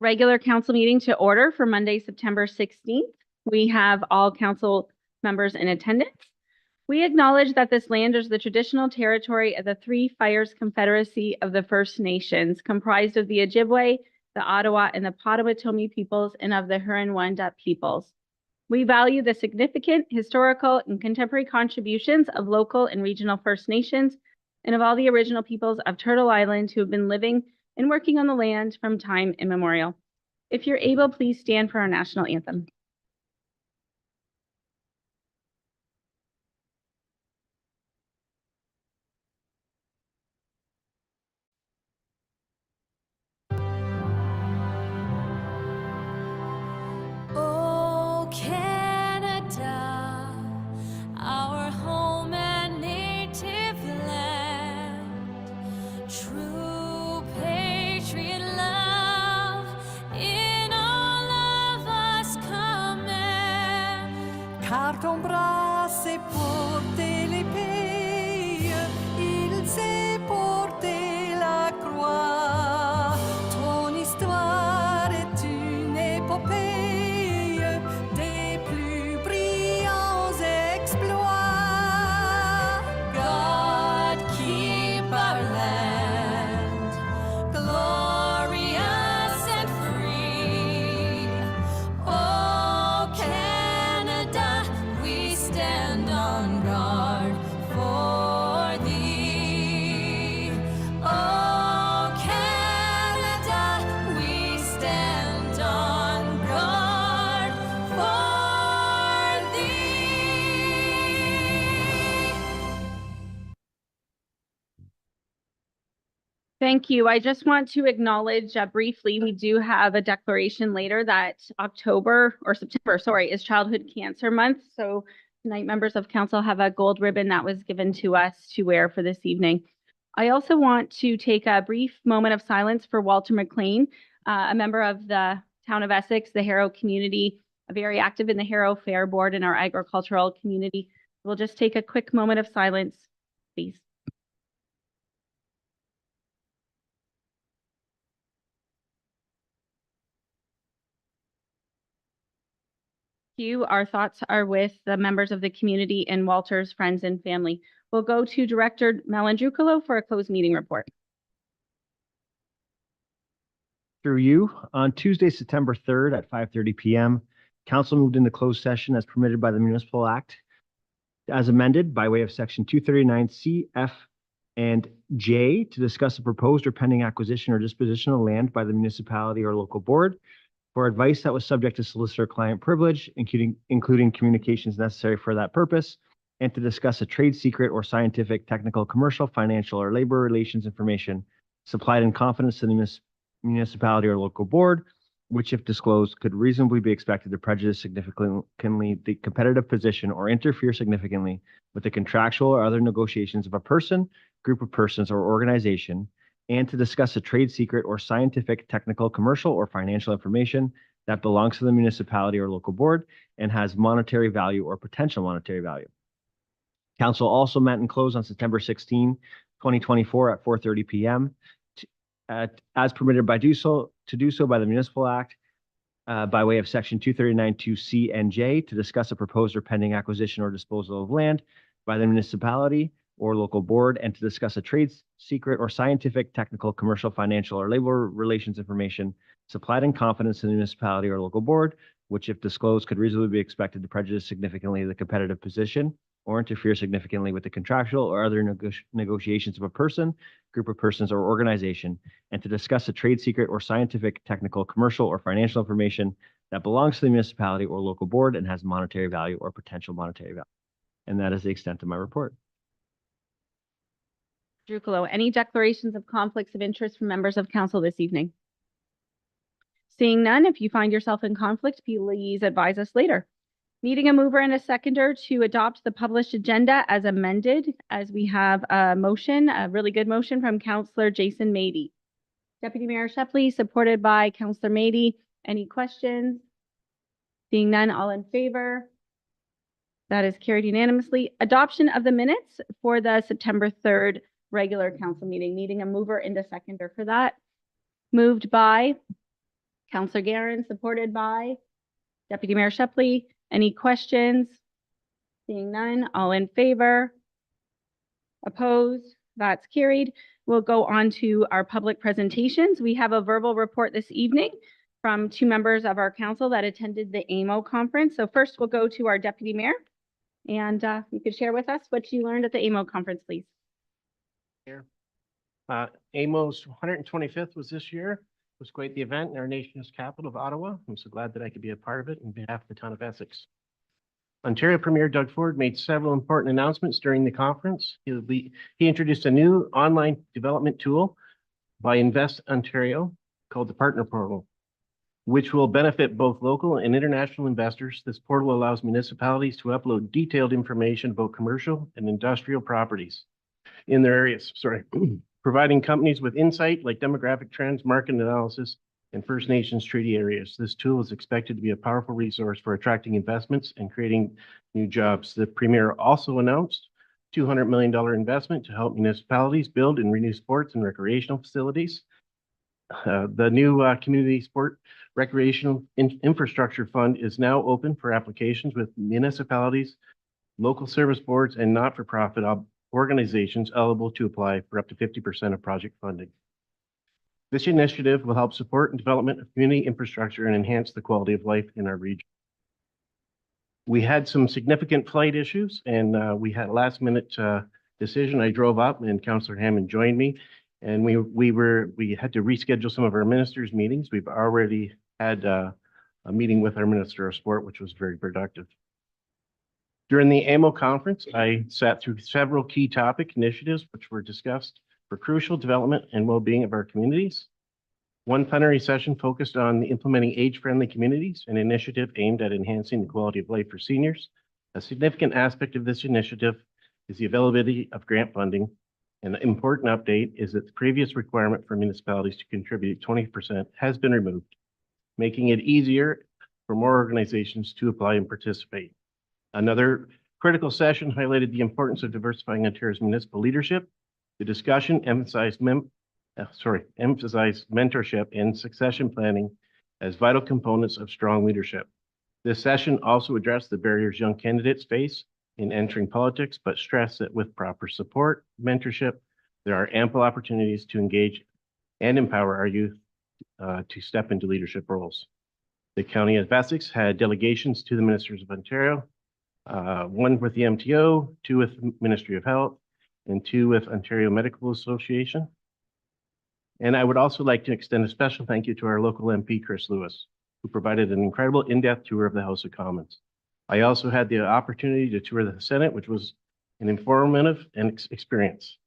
regular council meeting to order for Monday, September 16th. We have all council members in attendance. We acknowledge that this land is the traditional territory of the Three Fires Confederacy of the First Nations, comprised of the Ojibwe, the Ottawa, and the Potawatomi peoples, and of the Huron-Wendat peoples. We value the significant historical and contemporary contributions of local and regional First Nations and of all the original peoples of Turtle Island who have been living and working on the land from time immemorial. If you're able, please stand for our national anthem. Oh, Canada, our home and native land, true patriot love in all of us command. Car ton bras s'est porté l'épée, il s'est porté la croix. Ton histoire est une épopée des plus brillants exploits. God keep our land glorious and free. Oh, Canada, we stand on guard for thee. Oh, Canada, we stand on guard for thee. Thank you. I just want to acknowledge briefly, we do have a declaration later that September is Childhood Cancer Month. So tonight, members of council have a gold ribbon that was given to us to wear for this evening. I also want to take a brief moment of silence for Walter McLean, a member of the town of Essex, the Harrow community, very active in the Harrow Fair Board and our agricultural community. We'll just take a quick moment of silence, please. Our thoughts are with the members of the community and Walter's friends and family. We'll go to Director Malandrucolo for a closed meeting report. Through you, on Tuesday, September 3rd at 5:30 p.m., council moved into closed session as permitted by the Municipal Act as amended by way of section 239C, F, and J to discuss a proposed or pending acquisition or disposition of land by the municipality or local board for advice that was subject to solicitor-client privilege, including communications necessary for that purpose, and to discuss a trade secret or scientific, technical, commercial, financial, or labor relations information supplied in confidence to the municipality or local board, which, if disclosed, could reasonably be expected to prejudice significantly the competitive position or interfere significantly with the contractual or other negotiations of a person, group of persons, or organization, and to discuss a trade secret or scientific, technical, commercial, or financial information that belongs to the municipality or local board and has monetary value or potential monetary value. Council also met and closed on September 16, 2024 at 4:30 p.m. As permitted by to do so by the Municipal Act by way of section 239(2)C and J to discuss a proposed or pending acquisition or disposal of land by the municipality or local board and to discuss a trade secret or scientific, technical, commercial, financial, or labor relations information supplied in confidence to the municipality or local board, which, if disclosed, could reasonably be expected to prejudice significantly the competitive position or interfere significantly with the contractual or other negotiations of a person, group of persons, or organization, and to discuss a trade secret or scientific, technical, commercial, or financial information that belongs to the municipality or local board and has monetary value or potential monetary value. And that is the extent of my report. Drucolo, any declarations of conflicts of interest from members of council this evening? Seeing none, if you find yourself in conflict, please advise us later. Needing a mover and a seconder to adopt the published agenda as amended, as we have a motion, a really good motion from Councillor Jason Mady. Deputy Mayor Shepley, supported by Councillor Mady. Any questions? Seeing none, all in favor? That is carried unanimously. Adoption of the minutes for the September 3rd regular council meeting. Needing a mover and a seconder for that. Moved by Counselor Garrett, supported by Deputy Mayor Shepley. Any questions? Seeing none, all in favor? Opposed? That's carried. We'll go on to our public presentations. We have a verbal report this evening from two members of our council that attended the AMO conference. So first, we'll go to our Deputy Mayor. And you could share with us what you learned at the AMO conference, please. AMO's 125th was this year. It was quite the event in our nation's capital of Ottawa. I'm so glad that I could be a part of it on behalf of the town of Essex. Ontario Premier Doug Ford made several important announcements during the conference. He introduced a new online development tool by Invest Ontario called the Partner Portal, which will benefit both local and international investors. This portal allows municipalities to upload detailed information about commercial and industrial properties in their areas, providing companies with insight like demographic trends, market analysis, and First Nations treaty areas. This tool is expected to be a powerful resource for attracting investments and creating new jobs. The Premier also announced $200 million investment to help municipalities build and renew sports and recreational facilities. The new Community Sport Recreational Infrastructure Fund is now open for applications with municipalities, local service boards, and not-for-profit organizations eligible to apply for up to 50% of project funding. This initiative will help support and development of community infrastructure and enhance the quality of life in our region. We had some significant flight issues, and we had a last-minute decision. I drove up, and Councillor Hammond joined me, and we had to reschedule some of our ministers' meetings. We've already had a meeting with our Minister of Sport, which was very productive. During the AMO conference, I sat through several key topic initiatives which were discussed for crucial development and well-being of our communities. One plenary session focused on implementing age-friendly communities, an initiative aimed at enhancing the quality of life for seniors. A significant aspect of this initiative is the availability of grant funding. An important update is that the previous requirement for municipalities to contribute 20% has been removed, making it easier for more organizations to apply and participate. Another critical session highlighted the importance of diversifying Ontario's municipal leadership. The discussion emphasized mentorship and succession planning as vital components of strong leadership. This session also addressed the barriers young candidates face in entering politics, but stressed that with proper support, mentorship, there are ample opportunities to engage and empower our youth to step into leadership roles. The County of Essex had delegations to the Ministers of Ontario, one with the MTO, two with the Ministry of Health, and two with Ontario Medical Association. And I would also like to extend a special thank you to our local MP, Chris Lewis, who provided an incredible in-depth tour of the House of Commons. I also had the opportunity to tour the Senate, which was an informative experience.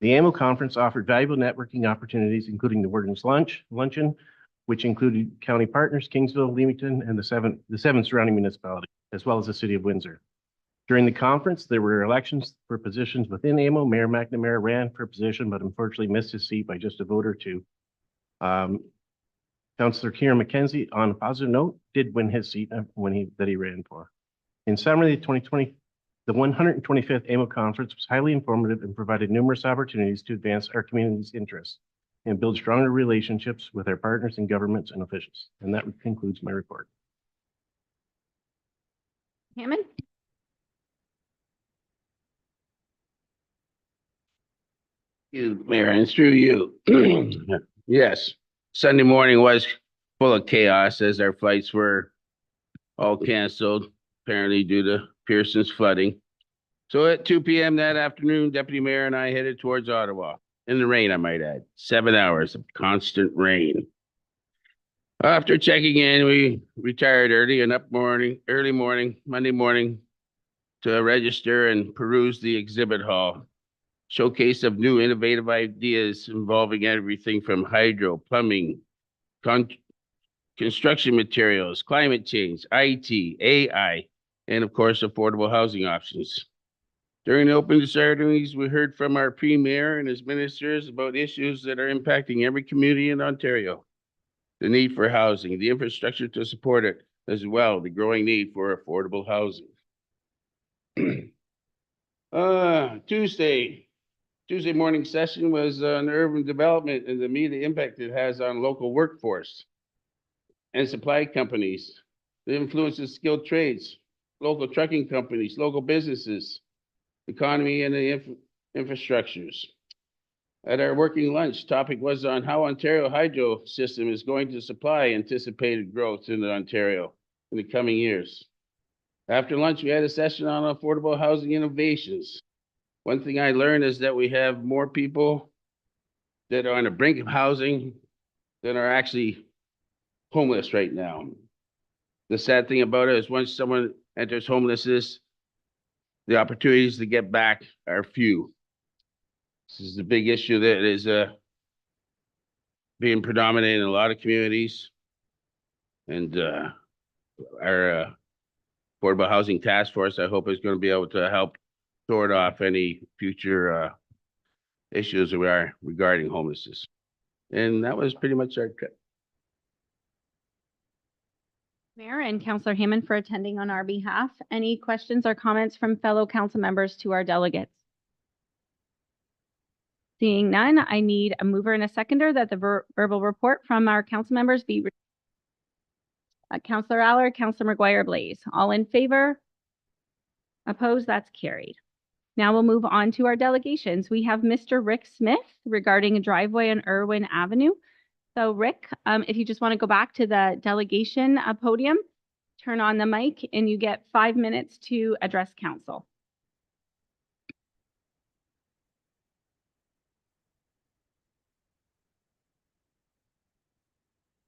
The AMO conference offered valuable networking opportunities, including the Warden's Luncheon, which included county partners, Kingsville, Leamington, and the seven surrounding municipalities, as well as the city of Windsor. During the conference, there were elections for positions within AMO. Mayor McNamara ran for a position, but unfortunately missed his seat by just a vote or two. Councillor Kieran McKenzie, on a positive note, did win his seat that he ran for. In summary, the 125th AMO conference was highly informative and provided numerous opportunities to advance our community's interests and build stronger relationships with our partners in governments and officials. And that concludes my report. Hammond? You, Mayor, and through you. Yes, Sunday morning was full of chaos as our flights were all canceled, apparently due to Pearson's flooding. So at 2 p.m. that afternoon, Deputy Mayor and I headed towards Ottawa. In the rain, I might add. 7 hours of constant rain. After checking in, we retired early and early morning, Monday morning, to register and peruse the exhibit hall. Showcase of new innovative ideas involving everything from hydro, plumbing, construction materials, climate change, IT, AI, and of course, affordable housing options. During the opening ceremonies, we heard from our Premier and his ministers about issues that are impacting every community in Ontario. The need for housing, the infrastructure to support it, as well, the growing need for affordable housing. Tuesday morning session was on urban development and the immediate impact it has on local workforce. and supply companies. The influence of skilled trades, local trucking companies, local businesses, economy and the infrastructures. At our working lunch, topic was on how Ontario hydro system is going to supply anticipated growth in Ontario in the coming years. After lunch, we had a session on affordable housing innovations. One thing I learned is that we have more people that are on the brink of housing than are actually homeless right now. The sad thing about it is once someone enters homelessness, the opportunities to get back are few. This is the big issue that is being predominant in a lot of communities. And our Affordable Housing Task Force, I hope, is going to be able to help sort off any future issues we are regarding homelessness. And that was pretty much our trip. Mayor and Councillor Hammond for attending on our behalf. Any questions or comments from fellow council members to our delegates? Seeing none, I need a mover and a seconder that the verbal report from our council members be Councillor Aller, Councillor McGuire Blaze. All in favor? Opposed? That's carried. Now we'll move on to our delegations. We have Mr. Rick Smith regarding a driveway on Irwin Avenue. So Rick, if you just want to go back to the delegation podium, turn on the mic and you get 5 minutes to address council.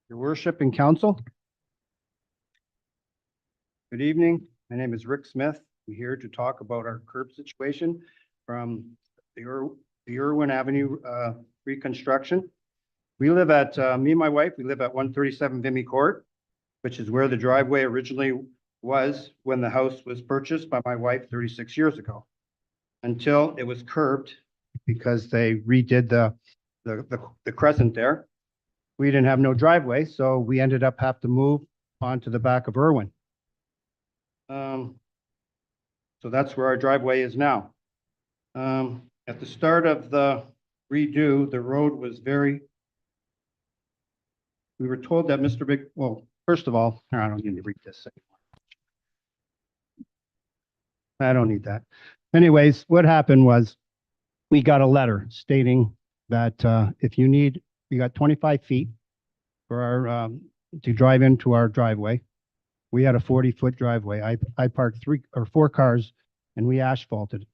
Your worship and council. Good evening. My name is Rick Smith. I'm here to talk about our curb situation from the Irwin Avenue reconstruction. We live at, me and my wife, we live at 137 Vimy Court, which is where the driveway originally was when the house was purchased by my wife 36 years ago. Until it was curbed because they redid the crescent there. We didn't have no driveway, so we ended up having to move onto the back of Irwin. So that's where our driveway is now. At the start of the redo, the road was we were told that Mr. Big, well, first of all, I don't need to read this anymore. I don't need that. Anyways, what happened was we got a letter stating that if you got 25 feet for our to drive into our driveway. We had a 40-foot driveway. I parked 3 or 4 cars and we asphalted.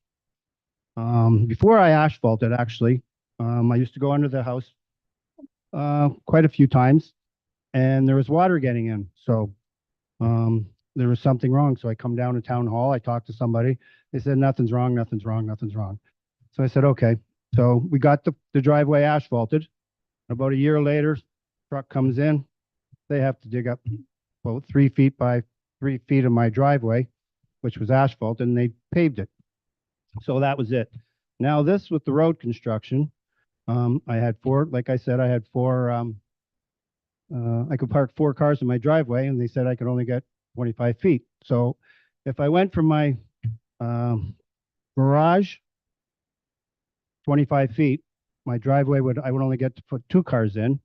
Before I asphalted, actually, I used to go under the house quite a few times and there was water getting in. So there was something wrong. So I come down to town hall. I talked to somebody. They said, nothing's wrong, nothing's wrong, nothing's wrong. So I said, okay. So we got the driveway asphalted. About a year later, truck comes in. They have to dig up about 3 feet by 3 feet of my driveway, which was asphalt, and they paved it. So that was it. Now this with the road construction, I had 4, like I said, I had 4, I could park 4 cars in my driveway and they said I could only get 25 feet. So if I went from my garage 25 feet, my driveway I would only get to put 2 cars in.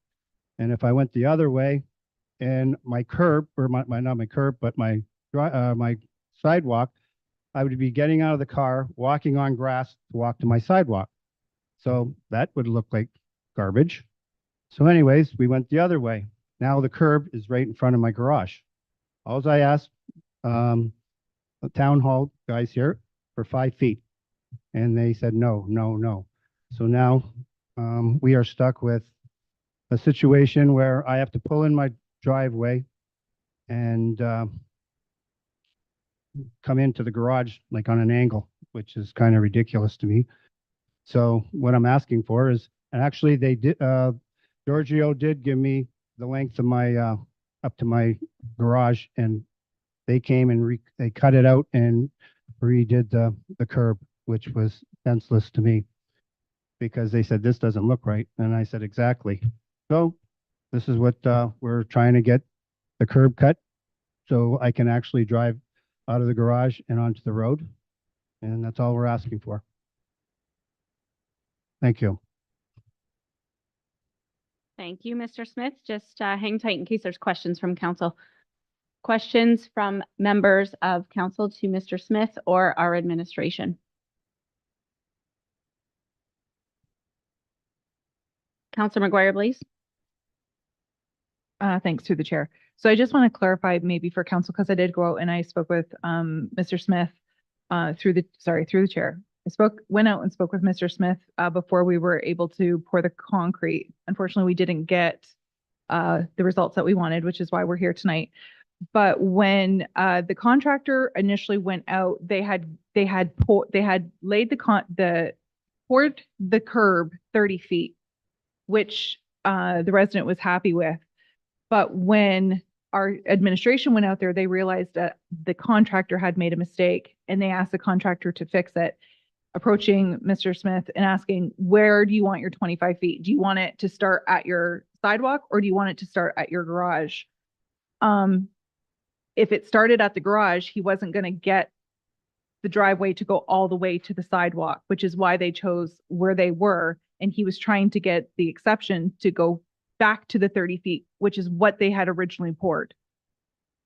And if I went the other way and my curb, or not my curb, but my sidewalk, I would be getting out of the car, walking on grass to walk to my sidewalk. So that would look like garbage. So anyways, we went the other way. Now the curb is right in front of my garage. Alls I asked the town hall guys here for 5 feet. And they said, no, no, no. So now we are stuck with a situation where I have to pull in my driveway and come into the garage like on an angle, which is kind of ridiculous to me. So what I'm asking for is, and actually they did, Giorgio did give me the length of my, up to my garage, and they came and they cut it out and redid the curb, which was senseless to me because they said, this doesn't look right. And I said, exactly. So this is what we're trying to get the curb cut so I can actually drive out of the garage and onto the road. And that's all we're asking for. Thank you. Thank you, Mr. Smith. Just hang tight in case there's questions from council. Questions from members of council to Mr. Smith or our administration? Counselor McGuire, please. Thanks through the chair. So I just want to clarify maybe for council, because I did go out and I spoke with Mr. Smith through the chair. Went out and spoke with Mr. Smith before we were able to pour the concrete. Unfortunately, we didn't get the results that we wanted, which is why we're here tonight. But when the contractor initially went out, they had laid poured the curb 30 feet, which the resident was happy with. But when our administration went out there, they realized that the contractor had made a mistake and they asked the contractor to fix it, approaching Mr. Smith and asking, where do you want your 25 feet? Do you want it to start at your sidewalk or do you want it to start at your garage? If it started at the garage, he wasn't going to get the driveway to go all the way to the sidewalk, which is why they chose where they were. And he was trying to get the exception to go back to the 30 feet, which is what they had originally poured.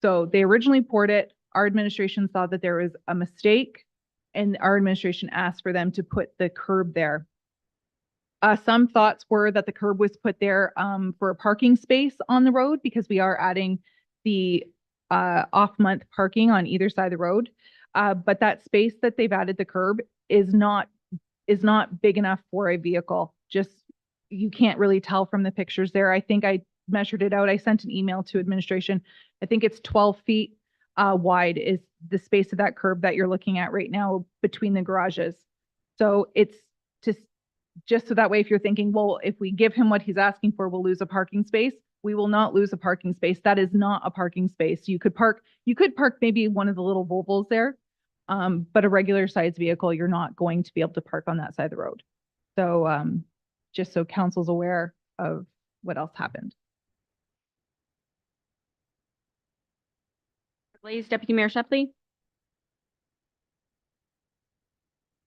So they originally poured it. Our administration saw that there was a mistake and our administration asked for them to put the curb there. Some thoughts were that the curb was put there for a parking space on the road because we are adding the off-month parking on either side of the road. But that space that they've added the curb is not big enough for a vehicle. Just, you can't really tell from the pictures there. I think I measured it out. I sent an email to administration. I think it's 12 feet wide is the space of that curb that you're looking at right now between the garages. So it's just so that way, if you're thinking, well, if we give him what he's asking for, we'll lose a parking space. We will not lose a parking space. That is not a parking space. You could park maybe one of the little Volvos there, but a regular sized vehicle, you're not going to be able to park on that side of the road. So just so council's aware of what else happened. Please, Deputy Mayor Shepley.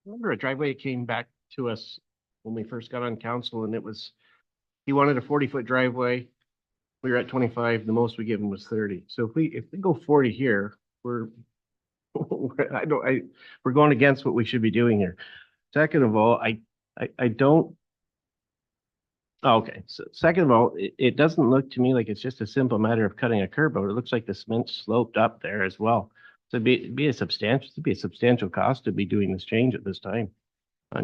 Remember a driveway came back to us when we first got on council and he wanted a 40-foot driveway. We were at 25, the most we give him was 30. So if we go 40 here, we're going against what we should be doing here. Second of all, I don't. Oh, okay, so second of all, it doesn't look to me like it's just a simple matter of cutting a curb out. It looks like the cement sloped up there as well. So it'd be a substantial cost to be doing this change at this time. I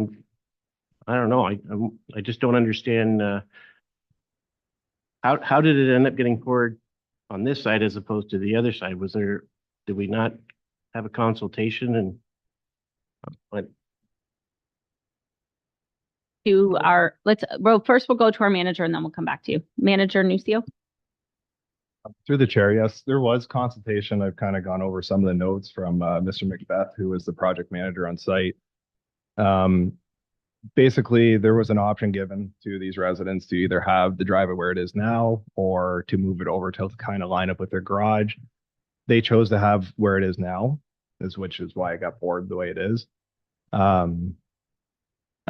don't know. I just don't understand how did it end up getting poured on this side as opposed to the other side? Did we not have a consultation and First we'll go to our manager and then we'll come back to you. Manager Nucio. Through the chair, yes, there was consultation. I've kind of gone over some of the notes from Mr. Macbeth, who was the project manager on site. Basically, there was an option given to these residents to either have the driveway where it is now or to move it over to kind of line up with their garage. They chose to have where it is now, which is why it got poured the way it is.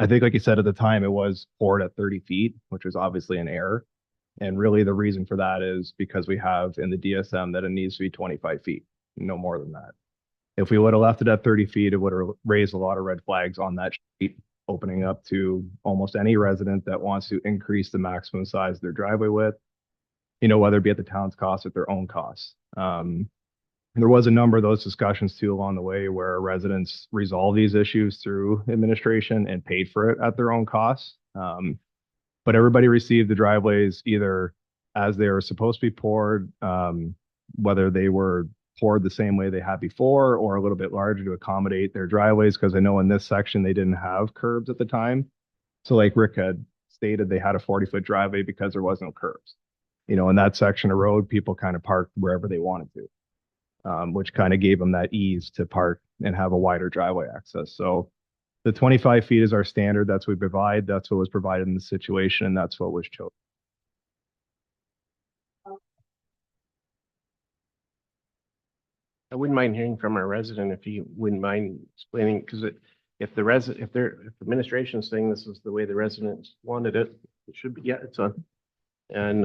I think, like you said, at the time, it was poured at 30 feet, which was obviously an error. And really the reason for that is because we have in the DSM that it needs to be 25 feet, no more than that. If we would have left it at 30 feet, it would have raised a lot of red flags on that street, opening up to almost any resident that wants to increase the maximum size of their driveway width, whether it be at the town's cost or their own costs. There was a number of those discussions too along the way where residents resolved these issues through administration and paid for it at their own costs. But everybody received the driveways either as they were supposed to be poured, whether they were poured the same way they had before or a little bit larger to accommodate their driveways. Because I know in this section, they didn't have curbs at the time. So like Rick had stated, they had a 40-foot driveway because there was no curbs. In that section of road, people kind of parked wherever they wanted to, which kind of gave them that ease to park and have a wider driveway access. So the 25 feet is our standard. That's what we provide. That's what was provided in the situation, and that's what was chosen. I wouldn't mind hearing from our resident if he wouldn't mind explaining, because if the administration is saying this is the way the residents wanted it, it should be, yeah, it's on. And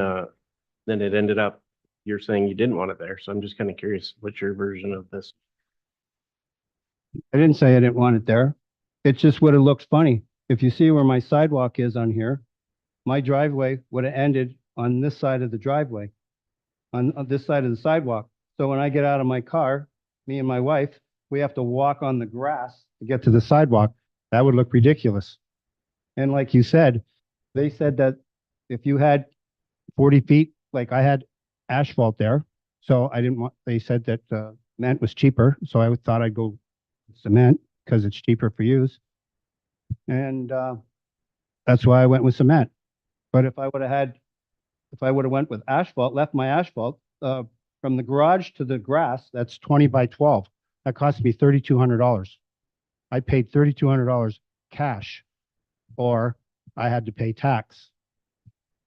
then it ended up, you're saying you didn't want it there. So I'm just kind of curious, what's your version of this? I didn't say I didn't want it there. It just would have looked funny. If you see where my sidewalk is on here, my driveway would have ended on this side of the driveway, on this side of the sidewalk. So when I get out of my car, me and my wife, we have to walk on the grass to get to the sidewalk. That would look ridiculous. And like you said, they said that if you had 40 feet, like I had asphalt there, so I didn't want, they said that cement was cheaper, so I thought I'd go cement because it's cheaper for use. And that's why I went with cement. But if I would have went with asphalt, left my asphalt from the garage to the grass, that's 20 by 12. That cost me $3,200. I paid $3,200 cash, or I had to pay tax,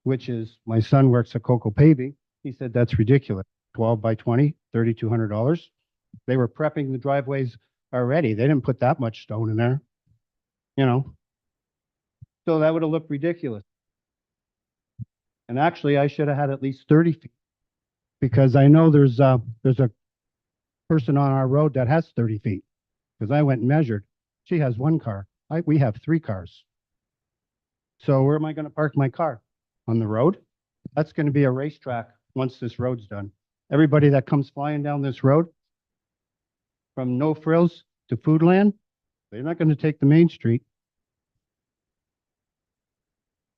which is, my son works at Coco Paving. He said, that's ridiculous. 12 by 20, $3,200. They were prepping the driveways already. They didn't put that much stone in there, you know? So that would have looked ridiculous. And actually, I should have had at least 30 feet, because I know there's a person on our road that has 30 feet, because I went and measured. She has one car. We have 3 cars. So where am I going to park my car? On the road? That's going to be a racetrack once this road's done. Everybody that comes flying down this road from No Frills to Foodland, they're not going to take the main street.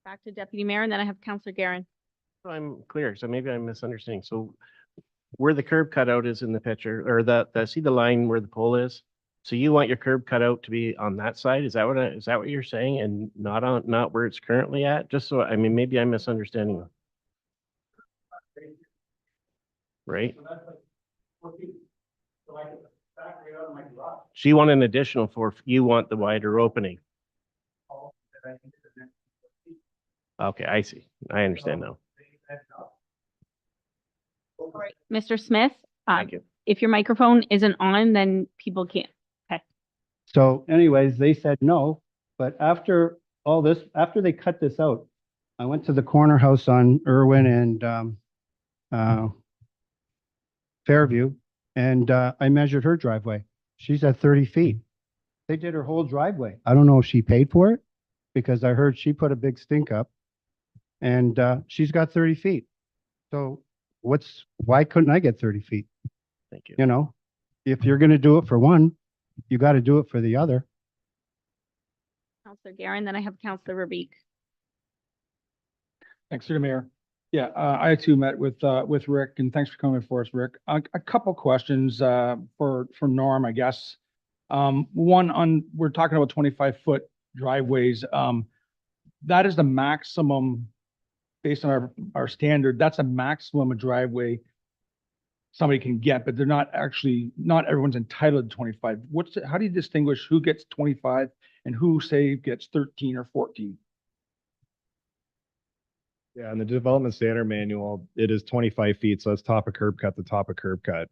Back to Deputy Mayor, and then I have Counselor Garen. I'm clear, so maybe I'm misunderstanding. So where the curb cutout is in the picture, or see the line where the pole is? So you want your curb cutout to be on that side? Is that what you're saying, and not where it's currently at? Just so, I mean, maybe I'm misunderstanding. Right? So you want an additional you want the wider opening. Okay, I see. I understand now. Mr. Smith, Thank you. if your microphone isn't on, then people can't. So anyways, they said no, but after all this, after they cut this out, I went to the corner house on Irwin and Fairview, and I measured her driveway. She's at 30 feet. They did her whole driveway. I don't know if she paid for it, because I heard she put a big stink up, and she's got 30 feet. So why couldn't I get 30 feet? Thank you. You know, if you're going to do it for one, you got to do it for the other. Counselor Garen, then I have Counselor Verbeek. Thanks, through the mayor. Yeah, I too met with Rick, and thanks for coming for us, Rick. A couple questions for Norm, I guess. One we're talking about 25-foot driveways. That is the maximum based on our standard. That's a maximum a driveway somebody can get, but they're not everyone's entitled to 25. How do you distinguish who gets 25 and who, say, gets 13 or 14? Yeah, in the development standard manual, it is 25 feet. So that's top of curb cut to top of curb cut.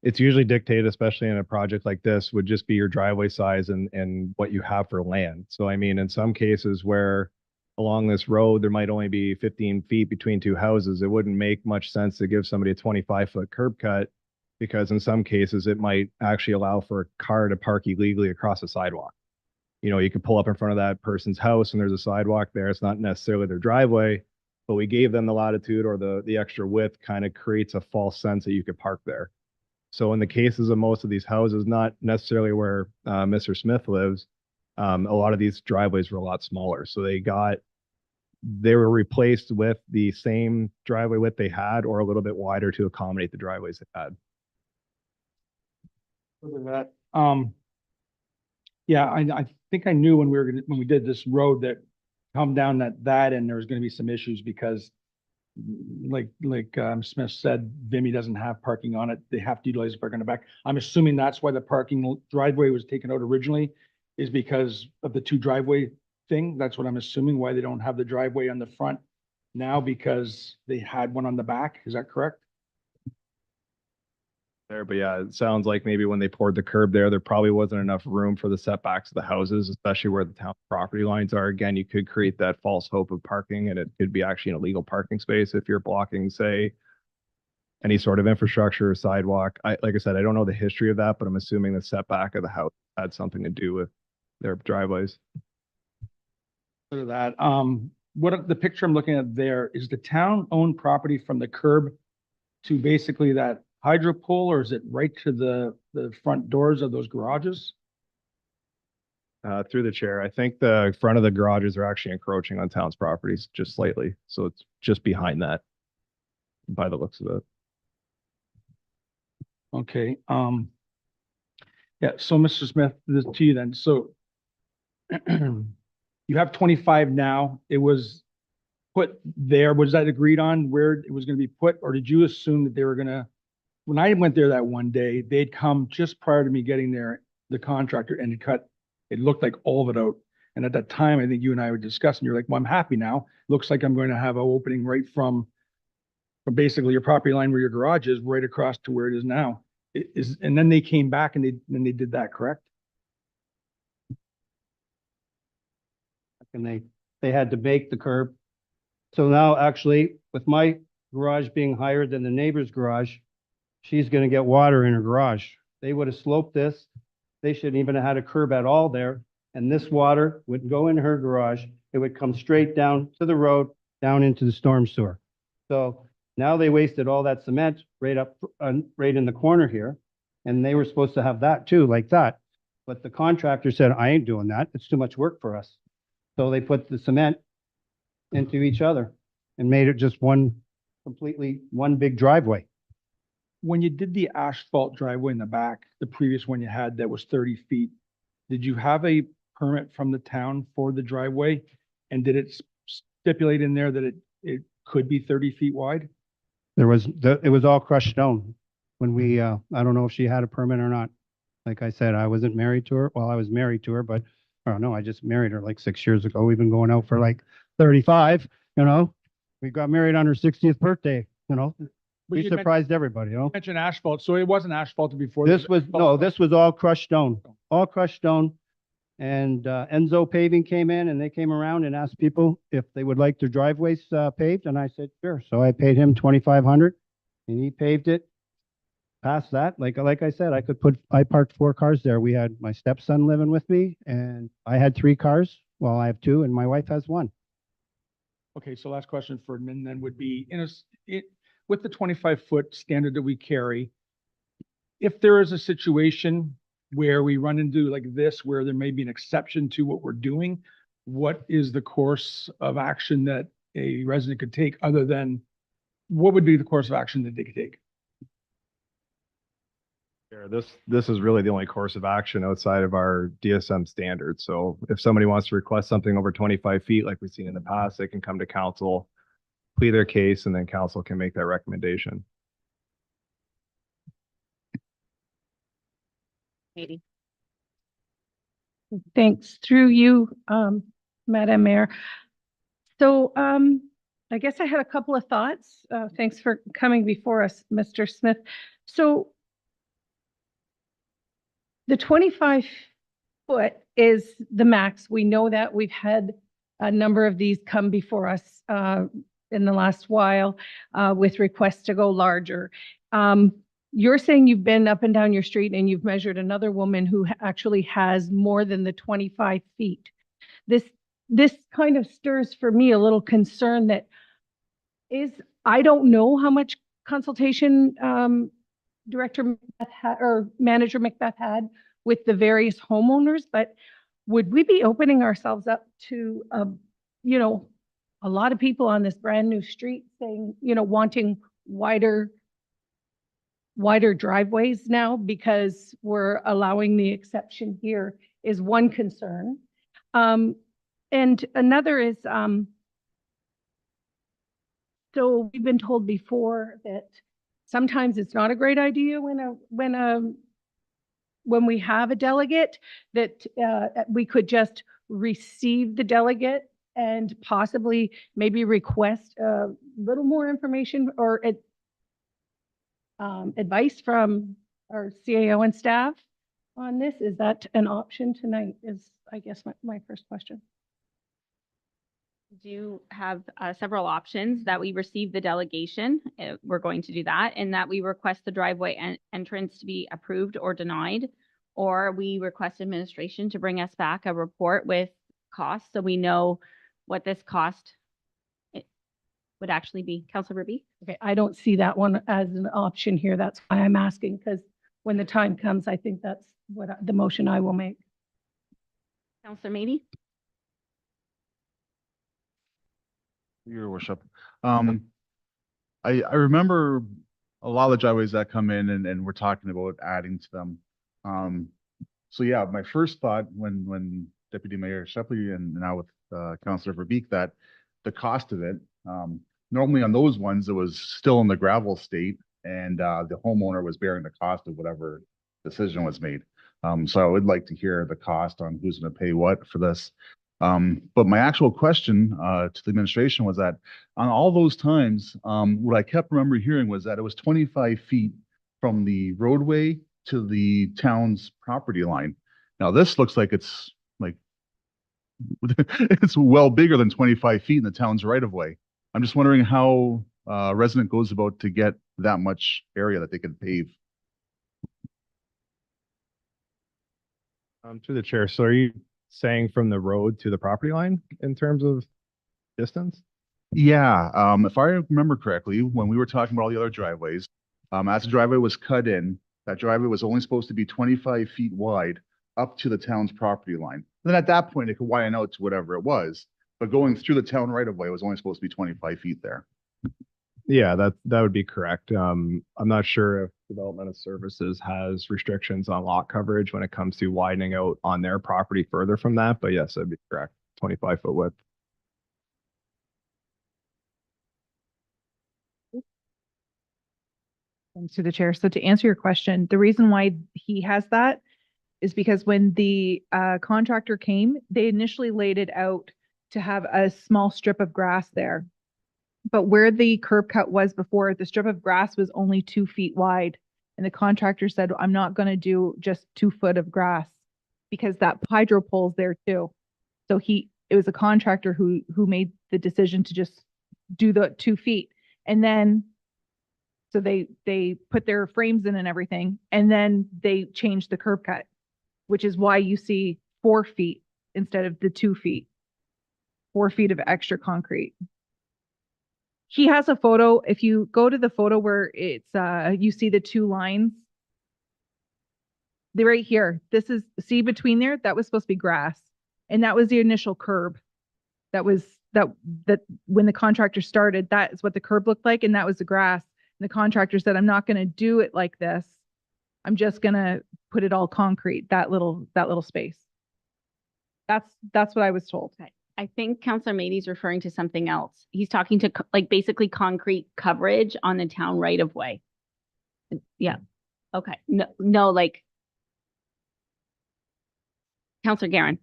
It's usually dictated, especially in a project like this, would just be your driveway size and what you have for land. So, I mean, in some cases where along this road, there might only be 15 feet between 2 houses, it wouldn't make much sense to give somebody a 25-foot curb cut, because in some cases it might actually allow for a car to park illegally across a sidewalk. You know, you could pull up in front of that person's house and there's a sidewalk there. It's not necessarily their driveway, but we gave them the latitude or the extra width, kind of creates a false sense that you could park there. So in the cases of most of these houses, not necessarily where Mr. Smith lives, a lot of these driveways were a lot smaller. So they were replaced with the same driveway width they had, or a little bit wider to accommodate the driveways they had. Look at that. Yeah, I think I knew when we did this road that come down that and there was going to be some issues, because like Smith said, Vimy doesn't have parking on it. They have to utilize the parking on the back. I'm assuming that's why the parking driveway was taken out originally, is because of the 2 driveway thing. That's what I'm assuming, why they don't have the driveway on the front now, because they had one on the back. Is that correct? there, but yeah, it sounds like maybe when they poured the curb there probably wasn't enough room for the setbacks of the houses, especially where the town property lines are. Again, you could create that false hope of parking and it could be actually an illegal parking space if you're blocking, say, any sort of infrastructure or sidewalk. Like I said, I don't know the history of that, but I'm assuming the setback of the house had something to do with their driveways. For that, the picture I'm looking at there, is the town-owned property from the curb to basically that hydro pole, or is it right to the front doors of those garages? Through the chair, I think the front of the garages are actually encroaching on town's properties just slightly. So it's just behind that by the looks of it. Okay, yeah, so Mr. Smith, this to you then, so you have 25 now, it was put there, was that agreed on where it was gonna be put, or did you assume that they were gonna, when I went there that one day, they'd come just prior to me getting there, the contractor, and it looked like all of it out, and at that time, I think you and I were discussing, you're like, well, I'm happy now, looks like I'm going to have an opening right from basically your property line where your garage is, right across to where it is now. And then they came back and then they did that, correct? And they had to make the curb. So now actually, with my garage being higher than the neighbor's garage, she's gonna get water in her garage. They would have sloped this. They shouldn't even have had a curb at all there. And this water would go in her garage. It would come straight down to the road, down into the storm sewer. So now they wasted all that cement right up, right in the corner here. And they were supposed to have that too, like that. But the contractor said, I ain't doing that. It's too much work for us. So they put the cement into each other and made it just one big driveway. When you did the asphalt driveway in the back, the previous one you had that was 30 feet, did you have a permit from the town for the driveway? And did it stipulate in there that it could be 30 feet wide? It was all crushed stone when we, I don't know if she had a permit or not. Like I said, I wasn't married to her. Well, I was married to her, but I don't know. I just married her like 6 years ago. We've been going out for like 35, you know? We got married on her 60th birthday, you know? But We you surprised everybody, you know? mentioned asphalt, so it wasn't asphalt before. This was all crushed stone, all crushed stone. And Enzo Paving came in and they came around and asked people if they would like their driveways paved. And I said, sure. So I paid him $2,500 and he paved it. Past that, like I said, I parked 4 cars there. We had my stepson living with me and I had 3 cars. Well, I have 2 and my wife has 1. Okay, so last question for admin then would be, with the 25-foot standard that we carry, if there is a situation where we run into like this, where there may be an exception to what we're doing, what is the course of action that a resident could take other than, what would be the course of action that they could take? Yeah, this is really the only course of action outside of our DSM standards. So if somebody wants to request something over 25 feet, like we've seen in the past, they can come to council, plead their case, and then council can make that recommendation. Katie. Thanks. Through you, Madam Mayor. So I guess I had a couple of thoughts. Thanks for coming before us, Mr. Smith. So the 25-foot is the max. We know that. We've had a number of these come before us in the last while with requests to go larger. You're saying you've been up and down your street and you've measured another woman who actually has more than the 25 feet. This kind of stirs for me a little concern that I don't know how much consultation Director Macbeth or Manager Macbeth had with the various homeowners, but would we be opening ourselves up to, a lot of people on this brand new street saying, wanting wider driveways now because we're allowing the exception here is one concern. And another is, so we've been told before that sometimes it's not a great idea when we have a delegate that we could just receive the delegate and possibly maybe request a little more information or advice from our CAO and staff on this? Is that an option tonight is, I guess, my first question. Do have several options that we receive the delegation. We're going to do that, and that we request the driveway entrance to be approved or denied, or we request administration to bring us back a report with costs so we know what this cost would actually be. Councilor Berby? Okay, I don't see that one as an option here. That's why I'm asking, because when the time comes, I think that's what the motion I will make. Councilor Mady? Your worship. I remember a lot of the driveways that come in and we're talking about adding to them. So yeah, my first thought when Deputy Mayor Shepley and now with Councillor Verbeek, that the cost of it, normally on those ones, it was still in the gravel state and the homeowner was bearing the cost of whatever decision was made. So I would like to hear the cost on who's going to pay what for this. But my actual question to the administration was that on all those times, what I kept remember hearing was that it was 25 feet from the roadway to the town's property line. Now this looks like it's like it's well bigger than 25 feet in the town's right of way. I'm just wondering how a resident goes about to get that much area that they could pave. Through the chair, so are you saying from the road to the property line in terms of distance? Yeah, if I remember correctly, when we were talking about all the other driveways, as the driveway was cut in, that driveway was only supposed to be 25 feet wide up to the town's property line. Then at that point, it could widen out to whatever it was, but going through the town right of way was only supposed to be 25 feet there. Yeah, that would be correct. I'm not sure if Development of Services has restrictions on lot coverage when it comes to widening out on their property further from that, but yes, that'd be correct. 25-foot width. Thanks to the chair. So to answer your question, the reason why he has that is because when the contractor came, they initially laid it out to have a small strip of grass there. But where the curb cut was before, the strip of grass was only 2 feet wide. And the contractor said, I'm not going to do just 2 foot of grass because that hydro pole's there too. So it was a contractor who made the decision to just do the 2 feet. And then, so they put their frames in and everything, and then they changed the curb cut, which is why you see 4 feet instead of the 2 feet, 4 feet of extra concrete. He has a photo. If you go to the photo where it's, you see the 2 lines. They're right here. This is, see between there, that was supposed to be grass. And that was the initial curb. That was, that when the contractor started, that is what the curb looked like. And that was the grass. And the contractor said, I'm not going to do it like this. I'm just going to put it all concrete, that little space. That's what I was told. Okay. I think Councilor Mady's referring to something else. He's talking to like basically concrete coverage on the town right of way. Yeah. Okay. No, like Councilor Guerin.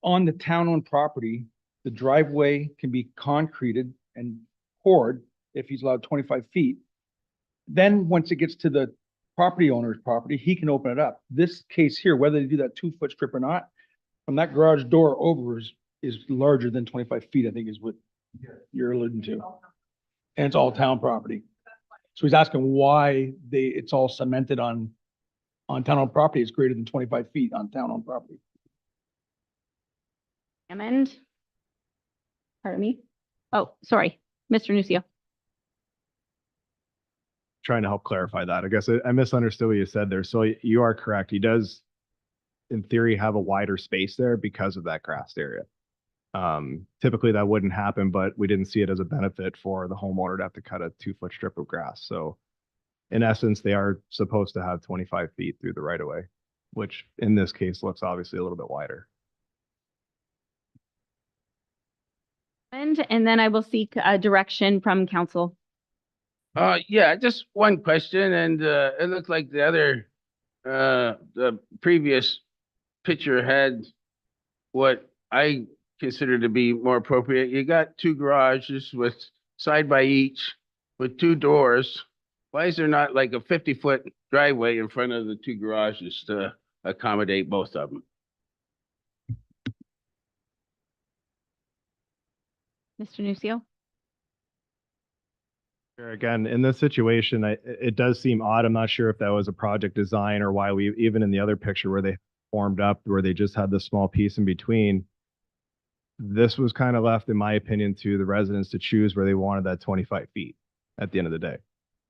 On the town-owned property, the driveway can be concreted and poured if he's allowed 25 feet. Then once it gets to the property owner's property, he can open it up. This case here, whether they do that 2-foot strip or not, from that garage door over is larger than 25 feet, I think is what you're alluding to. And it's all town property. So he's asking why it's all cemented on town-owned property. It's greater than 25 feet on town-owned property. Hammond. Pardon me. Oh, sorry, Mr. Nucio. Trying to help clarify that. I guess I misunderstood what you said there. So you are correct. He does, in theory, have a wider space there because of that grassed area. Typically that wouldn't happen, but we didn't see it as a benefit for the homeowner to have to cut a 2-foot strip of grass. So in essence, they are supposed to have 25 feet through the right of way, which in this case looks obviously a little bit wider. And then I will seek a direction from council. Yeah, just one question, and it looked like the previous picture had what I consider to be more appropriate. You got 2 garages with side by each, with two doors, why is there not like a 50-foot driveway in front of the two garages to accommodate both of them? Mr. Nucio? Sure, again, in this situation, it does seem odd. I'm not sure if that was a project design or why we, even in the other picture where they formed up, where they just had the small piece in between. This was kind of left, in my opinion, to the residents to choose where they wanted that 25 feet at the end of the day.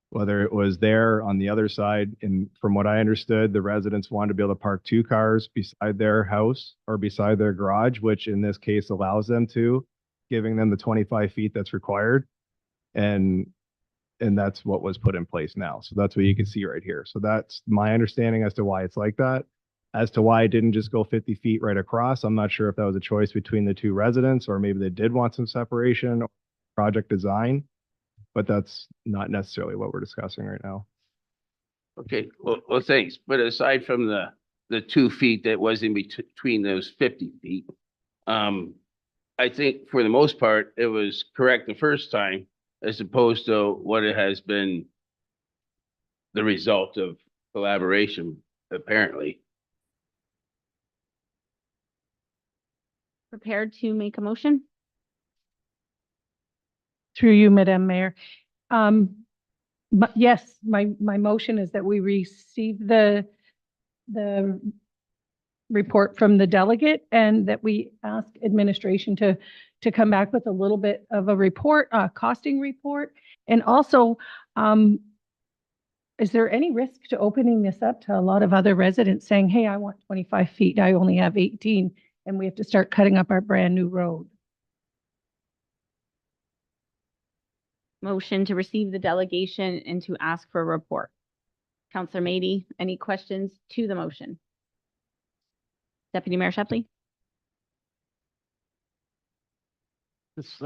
Whether it was there on the other side, and from what I understood, the residents wanted to be able to park two cars beside their house or beside their garage, which in this case allows them to, giving them the 25 feet that's required. And that's what was put in place now. So that's what you can see right here. So that's my understanding as to why it's like that. As to why it didn't just go 50 feet right across, I'm not sure if that was a choice between the two residents, or maybe they did want some separation or project design, but that's not necessarily what we're discussing right now. Okay, well, thanks. But aside from the 2 feet that was in between those 50 feet, I think for the most part, it was correct the first time, as opposed to what it has been the result of collaboration, apparently. Prepared to make a motion? Through you, Madam Mayor. But yes, my motion is that we receive the report from the delegate and that we ask administration to come back with a little bit of a report, costing report. And also, is there any risk to opening this up to a lot of other residents saying, hey, I want 25 feet, I only have 18, and we have to start cutting up our brand new road? Motion to receive the delegation and to ask for a report. Counselor Mady, any questions to the motion? Deputy Mayor Shepley? This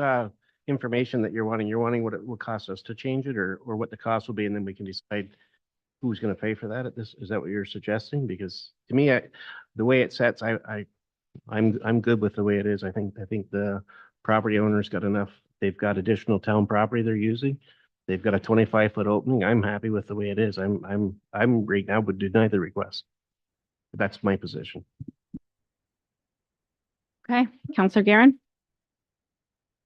information that you're wanting what it will cost us to change it, or what the cost will be, and then we can decide who's going to pay for that at this. Is that what you're suggesting? Because to me, the way it sets, I'm good with the way it is. I think the property owner's got enough. They've got additional town property they're using. They've got a 25-foot opening. I'm happy with the way it is. I'm right now would deny the request. That's my position. Okay, Counselor Garen?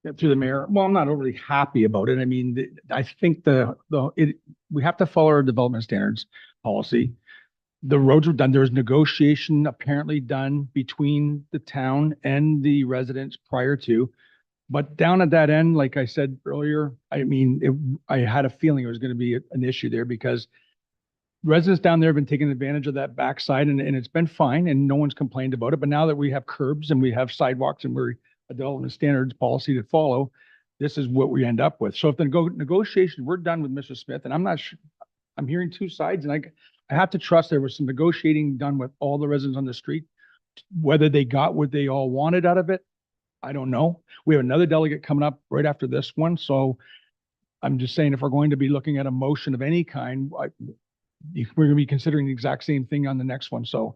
Yeah, through the mayor. Well, I'm not overly happy about it. I mean, I think we have to follow our development standards policy. The roads were done. There was negotiation apparently done between the town and the residents prior to. But down at that end, like I said earlier, I mean, I had a feeling it was going to be an issue there, because residents down there have been taking advantage of that backside, and it's been fine and no one's complained about it. But now that we have curbs and we have sidewalks and we're a development standards policy to follow, this is what we end up with. So if the negotiations, we're done with Mr. Smith, and I'm not sure, I'm hearing two sides, and I have to trust there was some negotiating done with all the residents on the street. Whether they got what they all wanted out of it, I don't know. We have another delegate coming up right after this one. So I'm just saying, if we're going to be looking at a motion of any kind, we're going to be considering the exact same thing on the next one. So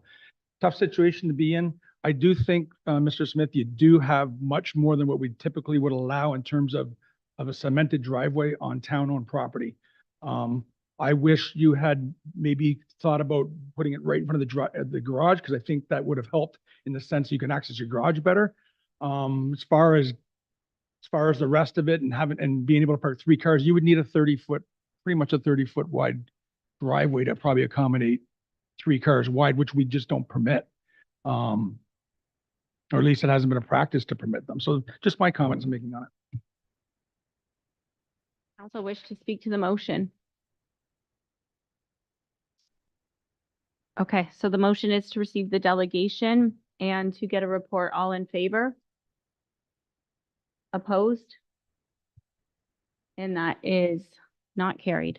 tough situation to be in. I do think, Mr. Smith, you do have much more than what we typically would allow in terms of a cemented driveway on town-owned property. I wish you had maybe thought about putting it right in front of the garage, because I think that would have helped in the sense you can access your garage better. As far as the rest of it and being able to park 3 cars, you would need pretty much a 30-foot wide driveway to probably accommodate 3 cars wide, which we just don't permit. Or at least it hasn't been a practice to permit them. So just my comments I'm making on it. Council wish to speak to the motion? Okay, so the motion is to receive the delegation and to get a report. All in favor? Opposed? And that is not carried.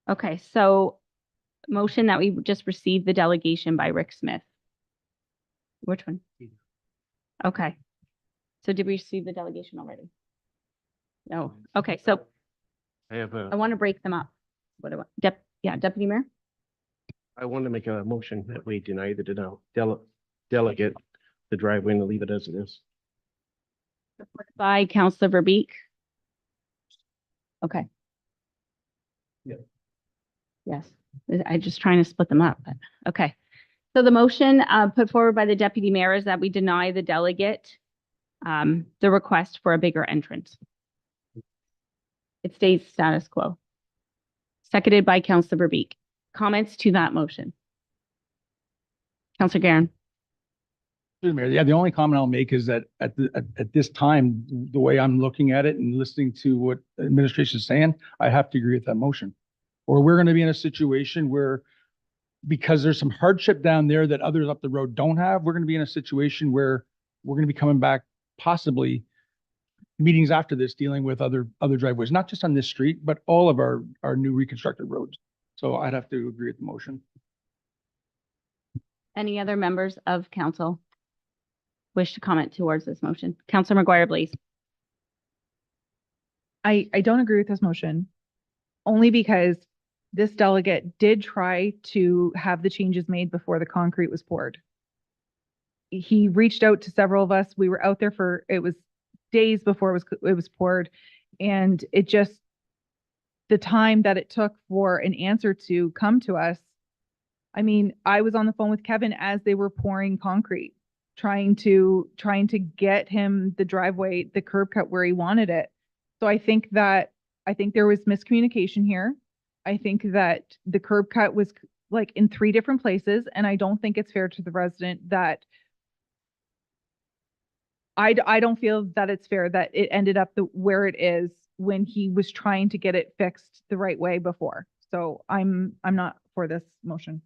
Okay, so motion that we just received the delegation by Rick Smith. Which one? Okay. So did we receive the delegation already? No. Okay, so I want to break them up. What do I, Deputy Mayor? I want to make a motion that we deny the delegate the driveway and leave it as it is. By Councilor Verbeek. Okay. Yeah. Yes, I'm just trying to split them up, but, okay. So the motion put forward by the deputy mayor is that we deny the delegate the request for a bigger entrance. It stays status quo. Seconded by Councillor Verbeek. Comments to that motion? Councillor Garen. Through the mayor, yeah, the only comment I'll make is that at this time, the way I'm looking at it and listening to what the administration is saying, I have to agree with that motion. Or we're going to be in a situation where, because there's some hardship down there that others up the road don't have, we're going to be in a situation where we're going to be coming back possibly meetings after this, dealing with other driveways, not just on this street, but all of our new reconstructed roads. So I'd have to agree with the motion. Any other members of council wish to comment towards this motion? Councillor McGuire, please. I don't agree with this motion, only because this delegate did try to have the changes made before the concrete was poured. He reached out to several of us. We were out there for, it was days before it was poured. And it just, the time that it took for an answer to come to us. I mean, I was on the phone with Kevin as they were pouring concrete, trying to get him the driveway, the curb cut where he wanted it. So I think there was miscommunication here. I think that the curb cut was like in 3 different places, and I don't think it's fair to the resident that I don't feel that it's fair that it ended up where it is when he was trying to get it fixed the right way before. So I'm not for this motion.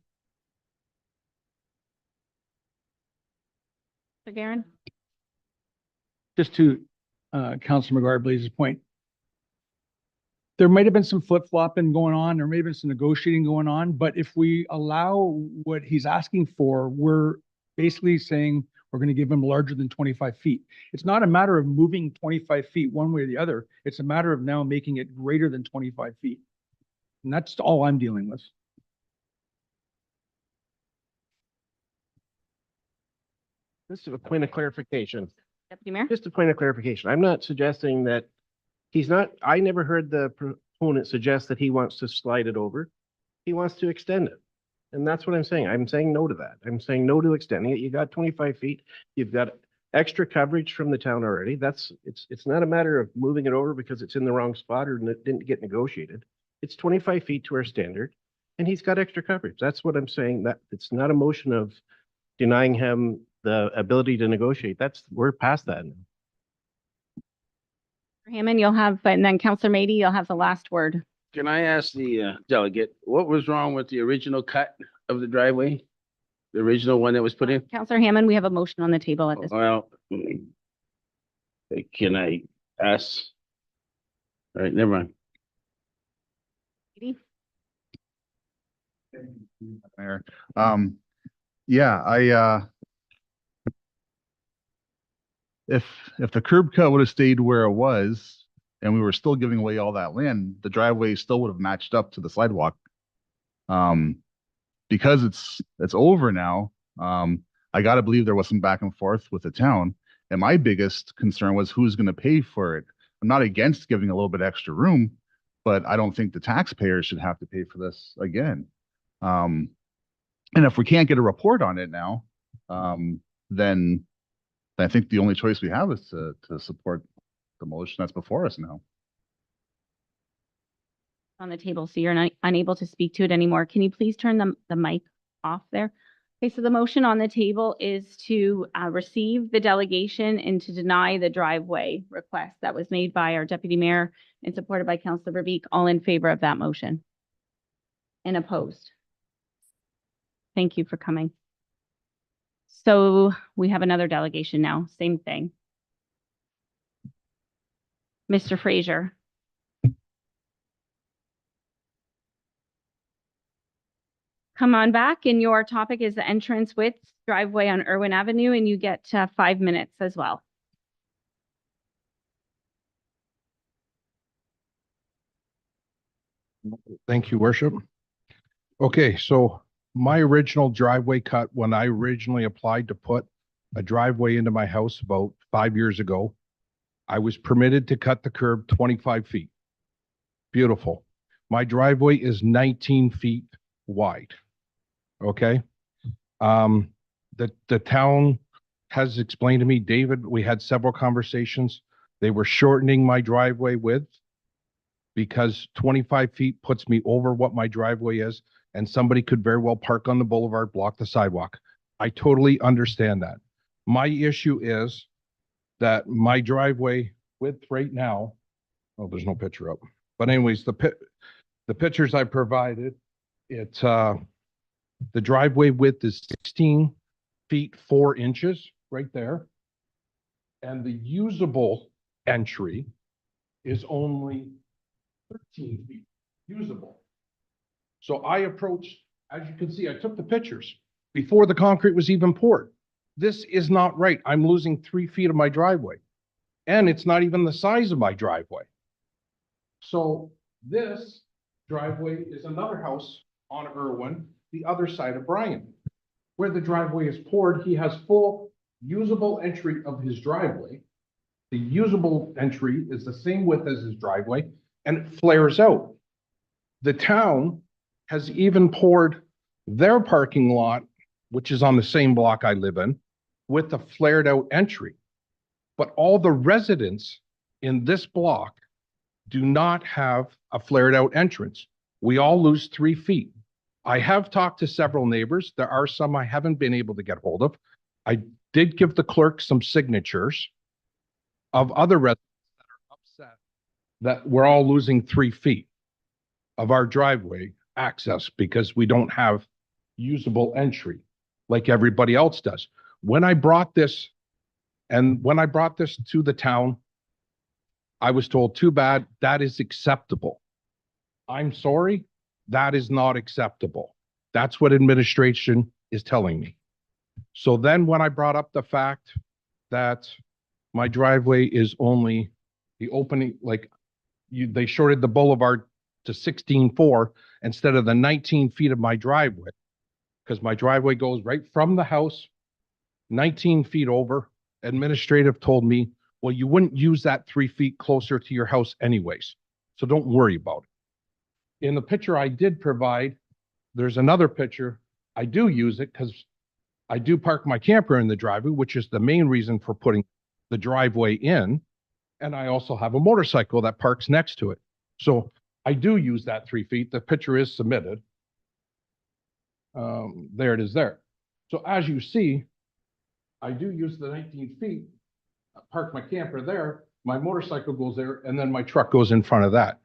Councillor Garen. Just to Councilor McGuire Blaze's point, there might have been some flip-flopping going on, there may have been some negotiating going on, but if we allow what he's asking for, we're basically saying we're going to give him larger than 25 feet. It's not a matter of moving 25 feet one way or the other. It's a matter of now making it greater than 25 feet. And that's all I'm dealing with. Just a point of clarification. Deputy Mayor. Just a point of clarification. I'm not suggesting that I never heard the proponent suggest that he wants to slide it over. He wants to extend it. And that's what I'm saying. I'm saying no to that. I'm saying no to extending it. You got 25 feet. You've got extra coverage from the town already. It's not a matter of moving it over because it's in the wrong spot or it didn't get negotiated. It's 25 feet to our standard and he's got extra coverage. That's what I'm saying. That it's not a motion of denying him the ability to negotiate. We're past that now. Hammond, you'll have, and then Councillor Mady, you'll have the last word. Can I ask the delegate, what was wrong with the original cut of the driveway? The original one that was put in? Councillor Hammond, we have a motion on the table at this. Well, can I ask? All right, never mind. Mady? Mayor. Yeah, if the curb cut would have stayed where it was and we were still giving away all that land, the driveway still would have matched up to the sidewalk. Because it's over now, I gotta believe there was some back and forth with the town. And my biggest concern was who's gonna pay for it. I'm not against giving a little bit extra room, but I don't think the taxpayers should have to pay for this again. And if we can't get a report on it now, then I think the only choice we have is to support the motion that's before us now. On the table, so you're unable to speak to it anymore. Can you please turn the mic off there? Okay, so the motion on the table is to receive the delegation and to deny the driveway request that was made by our deputy mayor and supported by Councillor Verbeek. All in favor of that motion? And opposed? Thank you for coming. So we have another delegation now, same thing. Mr. Fraser. Come on back, and your topic is the entrance width driveway on Irwin Avenue, and you get 5 minutes as well. Thank you, Worship. Okay, so my original driveway cut, when I originally applied to put a driveway into my house about 5 years ago, I was permitted to cut the curb 25 feet. Beautiful. My driveway is 19 feet wide. Okay? The town has explained to me, David, we had several conversations. They were shortening my driveway width because 25 feet puts me over what my driveway is, and somebody could very well park on the boulevard, block the sidewalk. I totally understand that. My issue is that my driveway width right now, oh, there's no picture up. But anyways, the pictures I provided, the driveway width is 16 feet 4 inches right there. And the usable entry is only 13 feet usable. So I approached, as you can see, I took the pictures before the concrete was even poured. This is not right. I'm losing 3 feet of my driveway. And it's not even the size of my driveway. So this driveway is another house on Irwin, the other side of Bryan. Where the driveway is poured, he has full usable entry of his driveway. The usable entry is the same width as his driveway, and it flares out. The town has even poured their parking lot, which is on the same block I live in, with a flared out entry. But all the residents in this block do not have a flared out entrance. We all lose 3 feet. I have talked to several neighbors. There are some I haven't been able to get hold of. I did give the clerk some signatures of other residents that are upset that we're all losing 3 feet of our driveway access because we don't have usable entry like everybody else does. When I brought this to the town, I was told, too bad, that is acceptable. I'm sorry, that is not acceptable. That's what administration is telling me. So then when I brought up the fact that my driveway is only the opening, they shorted the boulevard to 16.4 instead of the 19 feet of my driveway, because my driveway goes right from the house, 19 feet over. Administrative told me, well, you wouldn't use that 3 feet closer to your house anyways, so don't worry about it. In the picture I did provide, there's another picture. I do use it because I do park my camper in the driveway, which is the main reason for putting the driveway in. And I also have a motorcycle that parks next to it. So I do use that 3 feet. The picture is submitted. There it is there. So as you see, I do use the 19 feet. I park my camper there, my motorcycle goes there, and then my truck goes in front of that.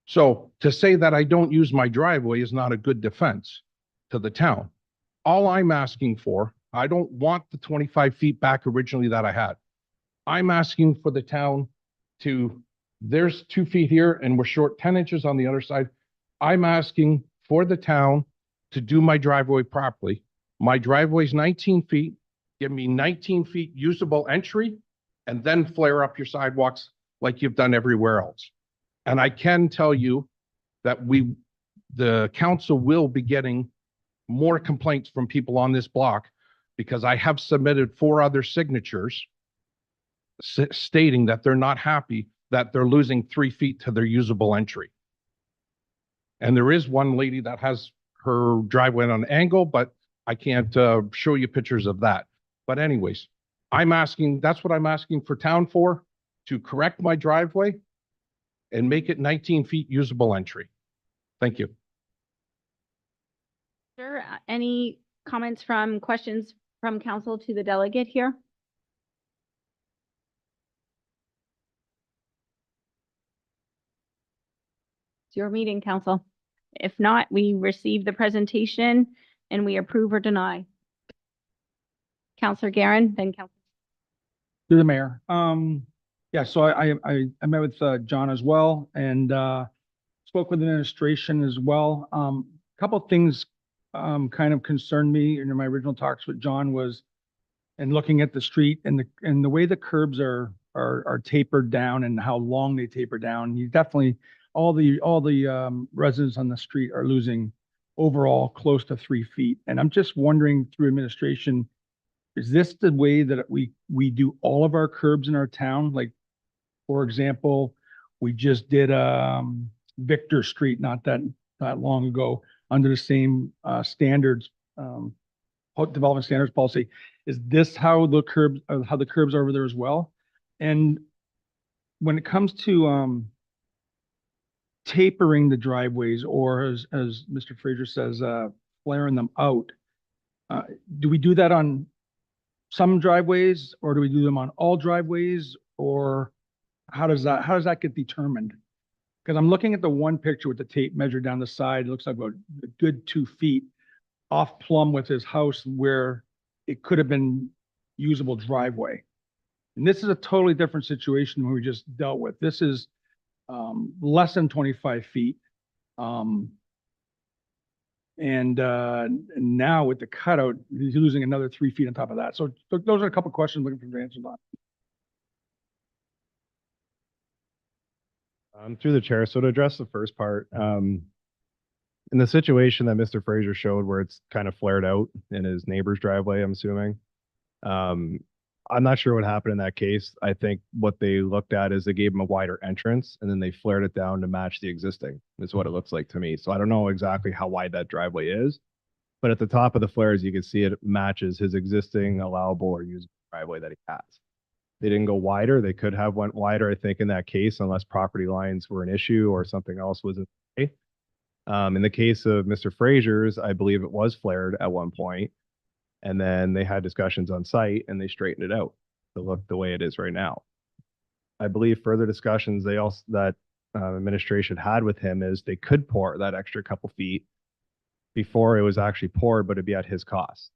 So to say that I don't use my driveway is not a good defense to the town. All I'm asking for, I don't want the 25 feet back originally that I had. I'm asking for the town to, there's 2 feet here and we're short 10 inches on the other side. I'm asking for the town to do my driveway properly. My driveway's 19 feet, give me 19 feet usable entry, and then flare up your sidewalks like you've done everywhere else. And I can tell you that the council will be getting more complaints from people on this block because I have submitted 4 other signatures stating that they're not happy that they're losing 3 feet to their usable entry. And there is one lady that has her driveway on an angle, but I can't show you pictures of that. But anyways, that's what I'm asking for town for, to correct my driveway and make it 19 feet usable entry. Thank you. Sure. Any comments questions from council to the delegate here? It's your meeting, council. If not, we receive the presentation and we approve or deny. Councillor Garin, then Councillor. To the mayor. Yeah, so I met with John as well and spoke with administration as well. Couple of things kind of concerned me in my original talks with John was, and looking at the street and the way the curbs are tapered down and how long they taper down. You definitely, all the residents on the street are losing overall close to 3 feet. And I'm just wondering through administration, is this the way that we do all of our curbs in our town? Like, for example, we just did Victor Street not that long ago under the same standards, development standards policy. Is this how the curbs are over there as well? And when it comes to tapering the driveways, or as Mr. Fraser says, flaring them out, do we do that on some driveways, or do we do them on all driveways, or how does that get determined? Because I'm looking at the one picture with the tape measured down the side. It looks like about a good 2 feet off plumb with his house where it could have been usable driveway. And this is a totally different situation than we just dealt with. This is less than 25 feet. And now with the cutout, he's losing another 3 feet on top of that. So those are a couple of questions looking for answers on. Through the chair, so to address the first part, in the situation that Mr. Fraser showed where it's kind of flared out in his neighbor's driveway, I'm assuming. I'm not sure what happened in that case. I think what they looked at is they gave him a wider entrance and then they flared it down to match the existing, is what it looks like to me. So I don't know exactly how wide that driveway is, but at the top of the flares, you can see it matches his existing allowable or usable driveway that he has. They didn't go wider. They could have went wider, I think, in that case, unless property lines were an issue or something else was in play. In the case of Mr. Fraser's, I believe it was flared at one point, and then they had discussions on site and they straightened it out to look the way it is right now. I believe further discussions that administration had with him is they could pour that extra couple feet before it was actually poured, but it'd be at his cost.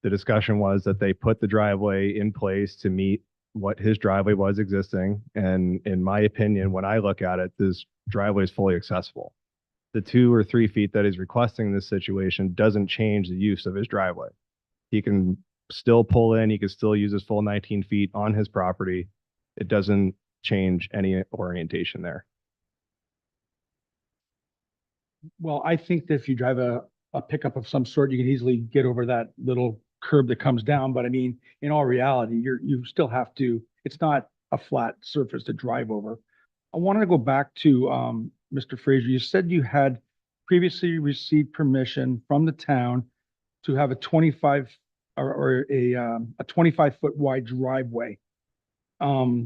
The discussion was that they put the driveway in place to meet what his driveway was existing. And in my opinion, when I look at it, this driveway is fully accessible. The 2 or 3 feet that he's requesting in this situation doesn't change the use of his driveway. He can still pull in, he can still use his full 19 feet on his property. It doesn't change any orientation there. Well, I think that if you drive a pickup of some sort, you can easily get over that little curb that comes down. But I mean, in all reality, you still have to, it's not a flat surface to drive over. I wanted to go back to Mr. Fraser. You said you had previously received permission from the town to have a 25 or a 25-foot wide driveway. Were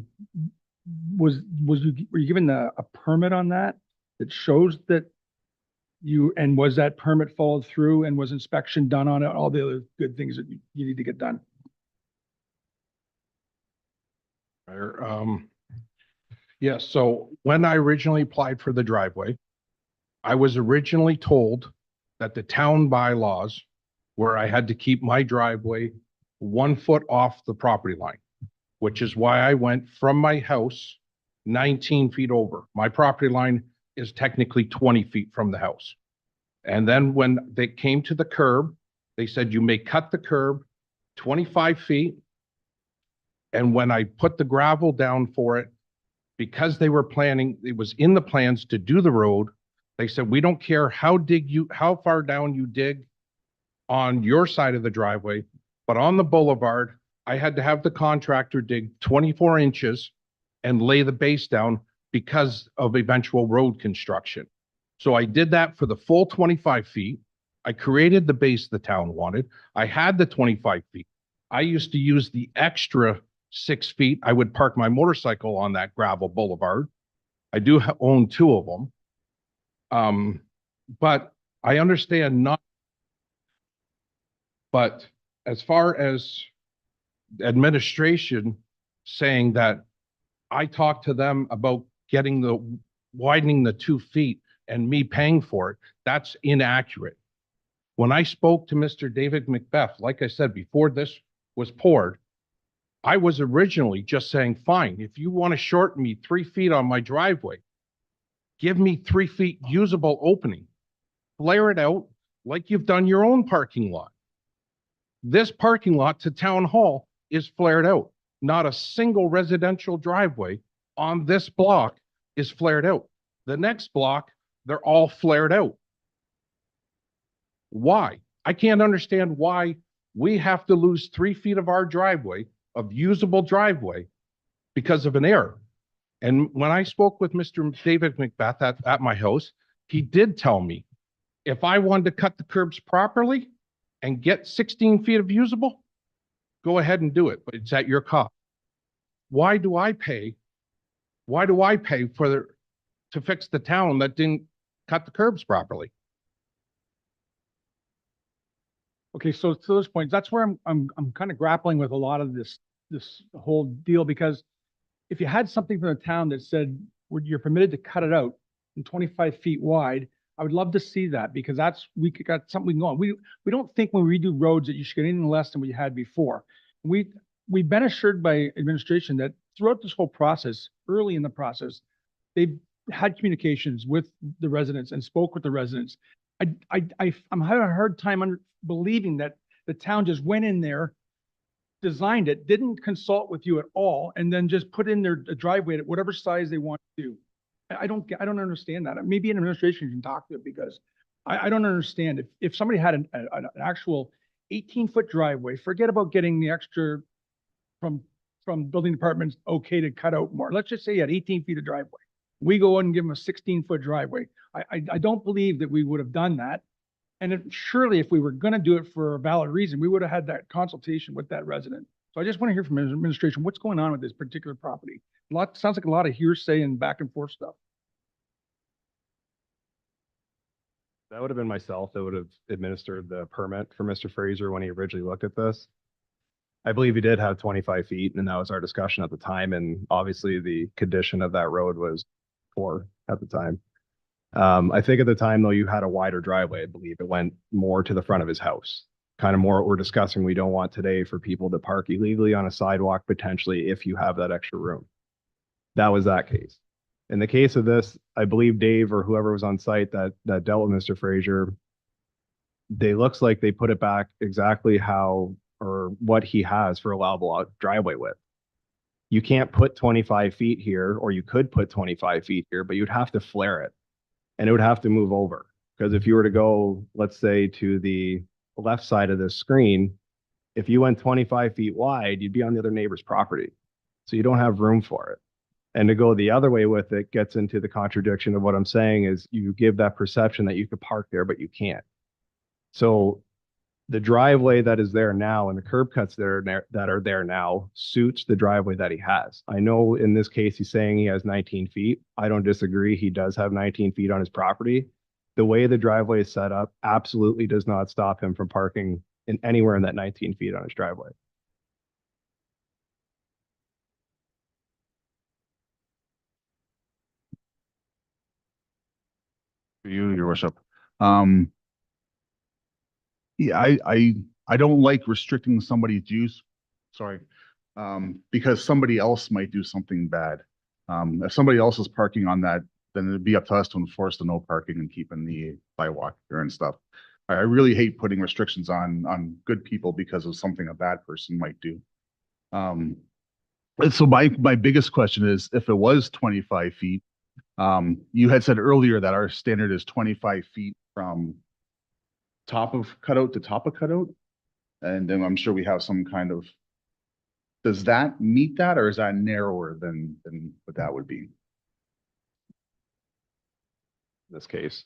you given a permit on that shows that and was that permit followed through, and was inspection done on it, all the other good things that you need to get done? Yes, so when I originally applied for the driveway, I was originally told that the town bylaws where I had to keep my driveway 1 foot off the property line, which is why I went from my house 19 feet over. My property line is technically 20 feet from the house. And then when they came to the curb, they said you may cut the curb 25 feet. And when I put the gravel down for it, because they were planning, it was in the plans to do the road, they said, we don't care how far down you dig on your side of the driveway, but on the boulevard, I had to have the contractor dig 24 inches and lay the base down because of eventual road construction. So I did that for the full 25 feet. I created the base the town wanted. I had the 25 feet. I used to use the extra 6 feet. I would park my motorcycle on that gravel boulevard. I do own 2 of them. But I understand not. But as far as administration saying that I talked to them about widening the 2 feet and me paying for it, that's inaccurate. When I spoke to Mr. David Macbeth, like I said, before this was poured, I was originally just saying, fine, if you want to shorten me 3 feet on my driveway, give me 3 feet usable opening. Flare it out like you've done your own parking lot. This parking lot to town hall is flared out. Not a single residential driveway on this block is flared out. The next block, they're all flared out. Why? I can't understand why we have to lose 3 feet of our driveway, of usable driveway, because of an error. And when I spoke with Mr. David Macbeth at my house, he did tell me if I wanted to cut the curbs properly and get 16 feet of usable, go ahead and do it, but it's at your cost. Why do I pay? Why do I pay to fix the town that didn't cut the curbs properly? Okay, so to those points, that's where I'm kind of grappling with a lot of this whole deal, because if you had something from the town that said you're permitted to cut it out in 25 feet wide, I would love to see that, because we got something we can go on. We don't think when we redo roads that you should get anything less than what you had before. We've been assured by administration that throughout this whole process, early in the process, they've had communications with the residents and spoke with the residents. I'm having a hard time believing that the town just went in there, designed it, didn't consult with you at all, and then just put in their driveway at whatever size they want to do. I don't understand that. Maybe an administration can talk to it, because I don't understand. If somebody had an actual 18-foot driveway, forget about getting the extra from building departments okay to cut out more. Let's just say you had 18 feet of driveway. We go in and give them a 16-foot driveway. I don't believe that we would have done that. And surely if we were going to do it for a valid reason, we would have had that consultation with that resident. So I just want to hear from administration, what's going on with this particular property? Sounds like a lot of hearsay and back and forth stuff. That would have been myself that would have administered the permit for Mr. Fraser when he originally looked at this. I believe he did have 25 feet, and that was our discussion at the time. And obviously the condition of that road was poor at the time. I think at the time, though, you had a wider driveway. I believe it went more to the front of his house. Kind of more what we're discussing. We don't want today for people to park illegally on a sidewalk, potentially, if you have that extra room. That was that case. In the case of this, I believe Dave or whoever was on site that dealt with Mr. Fraser, looks like they put it back exactly how or what he has for allowable driveway width. You can't put 25 feet here, or you could put 25 feet here, but you'd have to flare it. And it would have to move over, because if you were to go, let's say, to the left side of this screen, if you went 25 feet wide, you'd be on the other neighbor's property. So you don't have room for it. And to go the other way with it gets into the contradiction of what I'm saying is you give that perception that you could park there, but you can't. So the driveway that is there now and the curb cuts that are there now suits the driveway that he has. I know in this case, he's saying he has 19 feet. I don't disagree. He does have 19 feet on his property. The way the driveway is set up absolutely does not stop him from parking in anywhere in that 19 feet on his driveway. For you, your worship. Yeah, I don't like restricting somebody's use, sorry, because somebody else might do something bad. If somebody else is parking on that, then it'd be up to us to enforce the no parking and keeping the sidewalk there and stuff. I really hate putting restrictions on good people because of something a bad person might do. And so my biggest question is, if it was 25 feet, you had said earlier that our standard is 25 feet from top of cutout to top of cutout. And then I'm sure we have some kind of, does that meet that, or is that narrower than what that would be? In this case.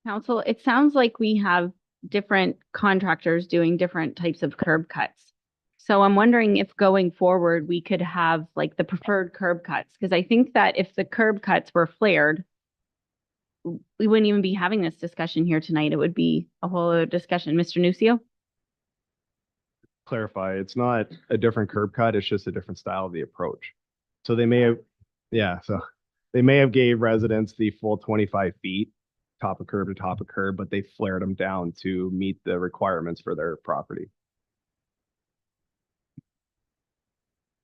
Council, it sounds like we have different contractors doing different types of curb cuts. So I'm wondering if going forward, we could have like the preferred curb cuts, because I think that if the curb cuts were flared, we wouldn't even be having this discussion here tonight. It would be a whole other discussion. Mr. Nucio? Clarify, it's not a different curb cut, it's just a different style of the approach. So they may have, so they may have gave residents the full 25 feet, top of curb to top of curb, but they flared them down to meet the requirements for their property.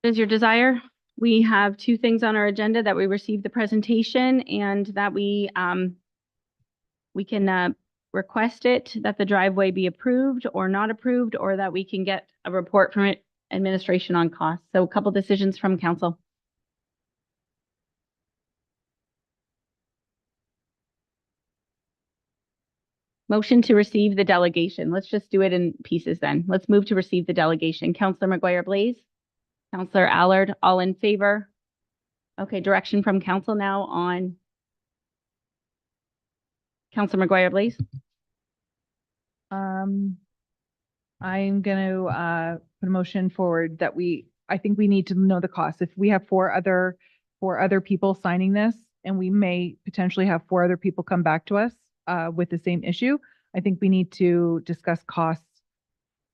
Is your desire? We have two things on our agenda: that we receive the presentation and that we can request it, that the driveway be approved or not approved, or that we can get a report from administration on costs. So a couple decisions from council. Motion to receive the delegation. Let's just do it in pieces then. Let's move to receive the delegation. Counselor McGuire Blaze, Counselor Allard, all in favor? Okay, direction from council now on Counselor McGuire Blaze. I'm gonna put a motion forward that I think we need to know the cost. If we have four other people signing this, and we may potentially have four other people come back to us with the same issue, I think we need to discuss costs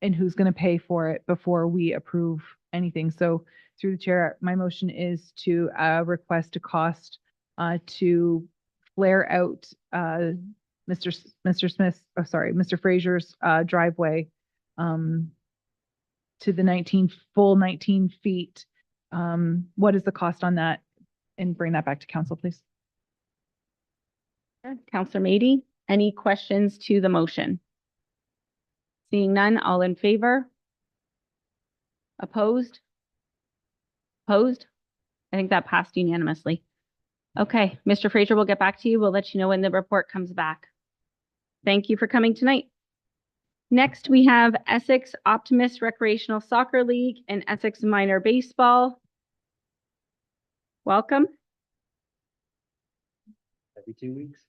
and who's gonna pay for it before we approve anything. So through the chair, my motion is to request a cost to flare out Mr. Smith's, Mr. Fraser's driveway to the full 19 feet. What is the cost on that? And bring that back to council, please. Counselor Mady, any questions to the motion? Seeing none, all in favor? Opposed? Opposed? I think that passed unanimously. Okay, Mr. Fraser, we'll get back to you. We'll let you know when the report comes back. Thank you for coming tonight. Next, we have Essex Optimist Recreational Soccer League and Essex Minor Baseball. Welcome. Every 2 weeks.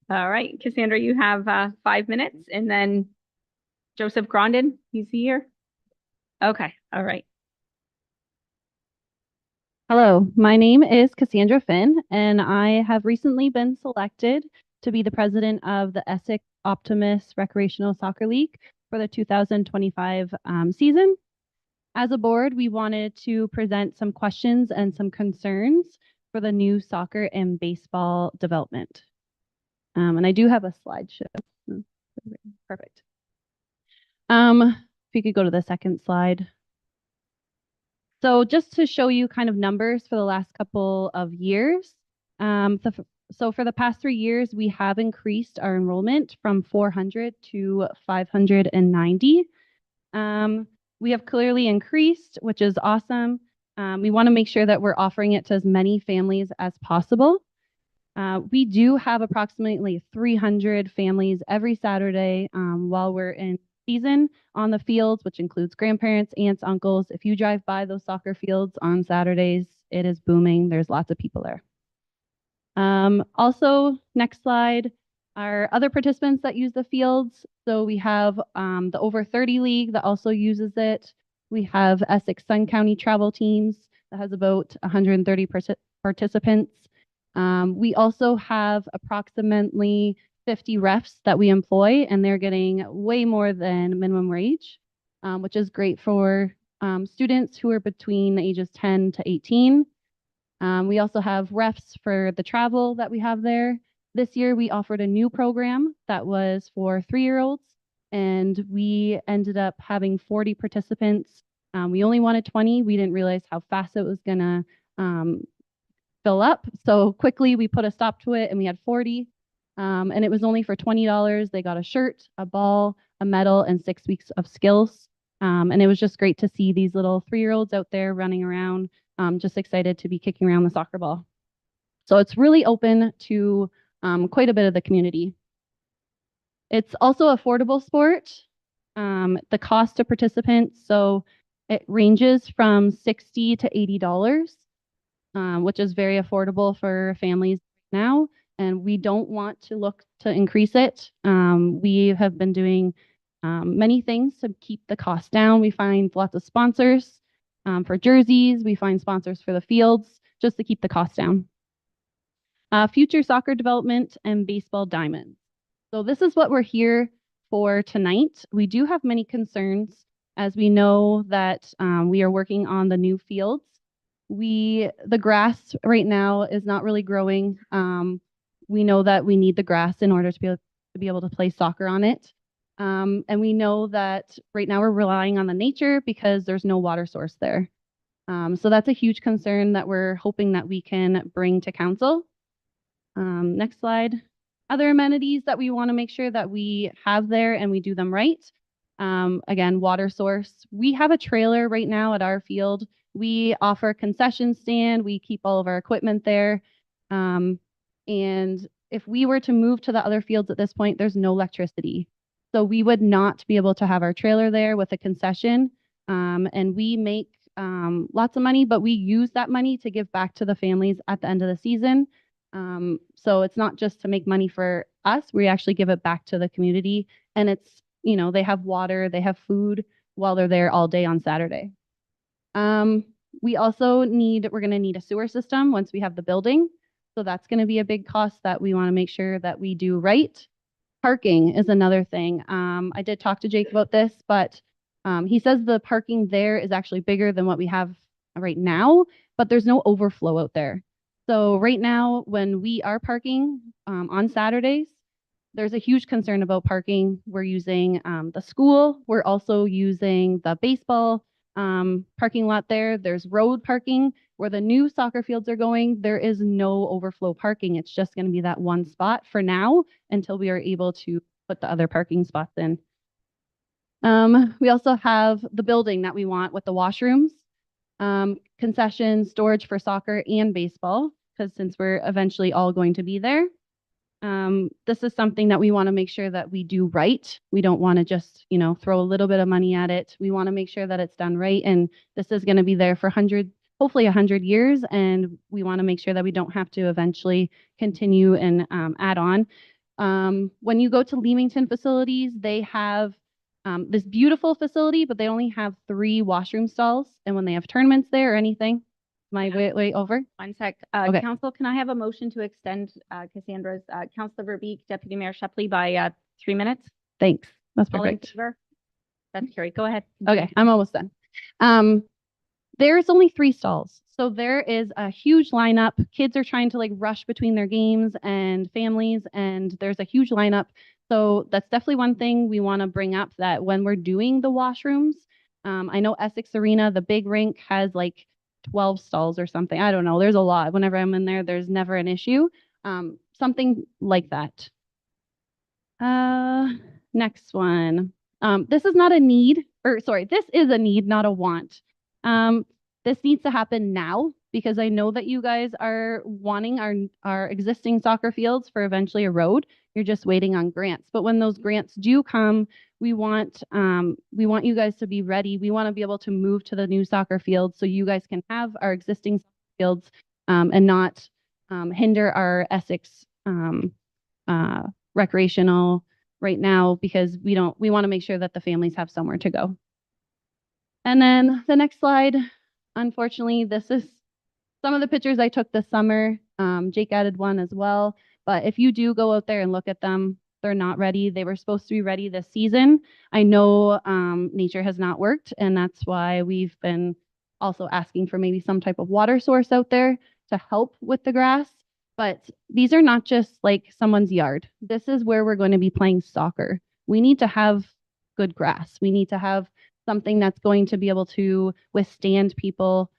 All right, Cassandra, you have 5 minutes, and then Joseph Grondin, he's here. Okay, all right. Hello, my name is Cassandra Finn, and I have recently been selected to be the president of the Essex Optimist Recreational Soccer League for the 2025 season. As a board, we wanted to present some questions and some concerns for the new soccer and baseball development. And I do have a slideshow. Perfect. If you could go to the second slide. So just to show you kind of numbers for the last couple of years. So for the past 3 years, we have increased our enrollment from 400 to 590. We have clearly increased, which is awesome. We want to make sure that we're offering it to as many families as possible. We do have approximately 300 families every Saturday while we're in season on the fields, which includes grandparents, aunts, uncles. If you drive by those soccer fields on Saturdays, it is booming. There's lots of people there. Also, next slide, our other participants that use the fields. So we have the Over 30 League that also uses it. We have Essex Sun County travel teams that has about 130 participants. We also have approximately 50 refs that we employ, and they're getting way more than minimum wage, which is great for students who are between the ages 10 to 18. We also have refs for the travel that we have there. This year, we offered a new program that was for 3-year-olds, and we ended up having 40 participants. We only wanted 20. We didn't realize how fast it was gonna fill up. So quickly, we put a stop to it, and we had 40. And it was only for $20. They got a shirt, a ball, a medal, and 6 weeks of skills. And it was just great to see these little 3-year-olds out there running around, just excited to be kicking around the soccer ball. So it's really open to quite a bit of the community. It's also affordable sport. The cost to participants, so it ranges from $60 to $80, which is very affordable for families now. And we don't want to look to increase it. We have been doing many things to keep the cost down. We find lots of sponsors for jerseys. We find sponsors for the fields just to keep the cost down. Future soccer development and baseball diamonds. So this is what we're here for tonight. We do have many concerns as we know that we are working on the new fields. The grass right now is not really growing. We know that we need the grass in order to be able to play soccer on it. And we know that right now we're relying on the nature because there's no water source there. So that's a huge concern that we're hoping that we can bring to council. Next slide. Other amenities that we want to make sure that we have there and we do them right. Again, water source. We have a trailer right now at our field. We offer a concession stand. We keep all of our equipment there. And if we were to move to the other fields at this point, there's no electricity. So we would not be able to have our trailer there with a concession. And we make lots of money, but we use that money to give back to the families at the end of the season. So it's not just to make money for us, we actually give it back to the community. And it's, you know, they have water, they have food while they're there all day on Saturday. We also we're going to need a sewer system once we have the building. So that's going to be a big cost that we want to make sure that we do right. Parking is another thing. I did talk to Jake about this, but he says the parking there is actually bigger than what we have right now, but there's no overflow out there. So right now, when we are parking on Saturdays, there's a huge concern about parking. We're using the school. We're also using the baseball parking lot there. There's road parking where the new soccer fields are going. There is no overflow parking. It's just going to be that one spot for now until we are able to put the other parking spots in. We also have the building that we want with the washrooms, concessions, storage for soccer and baseball, because since we're eventually all going to be there. This is something that we want to make sure that we do right. We don't want to just, you know, throw a little bit of money at it. We want to make sure that it's done right. And this is going to be there for hopefully 100 years. And we want to make sure that we don't have to eventually continue and add on. When you go to Leamington facilities, they have this beautiful facility, but they only have 3 washroom stalls. And when they have tournaments there or anything, way over? One sec. Okay. Council, can I have a motion to extend Cassandra's, Councilor Verbeek, Deputy Mayor Shepley by 3 minutes? Thanks. That's All in perfect. favor? That's carried. Go ahead. Okay, I'm almost done. There's only 3 stalls. So there is a huge lineup. Kids are trying to like rush between their games and families, and there's a huge lineup. So that's definitely one thing we want to bring up, that when we're doing the washrooms, I know Essex Arena, the big rink, has like 12 stalls or something. I don't know. There's a lot. Whenever I'm in there, there's never an issue. Something like that. Next one. This is not a need, or sorry, this is a need, not a want. This needs to happen now because I know that you guys are wanting our existing soccer fields for eventually a road. You're just waiting on grants. But when those grants do come, we want you guys to be ready. We want to be able to move to the new soccer fields so you guys can have our existing fields and not hinder our Essex recreational right now, because we want to make sure that the families have somewhere to go. And then the next slide, unfortunately, this is some of the pictures I took this summer. Jake added one as well. But if you do go out there and look at them, they're not ready. They were supposed to be ready this season. I know nature has not worked, and that's why we've been also asking for maybe some type of water source out there to help with the grass. But these are not just like someone's yard. This is where we're going to be playing soccer. We need to have good grass. We need to have something that's going to be able to withstand people.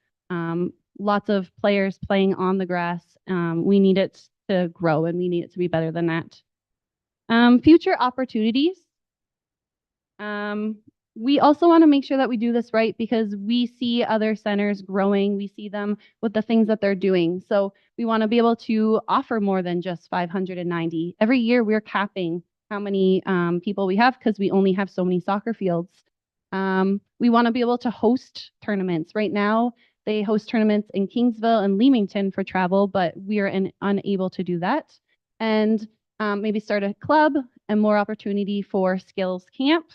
Lots of players playing on the grass. We need it to grow, and we need it to be better than that. Future opportunities. We also want to make sure that we do this right because we see other centers growing. We see them with the things that they're doing. So we want to be able to offer more than just 590. Every year we're capping how many people we have because we only have so many soccer fields. We want to be able to host tournaments. Right now, they host tournaments in Kingsville and Leamington for travel, but we are unable to do that. And maybe start a club and more opportunity for skills camp.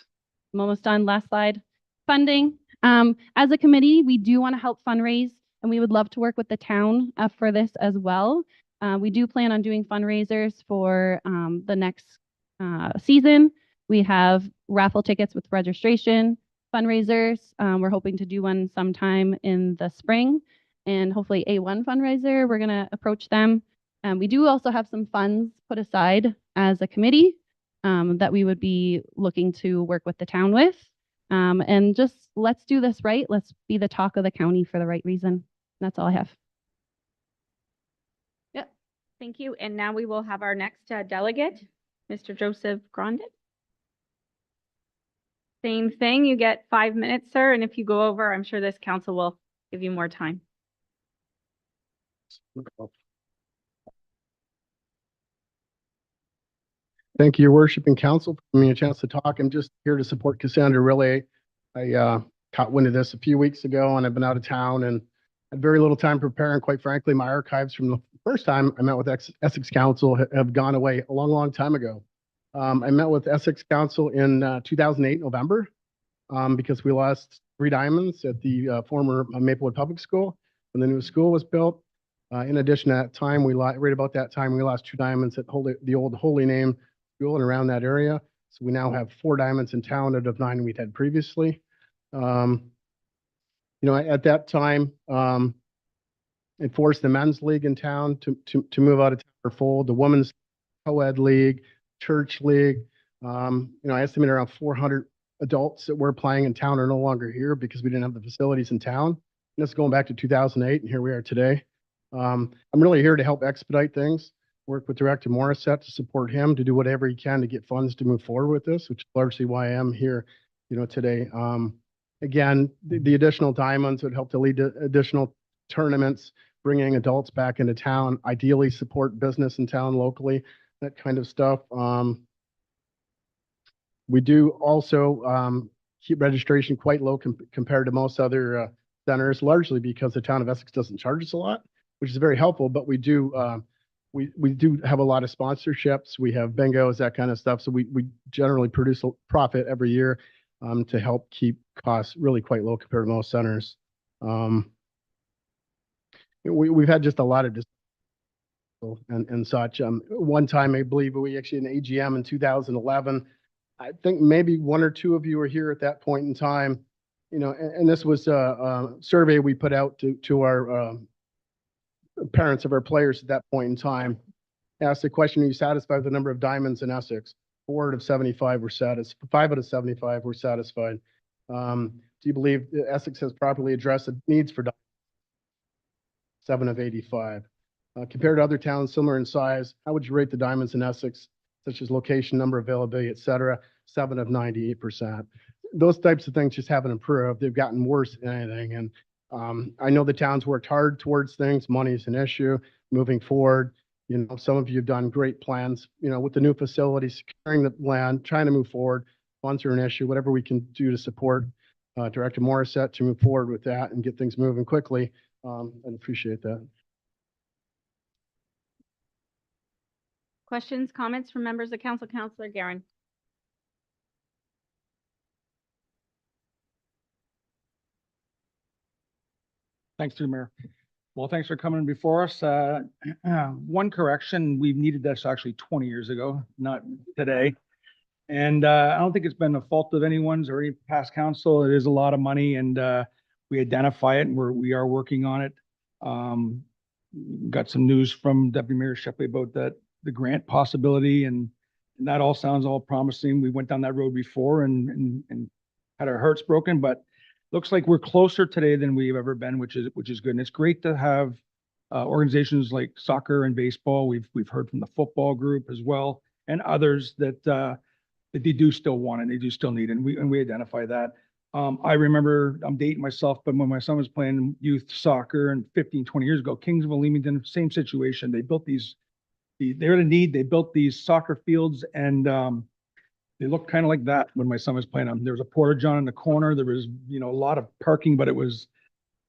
I'm almost done. Last slide. Funding. As a committee, we do want to help fundraise, and we would love to work with the town for this as well. We do plan on doing fundraisers for the next season. We have raffle tickets with registration, fundraisers. We're hoping to do one sometime in the spring, and hopefully A1 fundraiser. We're going to approach them. We do also have some funds put aside as a committee that we would be looking to work with the town with. And just let's do this right. Let's be the talk of the county for the right reason. That's all I have. Yep. Thank you. And now we will have our next delegate, Mr. Joseph Grondin. Same thing. You get 5 minutes, sir. And if you go over, I'm sure this council will give you more time. Thank you, Your Worship and Council, for giving me a chance to talk. I'm just here to support Cassandra Riley. I caught wind of this a few weeks ago, and I've been out of town and had very little time preparing. Quite frankly, my archives from the first time I met with Essex Council have gone away a long, long time ago. I met with Essex Council in 2008, November, because we lost 3 diamonds at the former Maplewood Public School when the new school was built. In addition to that time, right about that time, we lost 2 diamonds at the old Holy Name School and around that area. So we now have 4 diamonds in town out of 9 we'd had previously. At that time, it forced the men's league in town to move out of town or fold, the women's co-ed league, church league. I estimate around 400 adults that were playing in town are no longer here because we didn't have the facilities in town. And this is going back to 2008, and here we are today. I'm really here to help expedite things, work with Director Morissette to support him to do whatever he can to get funds to move forward with this, which is largely why I am here, today. Again, the additional diamonds would help to lead to additional tournaments, bringing adults back into town, ideally support business in town locally, that kind of stuff. We do also keep registration quite low compared to most other centers, largely because the town of Essex doesn't charge us a lot, which is very helpful, but we do we do have a lot of sponsorships. We have bingos, that kind of stuff. So we generally produce a profit every year to help keep costs really quite low compared to most centers. We've had just a lot of and such. One time, I believe we actually an AGM in 2011. I think maybe 1 or 2 of you were here at that point in time. And this was a survey we put out to our parents of our players at that point in time. Asked the question, are you satisfied with the number of diamonds in Essex? 4 out of 75 were satisfied. 5 out of 75 were satisfied. Do you believe that Essex has properly addressed the needs for diamonds? 7 of 85. Compared to other towns similar in size, how would you rate the diamonds in Essex, such as location, number, availability, et cetera? 7 of 98%. Those types of things just haven't improved. They've gotten worse than anything. And I know the town's worked hard towards things. Money is an issue moving forward. Some of you have done great plans, with the new facilities, securing the land, trying to move forward. Funds are an issue, whatever we can do to support Director Morissette to move forward with that and get things moving quickly. I'd appreciate that. Questions, comments from members of council? Councillor Guerin. Thanks, through Mayor. Well, thanks for coming before us. One correction, we've needed this actually 20 years ago, not today. And I don't think it's been a fault of anyone's or any past council. It is a lot of money, and we identify it, and we are working on it. Got some news from Deputy Mayor Shepley about the grant possibility, and that all sounds all promising. We went down that road before and had our hearts broken, but looks like we're closer today than we've ever been, which is good. And it's great to have organizations like soccer and baseball. We've heard from the football group as well, and others that they do still want it, they do still need it, and we identify that. I remember, I'm dating myself, but when my son was playing youth soccer and 15, 20 years ago, Kingsville, Leamington, same situation. They built they're in need. They built these soccer fields, and they looked kind of like that when my son was playing them. There was a porta john in the corner. There was, a lot of parking, but it was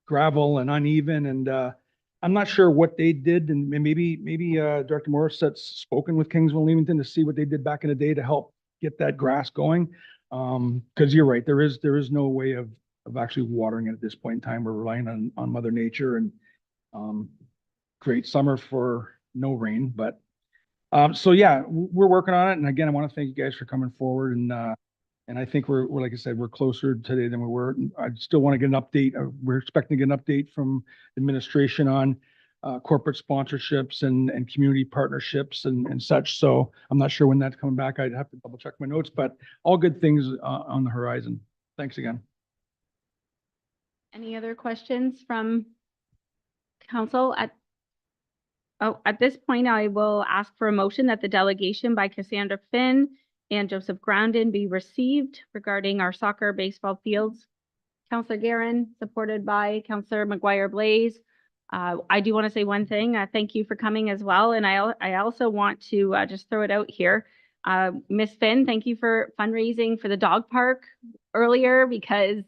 gravel and uneven. And I'm not sure what they did. And maybe Director Morissette's spoken with Kingsville, Leamington to see what they did back in the day to help get that grass going. Because you're right, there is no way of actually watering it at this point in time. We're relying on Mother Nature, and great summer for no rain, but so yeah, we're working on it. And again, I want to thank you guys for coming forward. And I think we're like I said, we're closer today than we were. I still want to get an update. We're expecting to get an update from administration on corporate sponsorships and community partnerships and such. So I'm not sure when that's coming back. I'd have to double check my notes, but all good things on the horizon. Thanks again. Any other questions from council? At this point, I will ask for a motion that the delegation by Cassandra Finn and Joseph Groundon be received regarding our soccer baseball fields. Councillor Guerin, supported by Councillor McGuire Blaze. I do want to say one thing. Thank you for coming as well. And I also want to just throw it out here. Miss Finn, thank you for fundraising for the dog park earlier because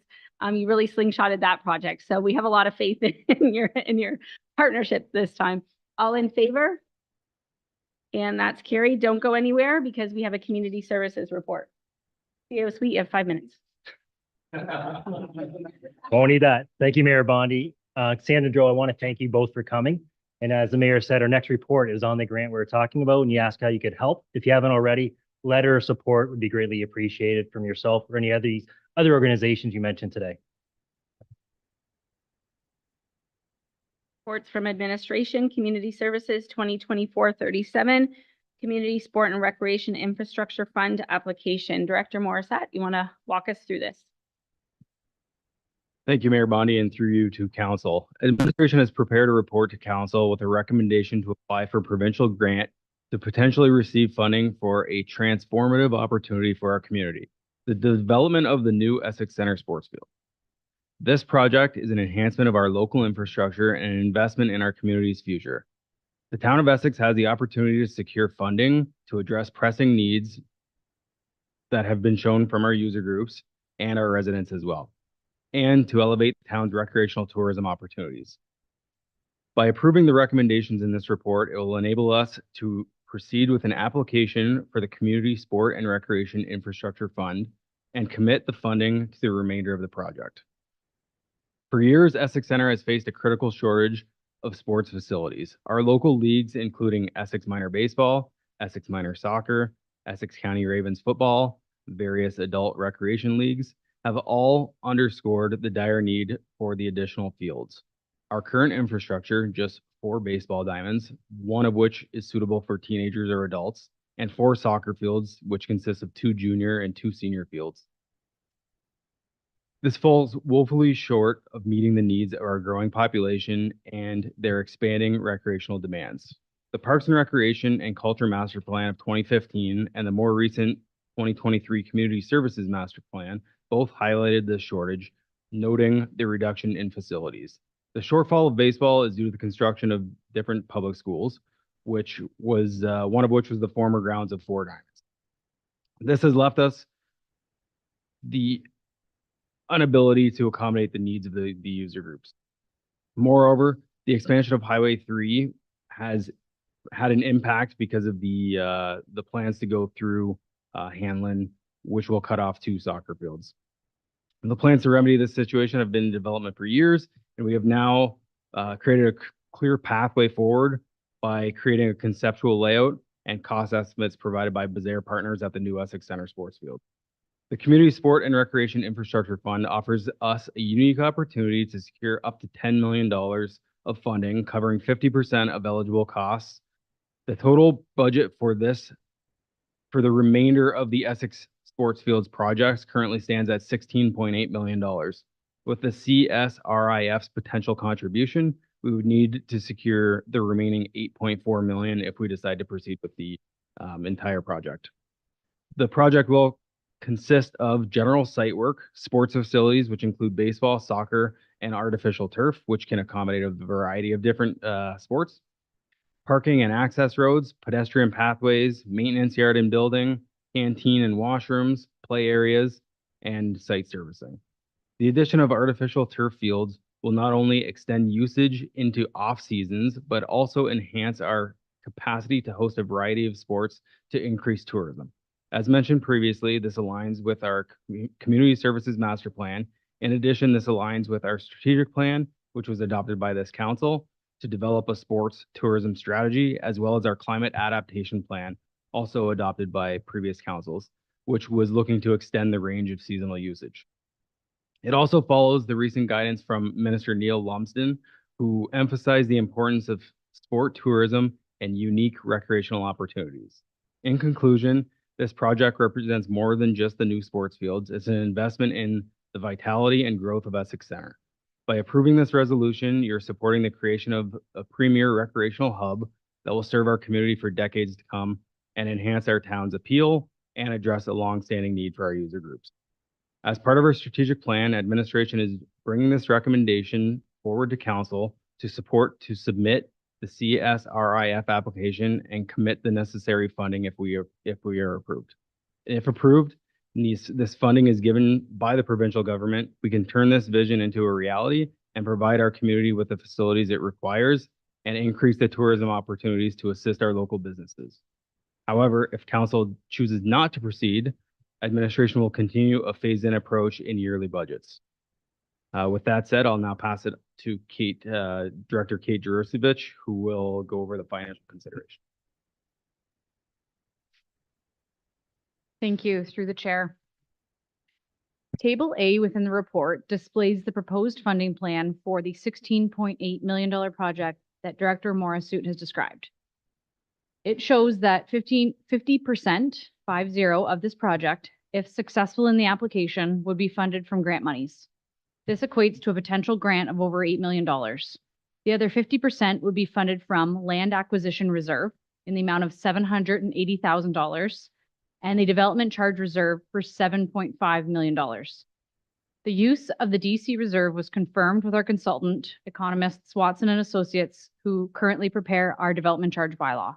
you really slingshotted that project. So we have a lot of faith in your partnership this time. All in favor? And that's carried. Don't go anywhere because we have a community services report. CEO Sweet, you have 5 minutes. Won't need that. Thank you, Mayor Bondi. Sandra, Joe, I want to thank you both for coming. And as the mayor said, our next report is on the grant we're talking about, and you asked how you could help. If you haven't already, letter of support would be greatly appreciated from yourself or any other organizations you mentioned today. Reports from Administration, Community Services 2024-37, Community Sport and Recreation Infrastructure Fund application. Director Morissette, you want to walk us through this? Thank you, Mayor Bondi, and through you to council. Administration has prepared a report to council with a recommendation to apply for provincial grant to potentially receive funding for a transformative opportunity for our community, the development of the new Essex Center Sports Field. This project is an enhancement of our local infrastructure and an investment in our community's future. The town of Essex has the opportunity to secure funding to address pressing needs that have been shown from our user groups and our residents as well, and to elevate the town's recreational tourism opportunities. By approving the recommendations in this report, it will enable us to proceed with an application for the Community Sport and Recreation Infrastructure Fund and commit the funding to the remainder of the project. For years, Essex Center has faced a critical shortage of sports facilities. Our local leagues, including Essex Minor Baseball, Essex Minor Soccer, Essex County Ravens Football, various adult recreation leagues, have all underscored the dire need for the additional fields. Our current infrastructure, just 4 baseball diamonds, 1 of which is suitable for teenagers or adults, and 4 soccer fields, which consist of 2 junior and 2 senior fields. This falls woefully short of meeting the needs of our growing population and their expanding recreational demands. The Parks and Recreation and Culture Master Plan of 2015 and the more recent 2023 Community Services Master Plan both highlighted this shortage, noting the reduction in facilities. The shortfall of baseball is due to the construction of different public schools, which was one of which was the former grounds of 4 Diamonds. This has left us the inability to accommodate the needs of the user groups. Moreover, the expansion of Highway 3 has had an impact because of the plans to go through Hanlon, which will cut off 2 soccer fields. And the plans to remedy this situation have been in development for years, and we have now created a clear pathway forward by creating a conceptual layout and cost estimates provided by Bazaar Partners at the new Essex Center Sports Field. The Community Sport and Recreation Infrastructure Fund offers us a unique opportunity to secure up to $10 million of funding, covering 50% of eligible costs. The total budget for the remainder of the Essex Sports Fields projects currently stands at $16.8 million. With the CSRIF's potential contribution, we would need to secure the remaining $8.4 million if we decide to proceed with the entire project. The project will consist of general site work, sports facilities, which include baseball, soccer, and artificial turf, which can accommodate a variety of different sports, parking and access roads, pedestrian pathways, maintenance yard and building, canteen and washrooms, play areas, and site servicing. The addition of artificial turf fields will not only extend usage into off seasons, but also enhance our capacity to host a variety of sports to increase tourism. As mentioned previously, this aligns with our Community Services Master Plan. In addition, this aligns with our strategic plan, which was adopted by this council to develop a sports tourism strategy, as well as our climate adaptation plan, also adopted by previous councils, which was looking to extend the range of seasonal usage. It also follows the recent guidance from Minister Neil Lumsden, who emphasized the importance of sport tourism and unique recreational opportunities. In conclusion, this project represents more than just the new sports fields. It's an investment in the vitality and growth of Essex Center. By approving this resolution, you're supporting the creation of a premier recreational hub that will serve our community for decades to come and enhance our town's appeal and address a long-standing need for our user groups. As part of our strategic plan, administration is bringing this recommendation forward to council to submit the CSRIF application and commit the necessary funding if we are approved. If approved, this funding is given by the provincial government. We can turn this vision into a reality and provide our community with the facilities it requires and increase the tourism opportunities to assist our local businesses. However, if council chooses not to proceed, administration will continue a phase-in approach in yearly budgets. With that said, I'll now pass it to Kate, Director Kate Jurusevich, who will go over the financial consideration. Thank you, through the chair. Table A within the report displays the proposed funding plan for the $16.8 million project that Director Morissette has described. It shows that 50% of this project, if successful in the application, would be funded from grant monies. This equates to a potential grant of over $8 million. The other 50% would be funded from land acquisition reserve in the amount of $780,000 and the development charge reserve for $7.5 million. The use of the DC reserve was confirmed with our consultant, economists Watson and Associates, who currently prepare our development charge bylaw.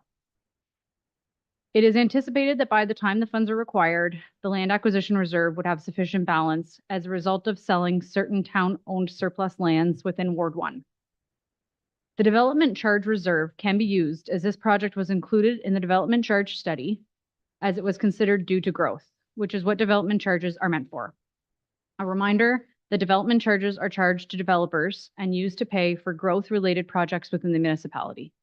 It is anticipated that by the time the funds are required, the land acquisition reserve would have sufficient balance as a result of selling certain town-owned surplus lands within Ward 1. The development charge reserve can be used as this project was included in the development charge study as it was considered due to growth, which is what development charges are meant for. A reminder, the development charges are charged to developers and used to pay for growth-related projects within the municipality.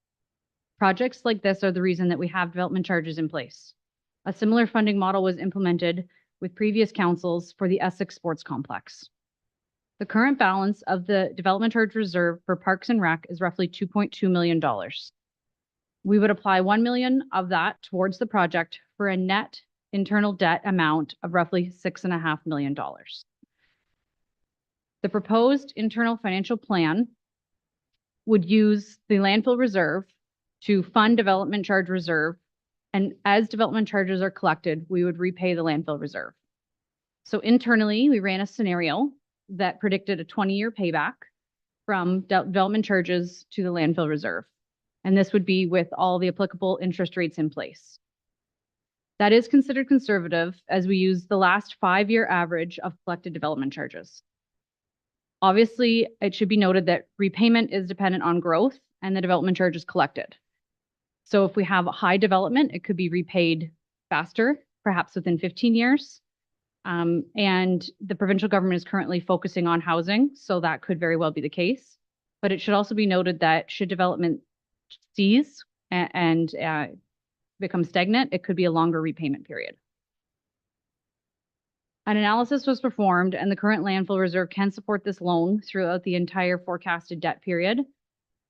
Projects like this are the reason that we have development charges in place. A similar funding model was implemented with previous councils for the Essex Sports Complex. The current balance of the development charge reserve for Parks and Rec is roughly $2.2 million. We would apply $1 million of that towards the project for a net internal debt amount of roughly $6.5 million. The proposed internal financial plan would use the landfill reserve to fund development charge reserve, and as development charges are collected, we would repay the landfill reserve. So internally, we ran a scenario that predicted a 20-year payback from development charges to the landfill reserve. And this would be with all the applicable interest rates in place. That is considered conservative as we use the last 5-year average of collected development charges. Obviously, it should be noted that repayment is dependent on growth and the development charges collected. So if we have a high development, it could be repaid faster, perhaps within 15 years. And the provincial government is currently focusing on housing, so that could very well be the case. But it should also be noted that should development cease and become stagnant, it could be a longer repayment period. An analysis was performed and the current landfill reserve can support this loan throughout the entire forecasted debt period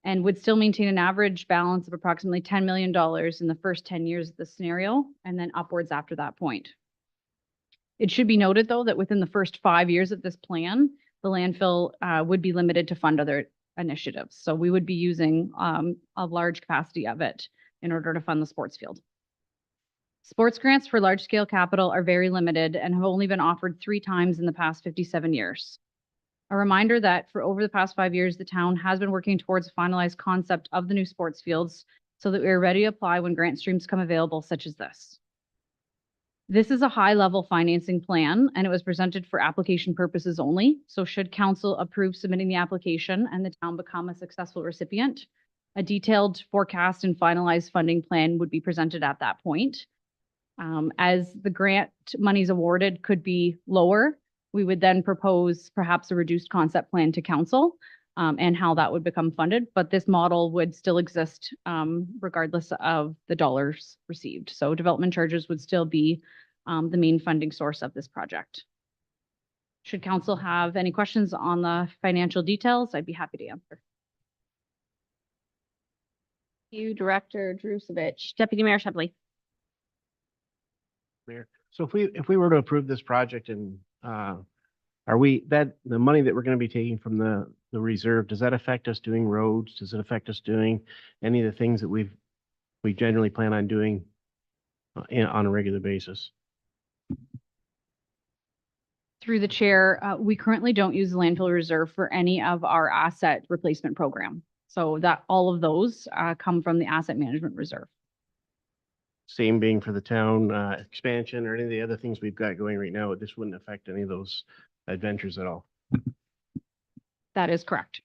and would still maintain an average balance of approximately $10 million in the first 10 years of the scenario and then upwards after that point. It should be noted, though, that within the first 5 years of this plan, the landfill would be limited to fund other initiatives. So we would be using a large capacity of it in order to fund the sports field. Sports grants for large-scale capital are very limited and have only been offered 3 times in the past 57 years. A reminder that for over the past 5 years, the town has been working towards a finalized concept of the new sports fields so that we are ready to apply when grant streams come available, such as this. This is a high-level financing plan, and it was presented for application purposes only. So should council approve submitting the application and the town become a successful recipient, a detailed forecast and finalized funding plan would be presented at that point. As the grant monies awarded could be lower, we would then propose perhaps a reduced concept plan to council and how that would become funded. But this model would still exist regardless of the dollars received. So development charges would still be the main funding source of this project. Should council have any questions on the financial details, I'd be happy to answer. Thank you, Director Jurusevich. Deputy Mayor Shepley. Mayor. So if we were to approve this project and are we the money that we're going to be taking from the reserve, does that affect us doing roads? Does it affect us doing any of the things that we generally plan on doing on a regular basis? Through the chair, we currently don't use the landfill reserve for any of our asset replacement program. So that all of those come from the asset management reserve. Same being for the town expansion or any of the other things we've got going right now, this wouldn't affect any of those adventures at all. That is correct.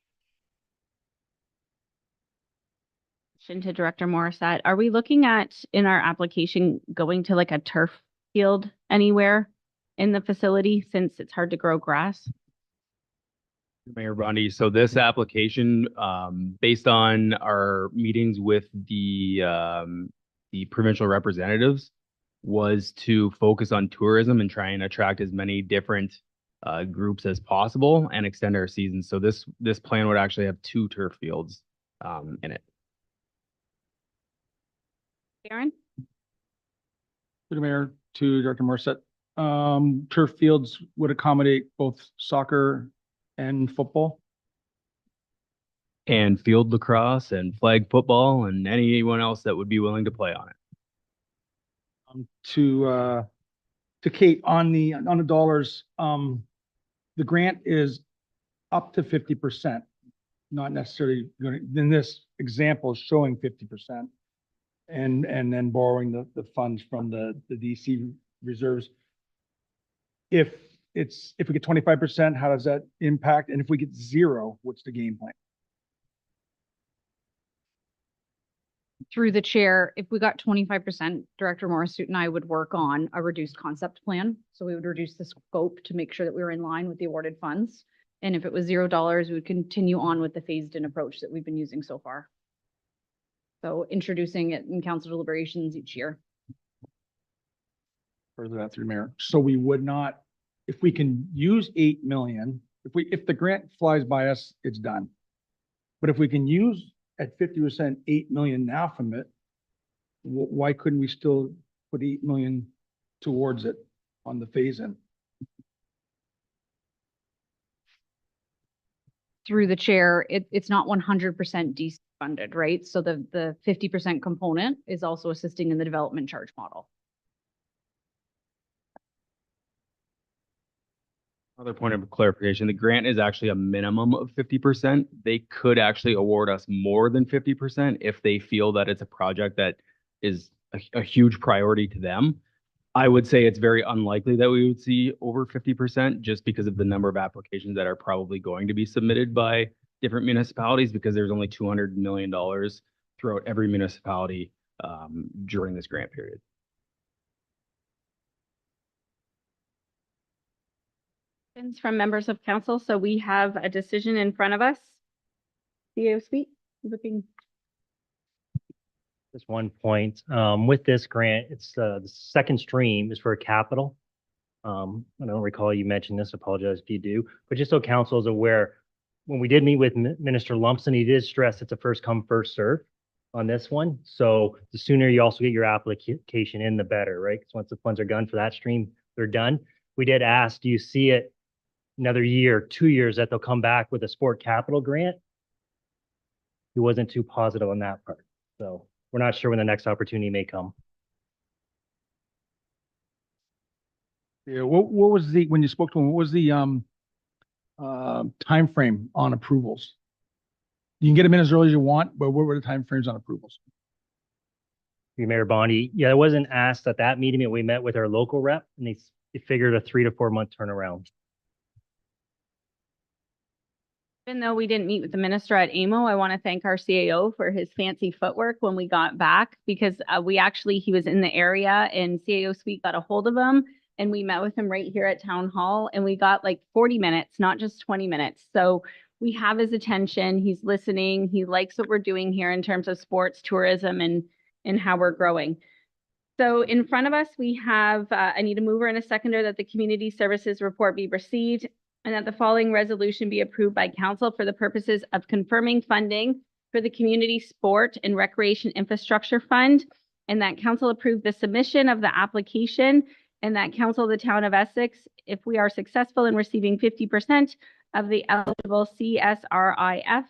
Question to Director Morissette. Are we looking at, in our application, going to like a turf field anywhere in the facility since it's hard to grow grass? Mayor Bondi, so this application, based on our meetings with the provincial representatives, was to focus on tourism and try and attract as many different groups as possible and extend our season. So this plan would actually have 2 turf fields in it. Aaron? Through the mayor to Director Morissette. Turf fields would accommodate both soccer and football. And field lacrosse and flag football and anyone else that would be willing to play on it. To Kate, on the dollars, the grant is up to 50%, not necessarily going to, in this example, showing 50%. And then borrowing the funds from the DC reserves. If we get 25%, how does that impact? And if we get 0, what's the game plan? Through the chair, if we got 25%, Director Morissette and I would work on a reduced concept plan. So we would reduce the scope to make sure that we were in line with the awarded funds. And if it was $0, we would continue on with the phased-in approach that we've been using so far. So introducing it in council deliberations each year. Further that through the mayor. So we would not, if we can use 8 million, if the grant flies by us, it's done. But if we can use at 50%, 8 million now from it, why couldn't we still put 8 million towards it on the phase-in? Through the chair, it's not 100% DC funded, right? So the 50% component is also assisting in the development charge model. Another point of clarification, the grant is actually a minimum of 50%. They could actually award us more than 50% if they feel that it's a project that is a huge priority to them. I would say it's very unlikely that we would see over 50% just because of the number of applications that are probably going to be submitted by different municipalities, because there's only $200 million throughout every municipality during this grant period. Questions from members of council. So we have a decision in front of us. CAO Suite, looking. Just one point, with this grant, it's the second stream is for capital. I don't recall you mentioned this, apologize if you do, but just so council is aware, when we did meet with Minister Lumpson, he did stress it's a first come, first serve on this one. So the sooner you also get your application in, the better, right? Because once the funds are done for that stream, they're done. We did ask, do you see it another year, 2 years that they'll come back with a sport capital grant? He wasn't too positive on that part. So we're not sure when the next opportunity may come. Yeah, what was when you spoke to him, what was the timeframe on approvals? You can get them in as early as you want, but what were the timeframes on approvals? Mayor Bondi, yeah, it wasn't asked at that meeting, and we met with our local rep, and they figured a 3 to 4 month turnaround. Even though we didn't meet with the minister at AMO, I want to thank our CAO for his fancy footwork when we got back, because he was in the area and CAO Suite got a hold of him and we met with him right here at Town Hall and we got like 40 minutes, not just 20 minutes. So we have his attention. He's listening. He likes what we're doing here in terms of sports, tourism, and how we're growing. So in front of us, we have, I need a mover and a seconder that the community services report be received and that the following resolution be approved by council for the purposes of confirming funding for the Community Sport and Recreation Infrastructure Fund, and that council approve the submission of the application, and that council of the town of Essex, if we are successful in receiving 50% of the eligible CSRIF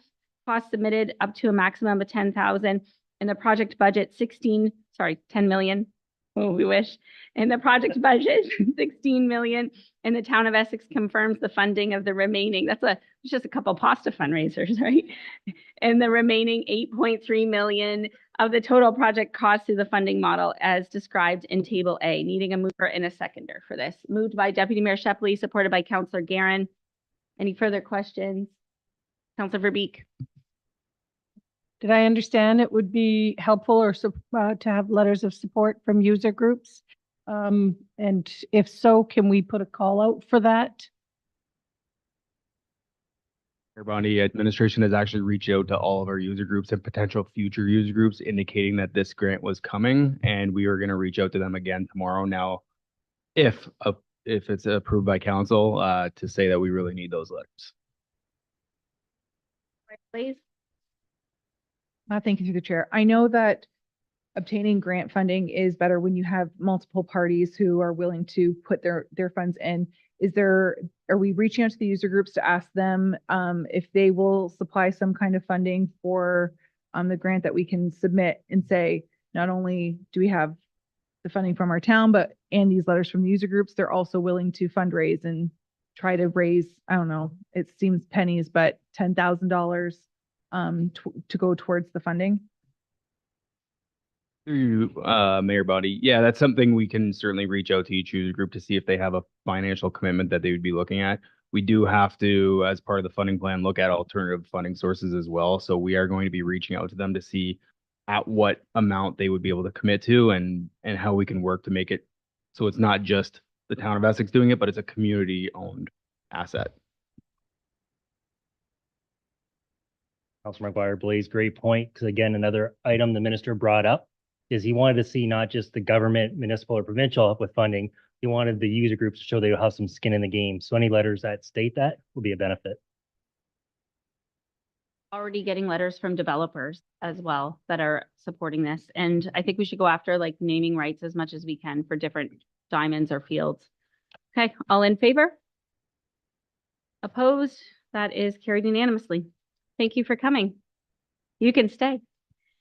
costs submitted up to a maximum of 10,000 and the project budget 10 million, Oh, we wish. And the project budget, 16 million. And the town of Essex confirms the funding of the remaining, it's just a couple pasta fundraisers, right? And the remaining 8.3 million of the total project cost through the funding model as described in Table A, needing a mover and a seconder for this. Moved by Deputy Mayor Shepley, supported by Councillor Guerin. Any further questions? Councillor Verbeek. Did I understand it would be helpful or to have letters of support from user groups? And if so, can we put a call out for that? Mayor Bondi, administration has actually reached out to all of our user groups and potential future user groups indicating that this grant was coming, and we are going to reach out to them again tomorrow. Now, if it's approved by council, to say that we really need those letters. Please. Thank you through the chair. I know that obtaining grant funding is better when you have multiple parties who are willing to put their funds in. Are we reaching out to the user groups to ask them if they will supply some kind of funding for the grant that we can submit and say, not only do we have the funding from our town, and these letters from the user groups, they're also willing to fundraise and try to raise, I don't know, it seems pennies, but $10,000 to go towards the funding? Through Mayor Bondi, yeah, that's something we can certainly reach out to each user group to see if they have a financial commitment that they would be looking at. We do have to, as part of the funding plan, look at alternative funding sources as well. So we are going to be reaching out to them to see at what amount they would be able to commit to and how we can work to make it so it's not just the town of Essex doing it, but it's a community-owned asset. Councilor McGuire Blaze, great point. Because again, another item the minister brought up is he wanted to see not just the government, municipal or provincial with funding. He wanted the user groups to show they have some skin in the game. So any letters that state that will be a benefit. Already getting letters from developers as well that are supporting this. And I think we should go after like naming rights as much as we can for different diamonds or fields. Okay, all in favor? Opposed? That is carried unanimously. Thank you for coming. You can stay.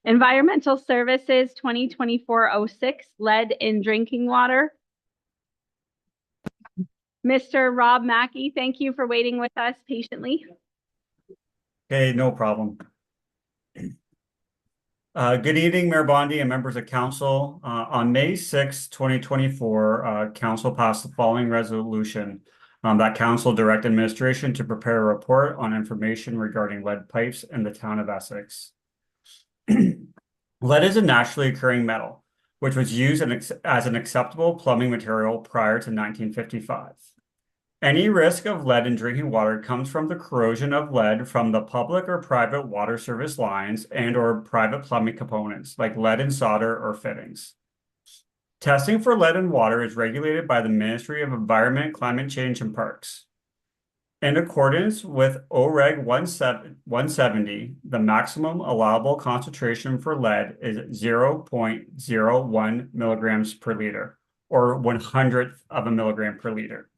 Environmental Services 2024-06, lead in drinking water. Mr. Rob Mackey, thank you for waiting with us patiently. Okay, no problem. Good evening, Mayor Bondi and members of council. On May 6, 2024, council passed the following resolution. That council direct administration to prepare a report on information regarding lead pipes in the town of Essex. Lead is a naturally occurring metal, which was used as an acceptable plumbing material prior to 1955. Any risk of lead in drinking water comes from the corrosion of lead from the public or private water service lines and/or private plumbing components like lead in solder or fittings. Testing for lead in water is regulated by the Ministry of Environment, Climate Change and Parks. In accordance with OREG 170, the maximum allowable concentration for lead is 0.01 milligrams per liter, or 1/100th of a milligram per liter.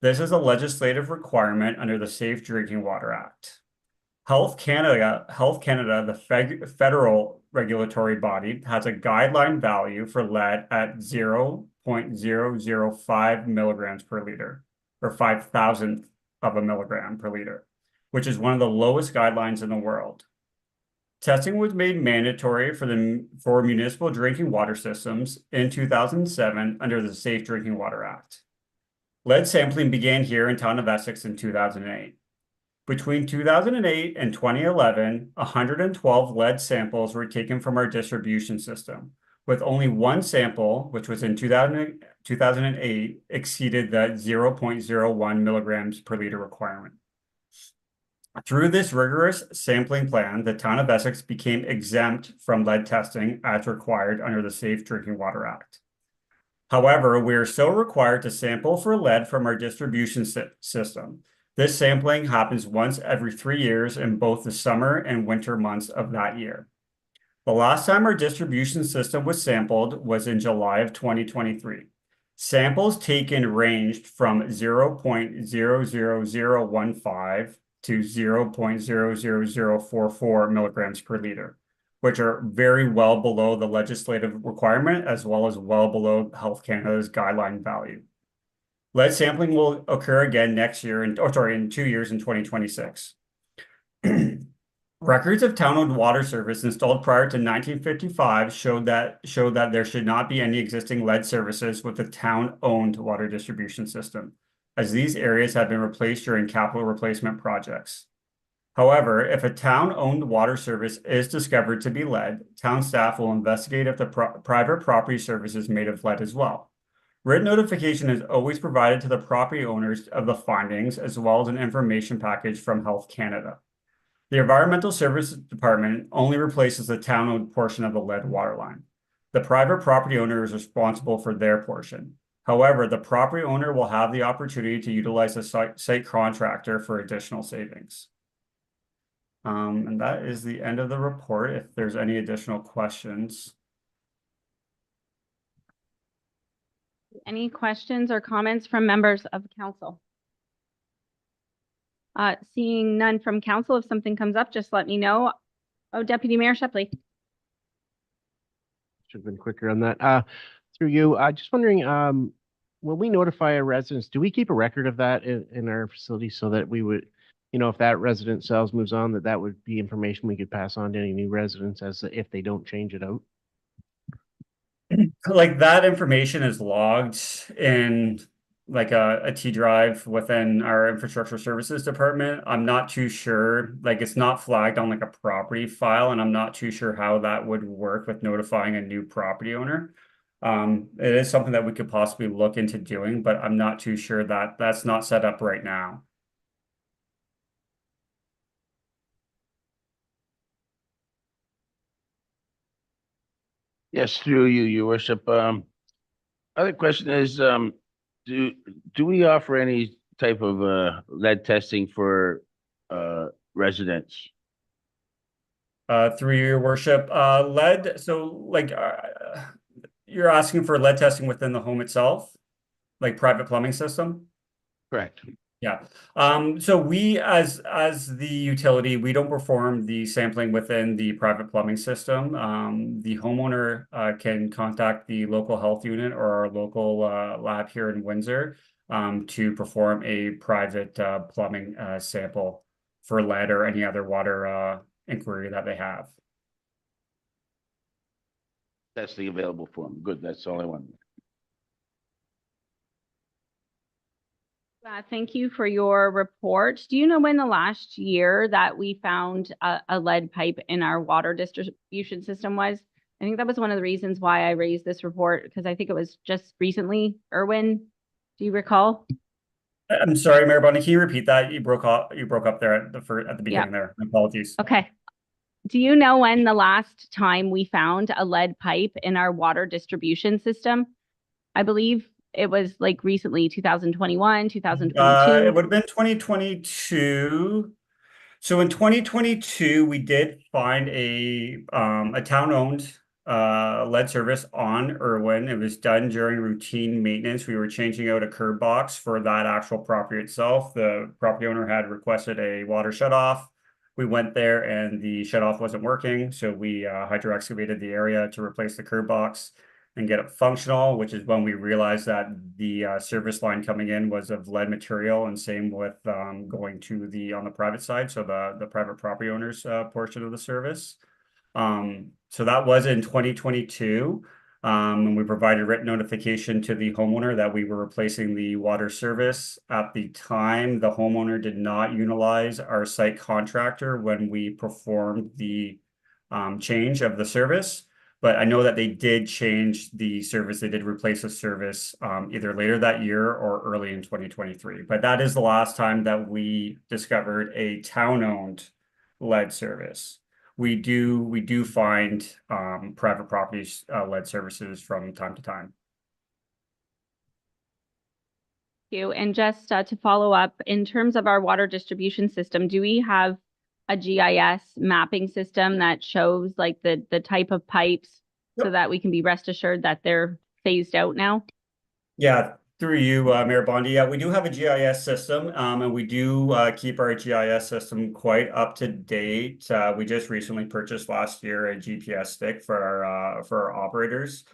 This is a legislative requirement under the Safe Drinking Water Act. Health Canada, the federal regulatory body, has a guideline value for lead at 0.005 milligrams per liter, or 5,000th of a milligram per liter, which is one of the lowest guidelines in the world. Testing was made mandatory for municipal drinking water systems in 2007 under the Safe Drinking Water Act. Lead sampling began here in town of Essex in 2008. Between 2008 and 2011, 112 lead samples were taken from our distribution system, with only one sample, which was in 2008, exceeded the 0.01 milligrams per liter requirement. Through this rigorous sampling plan, the town of Essex became exempt from lead testing as required under the Safe Drinking Water Act. However, we are still required to sample for lead from our distribution system. This sampling happens once every 3 years in both the summer and winter months of that year. The last time our distribution system was sampled was in July of 2023. Samples taken ranged from 0.00015 to 0.00044 milligrams per liter, which are very well below the legislative requirement as well as well below Health Canada's guideline value. Lead sampling will occur again next year, in 2 years in 2026. Records of town-owned water service installed prior to 1955 showed that there should not be any existing lead services with the town-owned water distribution system, as these areas have been replaced during capital replacement projects. However, if a town-owned water service is discovered to be lead, town staff will investigate if the private property service is made of lead as well. Written notification is always provided to the property owners of the findings, as well as an information package from Health Canada. The Environmental Services Department only replaces the town-owned portion of the lead water line. The private property owner is responsible for their portion. However, the property owner will have the opportunity to utilize a site contractor for additional savings. And that is the end of the report. If there's any additional questions. Any questions or comments from members of council? Seeing none from council, if something comes up, just let me know. Oh, Deputy Mayor Shepley. Should have been quicker on that. Through you, just wondering, when we notify our residents, do we keep a record of that in our facility so that we would, if that resident sells, moves on, that would be information we could pass on to any new residents as if they don't change it out? Like that information is logged in like a T drive within our infrastructure services department. I'm not too sure, like it's not flagged on like a property file, and I'm not too sure how that would work with notifying a new property owner. It is something that we could possibly look into doing, but I'm not too sure that that's not set up right now. Yes, through you, your worship. Other question is, do we offer any type of lead testing for residents? Through your worship, lead. So like, you're asking for lead testing within the home itself, like private plumbing system? Correct. Yeah. So we, as the utility, we don't perform the sampling within the private plumbing system. The homeowner can contact the local health unit or our local lab here in Windsor to perform a private plumbing sample for lead or any other water inquiry that they have. That's the available for them. Good, that's all I wanted. Thank you for your report. Do you know when the last year that we found a lead pipe in our water distribution system was? I think that was one of the reasons why I raised this report, because I think it was just recently. Erwin, do you recall? I'm sorry, Mayor Bonnie, can you repeat that? You broke up there at the beginning there. Apologies. Okay. Do you know when the last time we found a lead pipe in our water distribution system? I believe it was like recently, 2021, 2022. It would have been 2022. So in 2022, we did find a town-owned lead service on Irwin. It was done during routine maintenance. We were changing out a curb box for that actual property itself. The property owner had requested a water shutoff. We went there and the shutoff wasn't working. So we hydro excavated the area to replace the curb box and get it functional, which is when we realized that the service line coming in was of lead material, and same with going to on the private side, so the private property owner's portion of the service. So that was in 2022, and we provided written notification to the homeowner that we were replacing the water service. At the time, the homeowner did not utilize our site contractor when we performed the change of the service. But I know that they did change the service. They did replace the service either later that year or early in 2023. But that is the last time that we discovered a town-owned lead service. We do find private properties lead services from time to time. Thank you. And just to follow up, in terms of our water distribution system, do we have a GIS mapping system that shows like the type of pipes so that we can be rest assured that they're phased out now? Yeah, Through you, Mayor Bondi. Yeah, we do have a GIS system, and we do keep our GIS system quite up to date. We just recently purchased last year a GPS stick for our operators,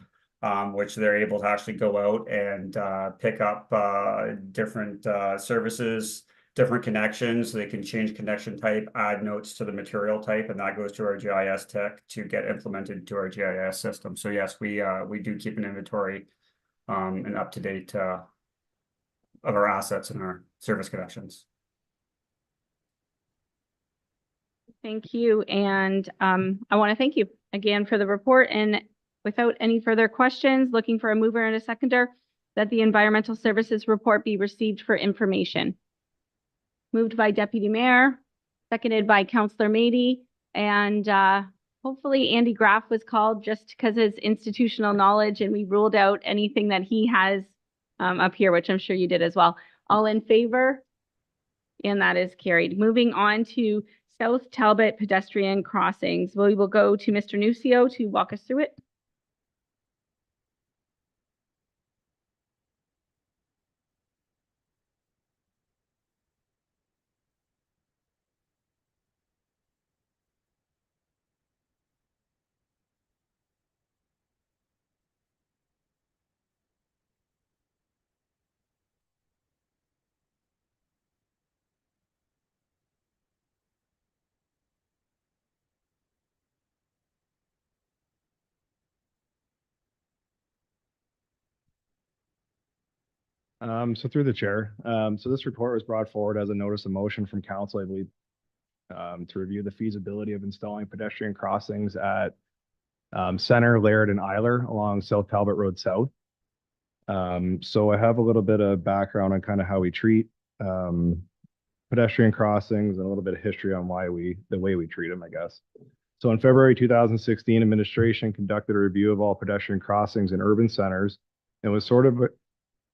which they're able to actually go out and pick up different services, different connections. They can change connection type, add notes to the material type, and that goes to our GIS tech to get implemented to our GIS system. So yes, we do keep an inventory and up to date of our assets and our service connections. Thank you. And I want to thank you again for the report. And without any further questions, looking for a mover and a seconder, that the environmental services report be received for information. Moved by Deputy Mayor, seconded by Councillor Mady, and hopefully Andy Graff was called just because his institutional knowledge, and we ruled out anything that he has up here, which I'm sure you did as well. All in favor? And that is carried. Moving on to South Talbot pedestrian crossings. We will go to Mr. Nucio to walk us through it. So through the chair, so this report was brought forward as a notice of motion from council, I believe, to review the feasibility of installing pedestrian crossings at Center, Laird, and Eiler along South Talbot Road South. So I have a little bit of background on kind of how we treat pedestrian crossings and a little bit of history on the way we treat them, I guess. So in February 2016, administration conducted a review of all pedestrian crossings in urban centers and was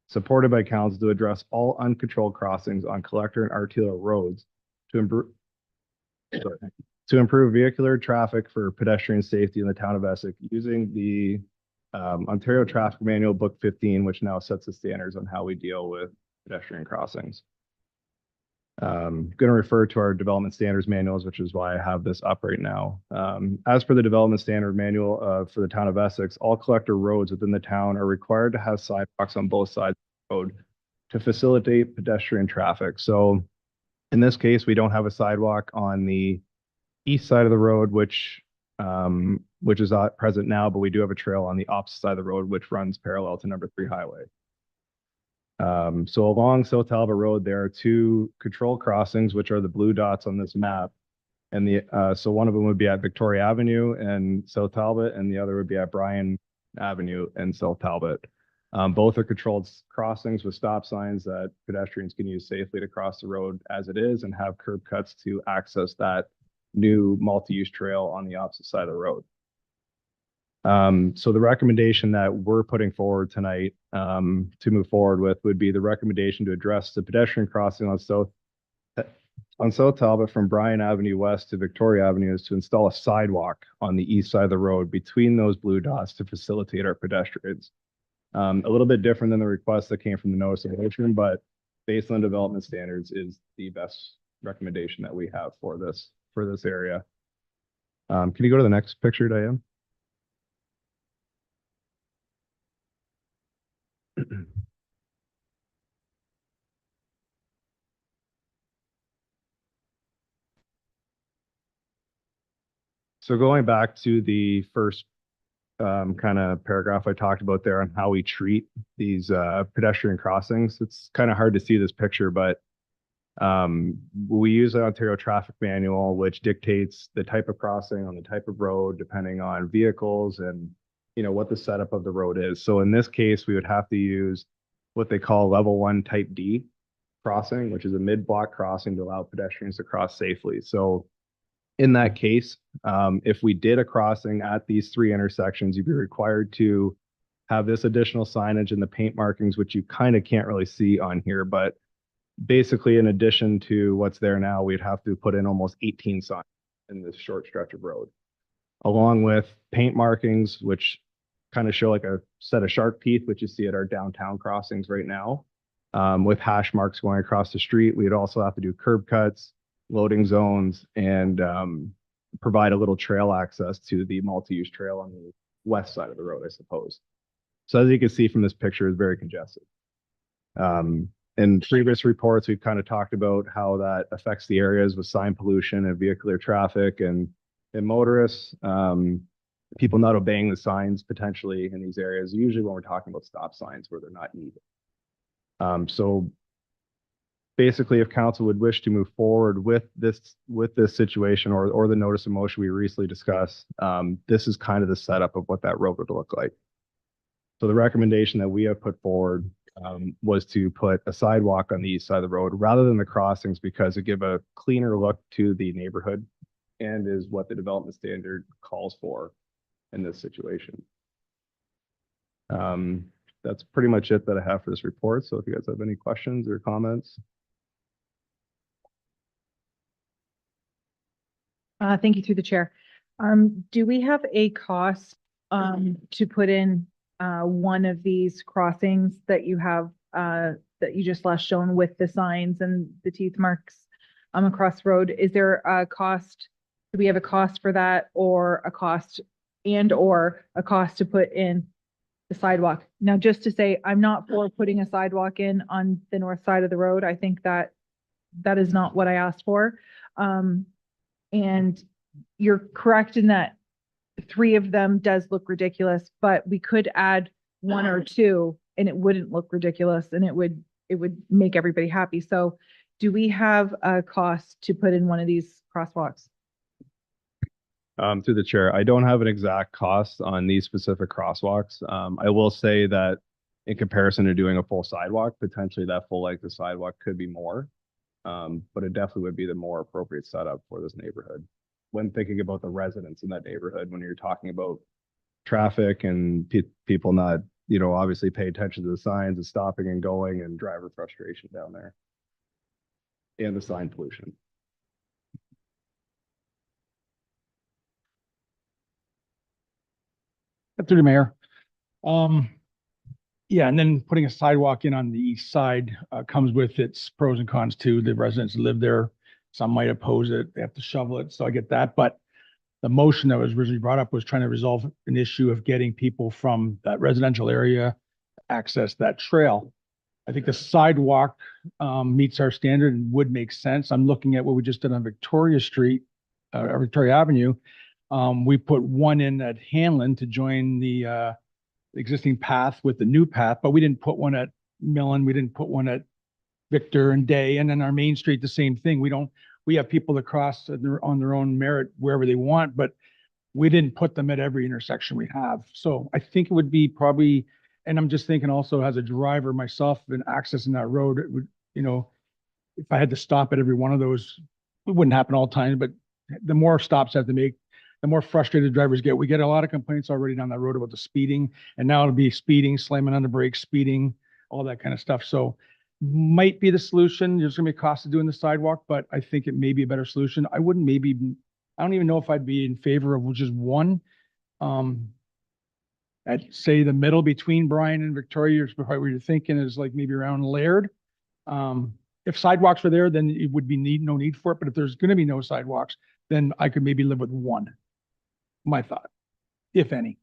supported by council to address all uncontrolled crossings on collector and arterial roads to improve vehicular traffic for pedestrian safety in the town of Essex using the Ontario Traffic Manual Book 15, which now sets the standards on how we deal with pedestrian crossings. Going to refer to our development standards manuals, which is why I have this up right now. As per the development standard manual for the town of Essex, all collector roads within the town are required to have sidewalks on both sides of the road to facilitate pedestrian traffic. So in this case, we don't have a sidewalk on the east side of the road, which is present now, but we do have a trail on the opposite side of the road, which runs parallel to number 3 highway. So along South Talbot Road, there are 2 control crossings, which are the blue dots on this map. And so one of them would be at Victoria Avenue and South Talbot, and the other would be at Bryan Avenue and South Talbot. Both are controlled crossings with stop signs that pedestrians can use safely to cross the road as it is and have curb cuts to access that new multi-use trail on the opposite side of the road. So the recommendation that we're putting forward tonight to move forward with would be the recommendation to address the pedestrian crossing on South Talbot from Bryan Avenue West to Victoria Avenue is to install a sidewalk on the east side of the road between those blue dots to facilitate our pedestrians. A little bit different than the request that came from the notice of motion, but based on development standards is the best recommendation that we have for this area. Can you go to the next picture, Diane? So going back to the first kind of paragraph I talked about there on how we treat these pedestrian crossings, it's kind of hard to see this picture, but we use the Ontario Traffic Manual, which dictates the type of crossing on the type of road, depending on vehicles and what the setup of the road is. So in this case, we would have to use what they call level 1 type D crossing, which is a mid-block crossing to allow pedestrians to cross safely. So in that case, if we did a crossing at these 3 intersections, you'd be required to have this additional signage and the paint markings, which you kind of can't really see on here. But basically, in addition to what's there now, we'd have to put in almost 18 signs in this short stretch of road, along with paint markings, which kind of show like a set of shark teeth, which you see at our downtown crossings right now. With hash marks going across the street, we'd also have to do curb cuts, loading zones, and provide a little trail access to the multi-use trail on the west side of the road, I suppose. So as you can see from this picture, it's very congested. In previous reports, we've kind of talked about how that affects the areas with sign pollution and vehicular traffic and motorists. People not obeying the signs potentially in these areas, usually when we're talking about stop signs where they're not needed. So basically, if council would wish to move forward with this situation or the notice of motion we recently discussed, this is kind of the setup of what that road would look like. So the recommendation that we have put forward was to put a sidewalk on the east side of the road rather than the crossings because it give a cleaner look to the neighborhood and is what the development standard calls for in this situation. That's pretty much it that I have for this report. So if you guys have any questions or comments. Thank you through the chair. Do we have a cost to put in one of these crossings that you have that you just last shown with the signs and the teeth marks across the road? Is there a cost? Do we have a cost for that or a cost or a cost to put in the sidewalk? Now, just to say, I'm not for putting a sidewalk in on the north side of the road. I think that is not what I asked for. And you're correct in that 3 of them does look ridiculous, but we could add 1 or 2 and it wouldn't look ridiculous and it would make everybody happy. So do we have a cost to put in one of these crosswalks? Through the chair, I don't have an exact cost on these specific crosswalks. I will say that in comparison to doing a full sidewalk, potentially that full length of sidewalk could be more. But it definitely would be the more appropriate setup for this neighborhood. When thinking about the residents in that neighborhood, when you're talking about traffic and people not, obviously pay attention to the signs and stopping and going and driver frustration down there. And the sign pollution. Through the mayor. Yeah, and then putting a sidewalk in on the east side comes with its pros and cons too. The residents live there. Some might oppose it. They have to shovel it. So I get that. But the motion that was originally brought up was trying to resolve an issue of getting people from that residential area to access that trail. I think the sidewalk meets our standard and would make sense. I'm looking at what we just did on Victoria Street, Victoria Avenue. We put one in at Hanlon to join the existing path with the new path, but we didn't put one at Millen. We didn't put one at Victor and Day. And then our main street, the same thing. We have people that cross on their own merit wherever they want, but we didn't put them at every intersection we have. So I think it would be probably, and I'm just thinking also as a driver myself and accessing that road, it would, if I had to stop at every one of those, it wouldn't happen all the time, but the more stops I have to make, the more frustrated drivers get. We get a lot of complaints already down that road about the speeding, and now it'll be speeding, slamming on the brakes, speeding, all that kind of stuff. So might be the solution. There's gonna be a cost of doing the sidewalk, but I think it may be a better solution. I don't even know if I'd be in favor of just one. At say the middle between Bryan and Victoria, is probably what you're thinking is like maybe around Laird. If sidewalks were there, then it would be no need for it. But if there's gonna be no sidewalks, then I could maybe live with one. My thought, if any.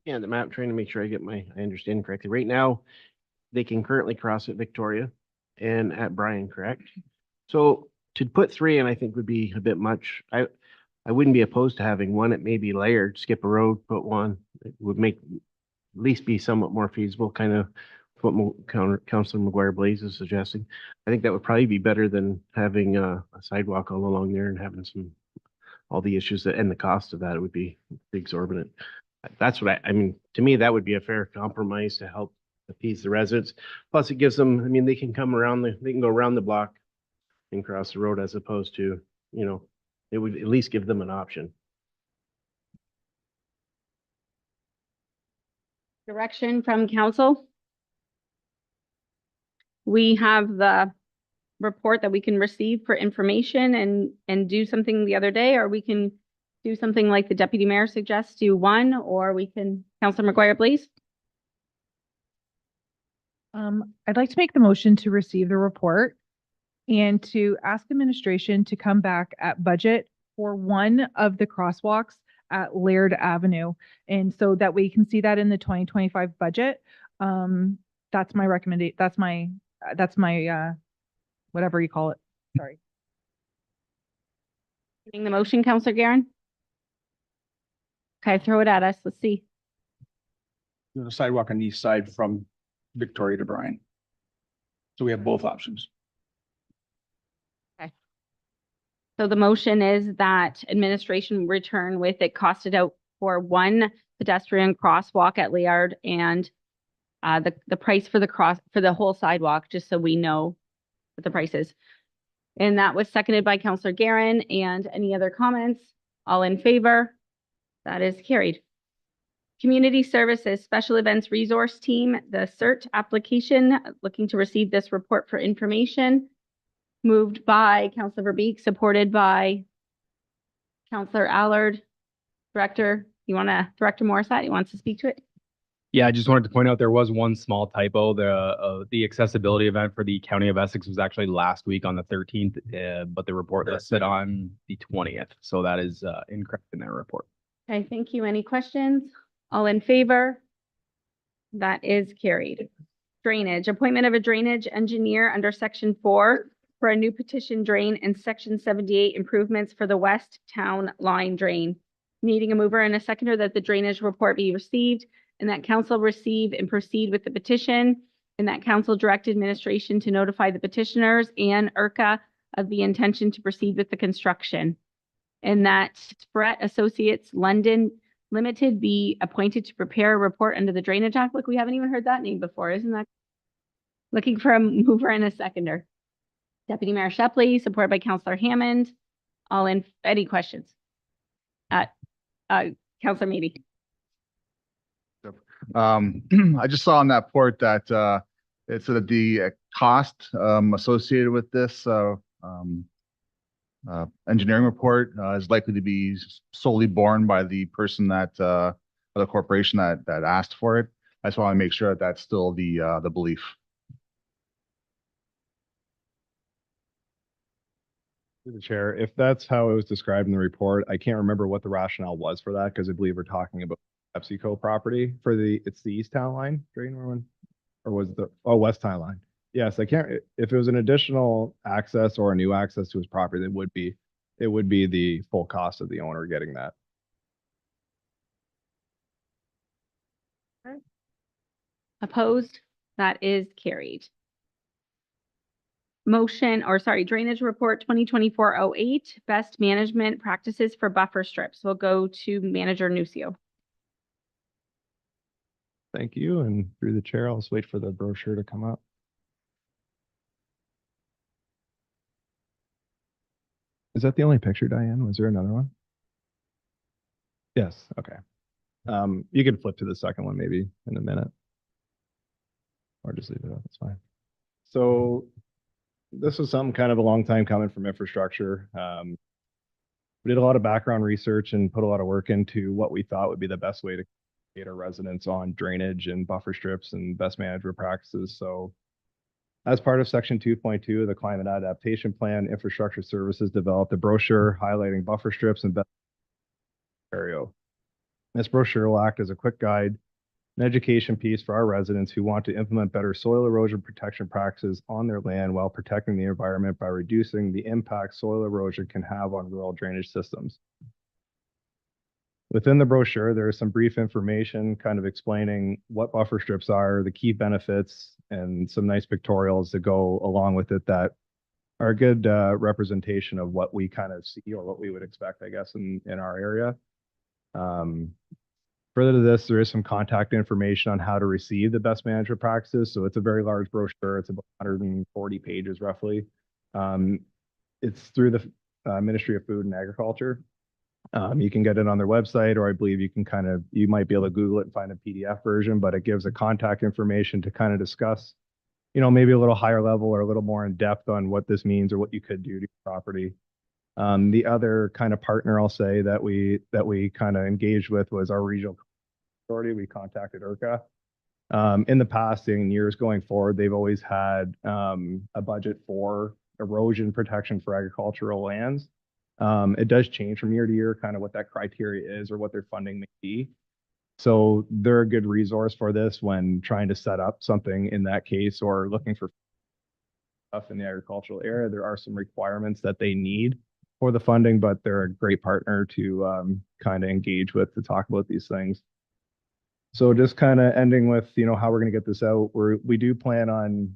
Yeah, the map, trying to make sure I understand correctly. Right now, they can currently cross at Victoria and at Bryan, correct? So to put 3 in, I think would be a bit much. I wouldn't be opposed to having one at maybe Laird, skip a road, put one. It would make at least be somewhat more feasible, kind of what Councilor McGuire Blaze is suggesting. I think that would probably be better than having a sidewalk all along there and having all the issues and the cost of that, it would be exorbitant. That's what I mean, to me, that would be a fair compromise to help appease the residents. Plus it gives them, they can come around, they can go around the block and cross the road as opposed to, it would at least give them an option. Direction from council. We have the report that we can receive for information and do something the other day, or we can do something like the deputy mayor suggests, do one, or we can, Councilor McGuire, please. I'd like to make the motion to receive the report and to ask administration to come back at budget for one of the crosswalks at Laird Avenue. And so that we can see that in the 2025 budget. That's my recommendation. That's my whatever you call it. Sorry. Getting the motion, Councilor Garen? Okay, throw it at us. Let's see. There's a sidewalk on the east side from Victoria to Bryan. So we have both options. So the motion is that administration return with it costed out for one pedestrian crosswalk at Liard and the price for the whole sidewalk, just so we know what the price is. And that was seconded by Councilor Garen. And any other comments? All in favor? That is carried. Community Services Special Events Resource Team, the CERT application, looking to receive this report for information. Moved by Councilor Verbeek, supported by Councilor Allard. Director Morissette, you wants to speak to it? Yeah, I just wanted to point out there was one small typo. The accessibility event for the County of Essex was actually last week on the 13th, but the report listed on the 20th. So that is incorrect in that report. Okay, thank you. Any questions? All in favor? That is carried. Drainage, appointment of a drainage engineer under section 4 for a new petition drain and section 78 improvements for the west town line drain. Needing a mover and a seconder that the drainage report be received and that council receive and proceed with the petition, and that council direct administration to notify the petitioners and IRCA of the intention to proceed with the construction. And that Brett Associates London Limited be appointed to prepare a report under the Drainage Act. Look, we haven't even heard that name before, isn't that? Looking for a mover and a seconder. Deputy Mayor Shepley, supported by Councilor Hammond. Any questions? Councilor Meady. I just saw on that report that it's the cost associated with this engineering report is likely to be solely borne by the person that the corporation that asked for it. I just want to make sure that that's still the belief. Through the chair, if that's how it was described in the report, I can't remember what the rationale was for that, because I believe we're talking about PepsiCo property for it's the East Town Line drain or was West Town Line? Yes, I can't, if it was an additional access or a new access to his property, it would be the full cost of the owner getting that. Opposed? That is carried. Drainage report 2024-08, best management practices for buffer strips. We'll go to Manager Nucio. Thank you. And through the chair, I'll just wait for the brochure to come up. Is that the only picture, Diane? Was there another one? Yes. Okay. You can flip to the second one maybe in a minute. Or just leave it up. It's fine. So this was something kind of a long time coming from infrastructure. We did a lot of background research and put a lot of work into what we thought would be the best way to educate our residents on drainage and buffer strips and best management practices. So as part of section 2.2 of the Climate Adaptation Plan, Infrastructure Services developed a brochure highlighting buffer strips and best Ontario. This brochure will act as a quick guide, an education piece for our residents who want to implement better soil erosion protection practices on their land while protecting the environment by reducing the impact soil erosion can have on rural drainage systems. Within the brochure, there is some brief information kind of explaining what buffer strips are, the key benefits, and some nice pictorials that go along with it that are a good representation of what we kind of see or what we would expect, I guess, in our area. Further to this, there is some contact information on how to receive the best management practices. So it's a very large brochure. It's about 140 pages roughly. It's through the Ministry of Food and Agriculture. You can get it on their website, or I believe you might be able to Google it and find a PDF version, but it gives a contact information to kind of discuss maybe a little higher level or a little more in depth on what this means or what you could do to your property. The other kind of partner I'll say that we kind of engaged with was our regional authority. We contacted IRCA. In the past, in years going forward, they've always had a budget for erosion protection for agricultural lands. It does change from year to year, kind of what that criteria is or what their funding may be. So they're a good resource for this when trying to set up something in that case or looking for stuff in the agricultural area. There are some requirements that they need for the funding, but they're a great partner to kind of engage with to talk about these things. So just kind of ending with, how we're going to get this out. We do plan on,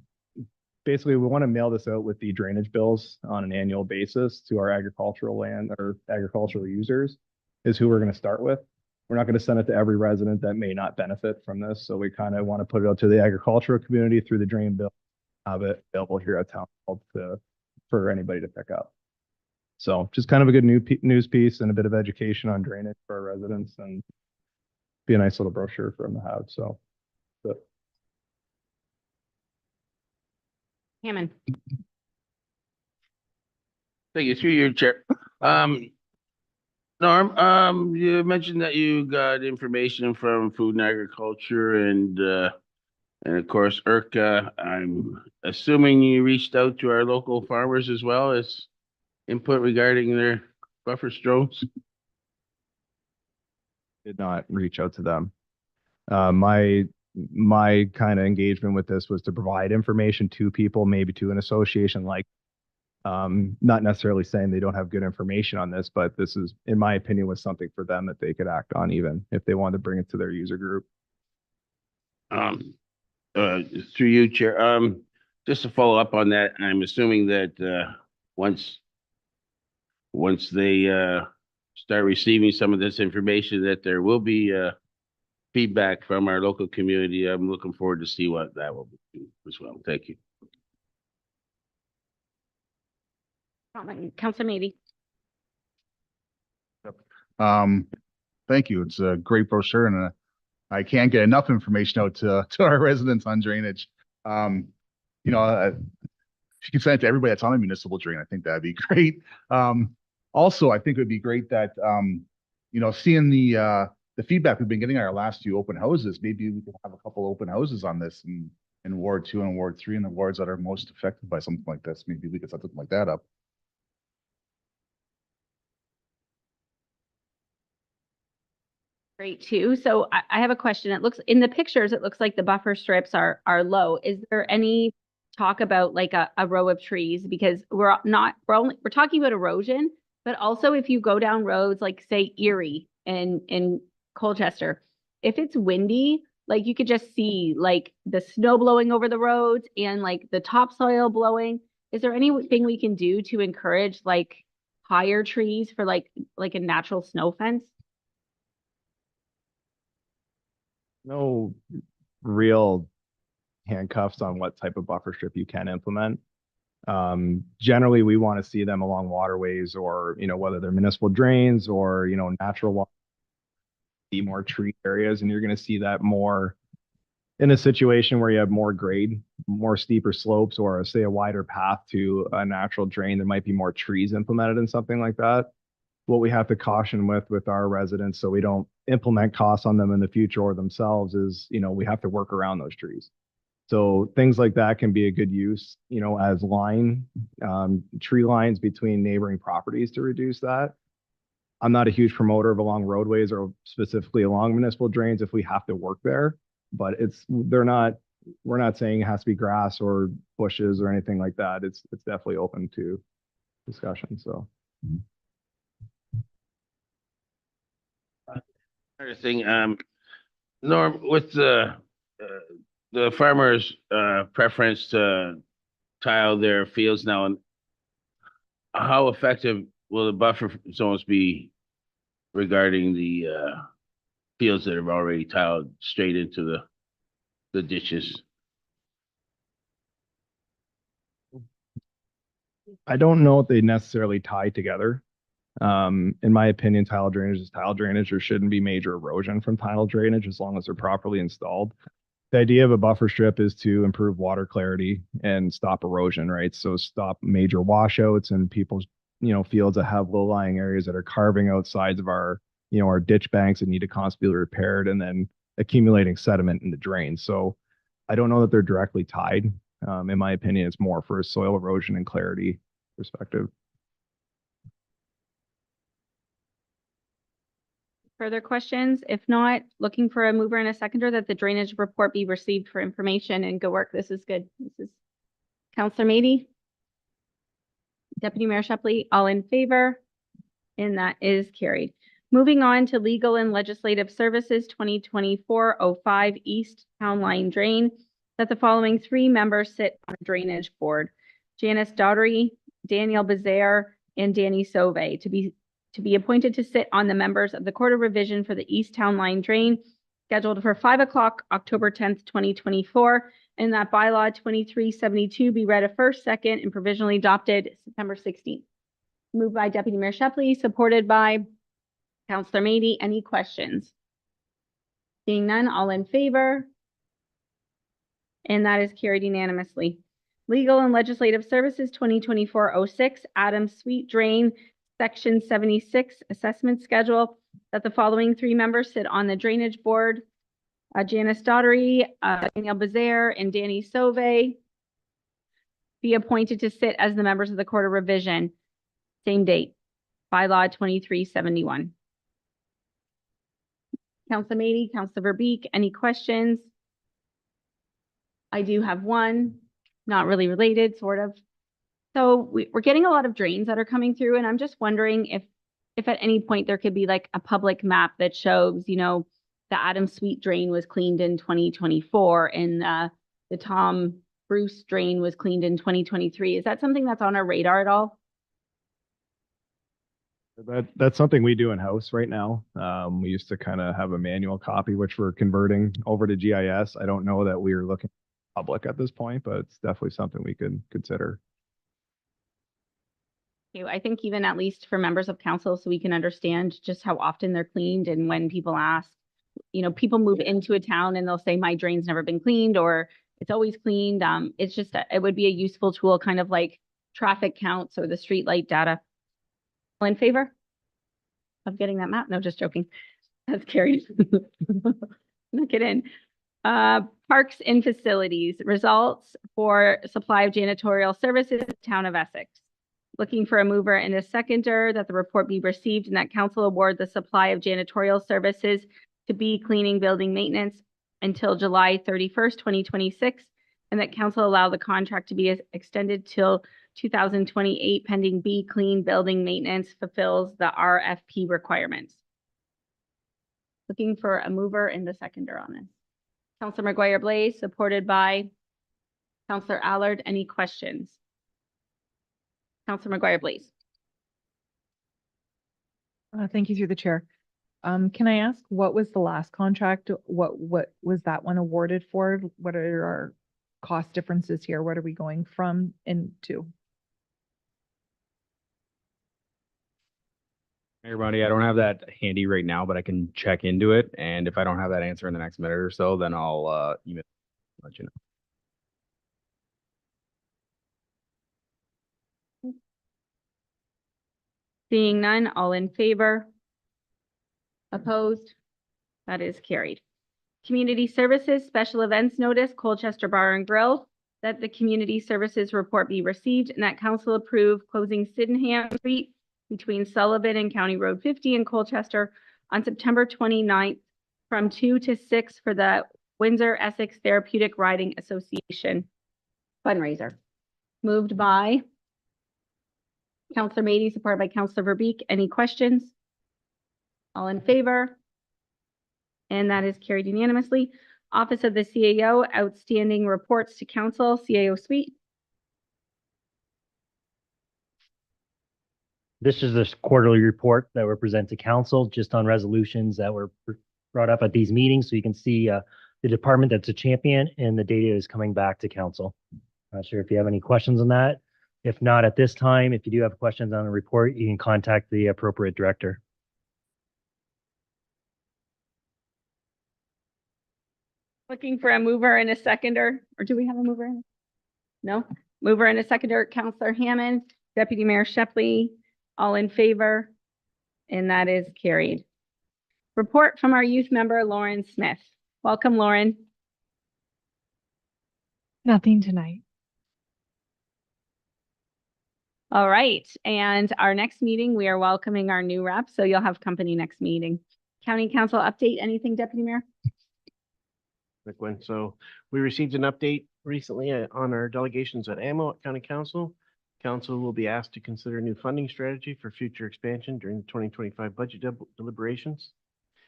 basically, we want to mail this out with the drainage bills on an annual basis to our agricultural land or agricultural users is who we're going to start with. We're not going to send it to every resident that may not benefit from this. So we kind of want to put it out to the agricultural community through the drain bill, have it available here at Town Hall for anybody to pick up. So just kind of a good news piece and a bit of education on drainage for our residents and be a nice little brochure for them to have. So, Hammond. Thank you, through your chair. Norm, you mentioned that you got information from Food and Agriculture and of course IRCA. I'm assuming you reached out to our local farmers as well as input regarding their buffer strokes. did not reach out to them. My kind of engagement with this was to provide information to people, maybe to an association like, not necessarily saying they don't have good information on this, but this is, in my opinion, was something for them that they could act on even if they wanted to bring it to their user group. Through you, Chair, just to follow up on that, I'm assuming that once they start receiving some of this information, that there will be feedback from our local community. I'm looking forward to see what that will be as well. Thank you. Councilor Maybe. Thank you. It's a great brochure and I can't get enough information out to our residents on drainage. If you can send it to everybody that's on a municipal drain, I think that'd be great. Also, I think it would be great that, seeing the feedback we've been getting at our last few open houses, maybe we could have a couple open houses on this in Ward 2 and Ward 3 and the wards that are most affected by something like this. Maybe we could set something like that up. Great too. So I have a question. It looks in the pictures, it looks like the buffer strips are low. Is there any talk about like a row of trees? Because we're talking about erosion, but also if you go down roads like say Erie in Colchester, if it's windy, like you could just see like the snow blowing over the roads and like the topsoil blowing. Is there anything we can do to encourage like higher trees for like a natural snow fence? No real handcuffs on what type of buffer strip you can implement. Generally, we want to see them along waterways or, whether they're municipal drains or, natural water, be more tree areas. And you're going to see that more in a situation where you have more grade, more steeper slopes, or say a wider path to a natural drain. There might be more trees implemented in something like that. What we have to caution with our residents so we don't implement costs on them in the future or themselves is, we have to work around those trees. So things like that can be a good use, as tree lines between neighboring properties to reduce that. I'm not a huge promoter of along roadways or specifically along municipal drains if we have to work there, but we're not saying it has to be grass or bushes or anything like that. It's definitely open to discussion, so. Another thing, Norm, with the farmers' preference to tile their fields now, and how effective will the buffer zones be regarding the fields that are already tiled straight into the ditches? I don't know if they necessarily tie together. In my opinion, tile drainage is tile drainage. There shouldn't be major erosion from tile drainage as long as they're properly installed. The idea of a buffer strip is to improve water clarity and stop erosion, right? So stop major washouts and people's, fields that have low-lying areas that are carving out sides of our, our ditch banks that need to constantly be repaired and then accumulating sediment in the drains. So I don't know that they're directly tied. In my opinion, it's more for a soil erosion and clarity perspective. Further questions? If not, looking for a mover and a seconder that the drainage report be received for information and good work. This is good. This is Counselor Meady. Deputy Mayor Shepley, all in favor? And that is carried. Moving on to Legal and Legislative Services 2024-05 East Town Line Drain, that the following 3 members sit on the Drainage Board: Janice Daugherty, Daniel Bezaire, and Danny Sauve, to be appointed to sit on the members of the Court of Revision for the East Town Line Drain, scheduled for 5 o'clock, October 10th, 2024, and that bylaw 2372 be read a first, second, and provisionally adopted September 16th. Moved by Deputy Mayor Shepley, supported by Counselor Meady. Any questions? Seeing none, all in favor? And that is carried unanimously. Legal and Legislative Services 2024-06 Adams Sweet Drain Section 76 Assessment Schedule, that the following 3 members sit on the Drainage Board: Janice Daugherty, Daniel Bezaire, and Danny Sauve, be appointed to sit as the members of the Court of Revision. Same date, bylaw 2371. Councilor Meady, Councilor Verbeek, any questions? I do have one, not really related, sort of. So we're getting a lot of drains that are coming through, and I'm just wondering if at any point there could be like a public map that shows, the Adams Sweet drain was cleaned in 2024 and the Tom Bruce drain was cleaned in 2023. Is that something that's on our radar at all? That's something we do in-house right now. We used to kind of have a manual copy, which we're converting over to GIS. I don't know that we are looking public at this point, but it's definitely something we could consider. I think even at least for members of council, so we can understand just how often they're cleaned, and when people ask, people move into a town and they'll say, my drain's never been cleaned, or it's always cleaned. It's just, it would be a useful tool, kind of like traffic counts or the street light data. All in favor of getting that map? No, just joking. That's carried. Look it in. Parks and Facilities, results for supply of janitorial services, Town of Essex. Looking for a mover and a seconder that the report be received and that council award the supply of janitorial services to be cleaning building maintenance until July 31st, 2026, and that council allow the contract to be extended till 2028 pending B Clean building maintenance fulfills the RFP requirements. Looking for a mover and a seconder on this. Councilor McGuire Blaze, supported by Councilor Allard. Any questions? Councilor McGuire Blaze. Thank you through the chair. Can I ask, what was the last contract? What was that one awarded for? What are our cost differences here? What are we going from and to? Mayor Bundy, I don't have that handy right now, but I can check into it. And if I don't have that answer in the next minute or so, then I'll email, let you know. Seeing none, all in favor? Opposed? That is carried. Community Services Special Events Notice, Colchester Bar and Grill, that the Community Services report be received and that council approve closing Sydenham Street between Sullivan and County Road 50 in Colchester on September 29th from 2 to 6 for the Windsor Essex Therapeutic Riding Association fundraiser. Moved by Councilor Meady, supported by Councilor Verbeek. Any questions? All in favor? And that is carried unanimously. Office of the CAO, outstanding reports to council, CAO suite. This is this quarterly report that we present to council just on resolutions that were brought up at these meetings. So you can see the department that's a champion and the data is coming back to council. Not sure if you have any questions on that. If not at this time, if you do have questions on the report, you can contact the appropriate director. Looking for a mover and a seconder, or do we have a mover? No, mover and a seconder, Counselor Hammond, Deputy Mayor Shepley, all in favor, and that is carried. Report from our youth member, Lauren Smith. Welcome, Lauren. Nothing tonight. All right, and our next meeting, we are welcoming our new rep, so you'll have company next meeting. County Council update, anything, Deputy Mayor? Quick one. So we received an update recently on our delegations at AMO at County Council. Council will be asked to consider a new funding strategy for future expansion during the 2025 budget deliberations.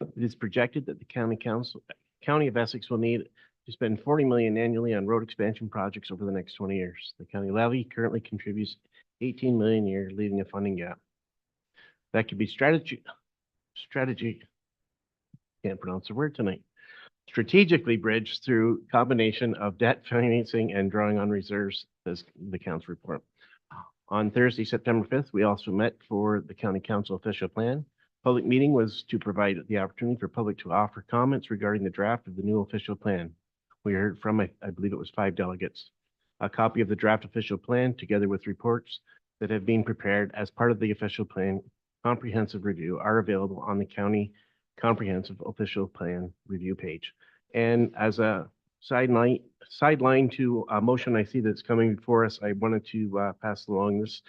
It is projected that the County of Essex will need to spend 40 million annually on road expansion projects over the next 20 years. The county levy currently contributes 18 million a year, leaving a funding gap. That could be strategy, can't pronounce the word tonight, strategically bridged through combination of debt financing and drawing on reserves, says the council report. On Thursday, September 5th, we also met for the County Council official plan. Public meeting was to provide the opportunity for public to offer comments regarding the draft of the new official plan. We heard from, I believe it was 5 delegates. A copy of the draft official plan, together with reports that have been prepared as part of the official plan comprehensive review, are available on the county comprehensive official plan review page. And as a sideline to a motion I see that's coming before us, I wanted to pass along this.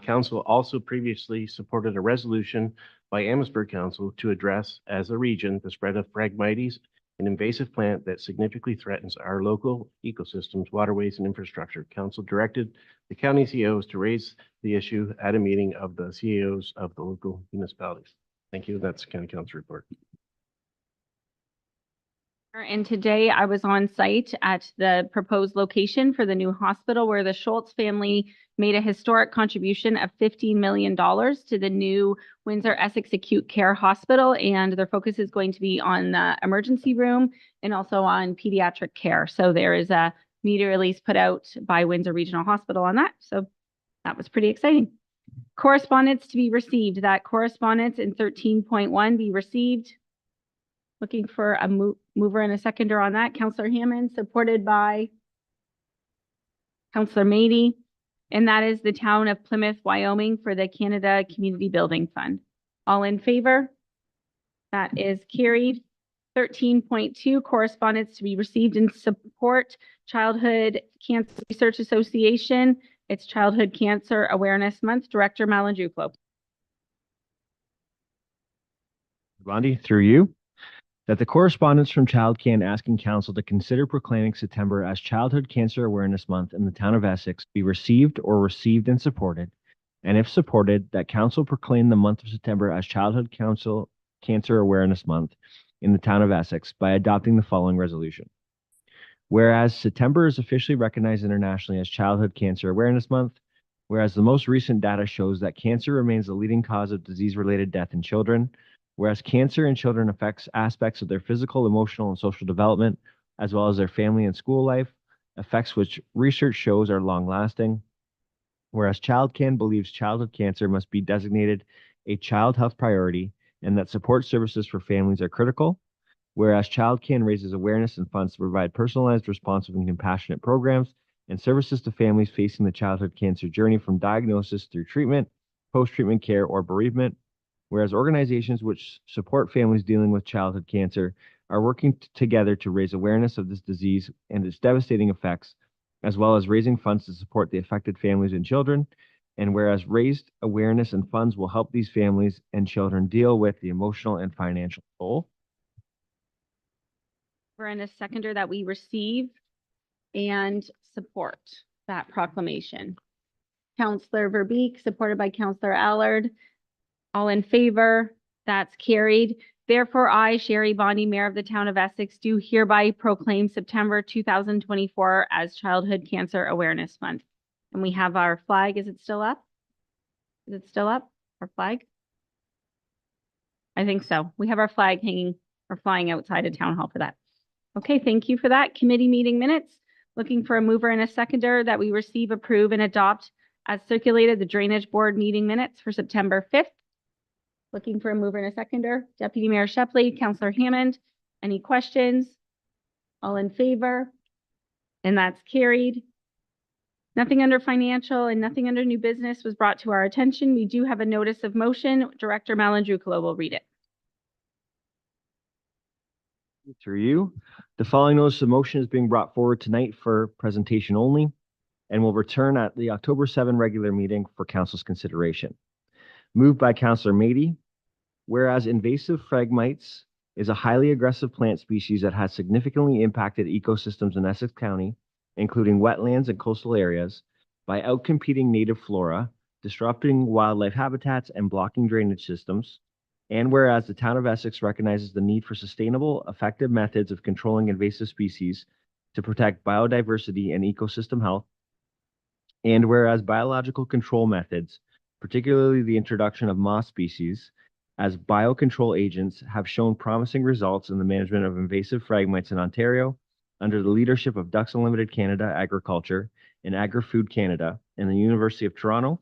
Council also previously supported a resolution by Amherstburg Council to address as a region the spread of Phragmites, an invasive plant that significantly threatens our local ecosystems, waterways, and infrastructure. Council directed the county CEOs to raise the issue at a meeting of the CEOs of the local municipalities. Thank you. That's the County Council report. And today I was on site at the proposed location for the new hospital where the Schultz family made a historic contribution of $15 million to the new Windsor Essex Acute Care Hospital. And their focus is going to be on the emergency room and also on pediatric care. So there is a media release put out by Windsor Regional Hospital on that. So that was pretty exciting. Correspondence to be received. That correspondence in 13.1 be received. Looking for a mover and a seconder on that. Counselor Hammond, supported by Counselor Mady. And that is the town of Plymouth, Wyoming for the Canada Community Building Fund. All in favor? That is carried. 13.2, correspondence to be received and support Childhood Cancer Research Association. It's Childhood Cancer Awareness Month. Director Malin-Juflo. Bondi, through you, that the correspondence from ChildCan asking council to consider proclaiming September as Childhood Cancer Awareness Month in the town of Essex be received and supported, and if supported, that council proclaim the month of September as Childhood Cancer Awareness Month in the town of Essex by adopting the following resolution. Whereas September is officially recognized internationally as Childhood Cancer Awareness Month, whereas the most recent data shows that cancer remains the leading cause of disease-related death in children, whereas cancer in children affects aspects of their physical, emotional, and social development, as well as their family and school life, effects which research shows are long-lasting, whereas ChildCan believes childhood cancer must be designated a child health priority and that support services for families are critical, whereas ChildCan raises awareness and funds to provide personalized, responsive, and compassionate programs and services to families facing the childhood cancer journey from diagnosis through treatment, post-treatment care, or bereavement, whereas organizations which support families dealing with childhood cancer are working together to raise awareness of this disease and its devastating effects, as well as raising funds to support the affected families and children, and whereas raised awareness and funds will help these families and children deal with the emotional and financial toll. We're in a seconder that we receive and support that proclamation. Counselor Verbeek, supported by Counselor Allard. All in favor? That's carried. Therefore, I, Sherry Bondi, Mayor of the Town of Essex, do hereby proclaim September 2024 as Childhood Cancer Awareness Month. And we have our flag. Is it still up? Is it still up? Our flag? I think so. We have our flag hanging or flying outside of Town Hall for that. Okay, thank you for that. Committee meeting minutes. Looking for a mover and a seconder that we receive, approve, and adopt as circulated the Drainage Board meeting minutes for September 5th. Looking for a mover and a seconder. Deputy Mayor Shepley, Counselor Hammond. Any questions? All in favor? And that's carried. Nothing under financial and nothing under new business was brought to our attention. We do have a notice of motion. Director Malandroukala will read it. Through you. The following notice of motion is being brought forward tonight for presentation only and will return at the October 7 regular meeting for council's consideration. Moved by Councillor Mady, whereas invasive phragmites is a highly aggressive plant species that has significantly impacted ecosystems in Essex County, including wetlands and coastal areas, by outcompeting native flora, disrupting wildlife habitats, and blocking drainage systems. And whereas the town of Essex recognizes the need for sustainable, effective methods of controlling invasive species to protect biodiversity and ecosystem health. And whereas biological control methods, particularly the introduction of moss species as biocontrol agents, have shown promising results in the management of invasive phragmites in Ontario under the leadership of Ducks Unlimited Canada Agriculture and Agri-Food Canada and the University of Toronto.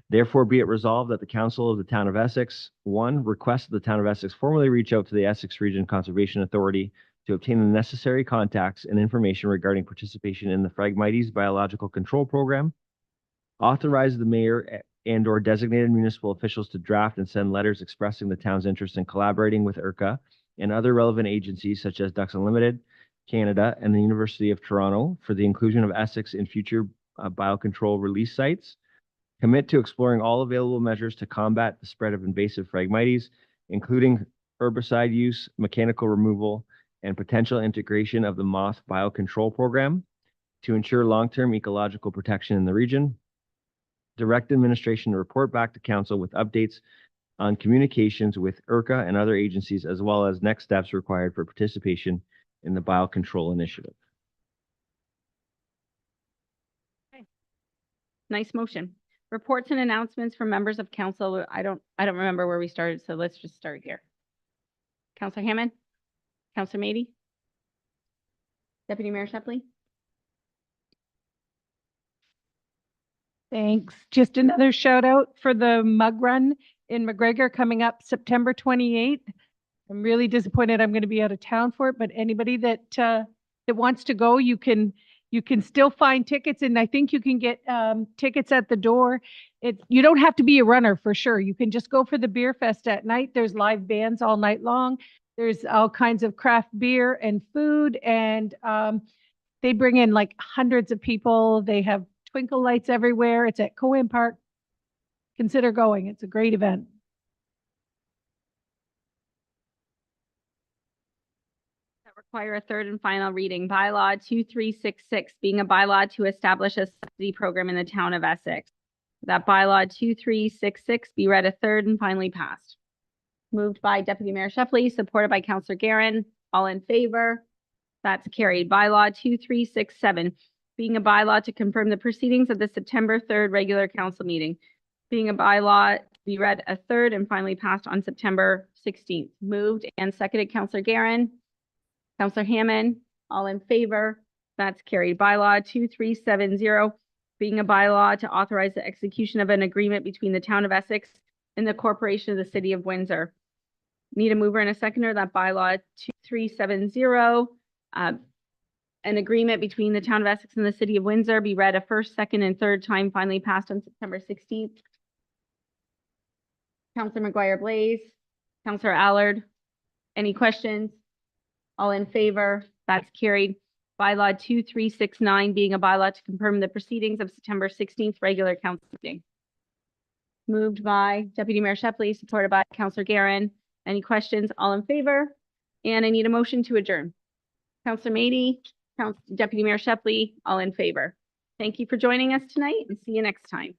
Therefore, be it resolved that the Council of the Town of Essex, 1, requests that the Town of Essex formally reach out to the Essex Region Conservation Authority to obtain the necessary contacts and information regarding participation in the Phragmites Biological Control Program, authorize the mayor and/or designated municipal officials to draft and send letters expressing the town's interest in collaborating with IRCA and other relevant agencies such as Ducks Unlimited Canada and the University of Toronto for the inclusion of Essex in future biocontrol release sites. Commit to exploring all available measures to combat the spread of invasive Phragmites, including herbicide use, mechanical removal, and potential integration of the moss biocontrol program to ensure long-term ecological protection in the region. Direct administration to report back to council with updates on communications with IRCA and other agencies, as well as next steps required for participation in the biocontrol initiative. Nice motion. Reports and announcements from members of council. I don't remember where we started, so let's just start here. Councillor Hammond? Councillor Mady? Deputy Mayor Shepley? Thanks. Just another shout out for the mug run in McGregor coming up September 28th. I'm really disappointed I'm going to be out of town for it, but anybody that wants to go, you can still find tickets, and I think you can get tickets at the door. You don't have to be a runner for sure. You can just go for the beer fest at night. There's live bands all night long. There's all kinds of craft beer and food, and they bring in like hundreds of people. They have twinkle lights everywhere. It's at Cohen Park. Consider going. It's a great event. Require a third and final reading. Bylaw 2366 being a bylaw to establish a subsidy program in the town of Essex. That bylaw 2366 be read a third and finally passed. Moved by Deputy Mayor Shepley, supported by Councillor Guerin. All in favor? That's carried. Bylaw 2367 being a bylaw to confirm the proceedings of the September 3rd regular council meeting. Being a bylaw to be read a third and finally passed on September 16th. Moved and seconded Councillor Guerin. Councillor Hammond, all in favor? That's carried. Bylaw 2370, being a bylaw to authorize the execution of an agreement between the town of Essex and the corporation of the city of Windsor. Need a mover and a seconder. That bylaw 2370, an agreement between the town of Essex and the city of Windsor be read a first, second, and third time, finally passed on September 16th. Councillor McGuire-Blaze, Councillor Allard, any questions? All in favor? That's carried. Bylaw 2369 being a bylaw to confirm the proceedings of September 16th regular council meeting. Moved by Deputy Mayor Shepley, supported by Councillor Guerin. Any questions? All in favor? And I need a motion to adjourn. Councillor Mady, Deputy Mayor Shepley, all in favor. Thank you for joining us tonight and see you next time.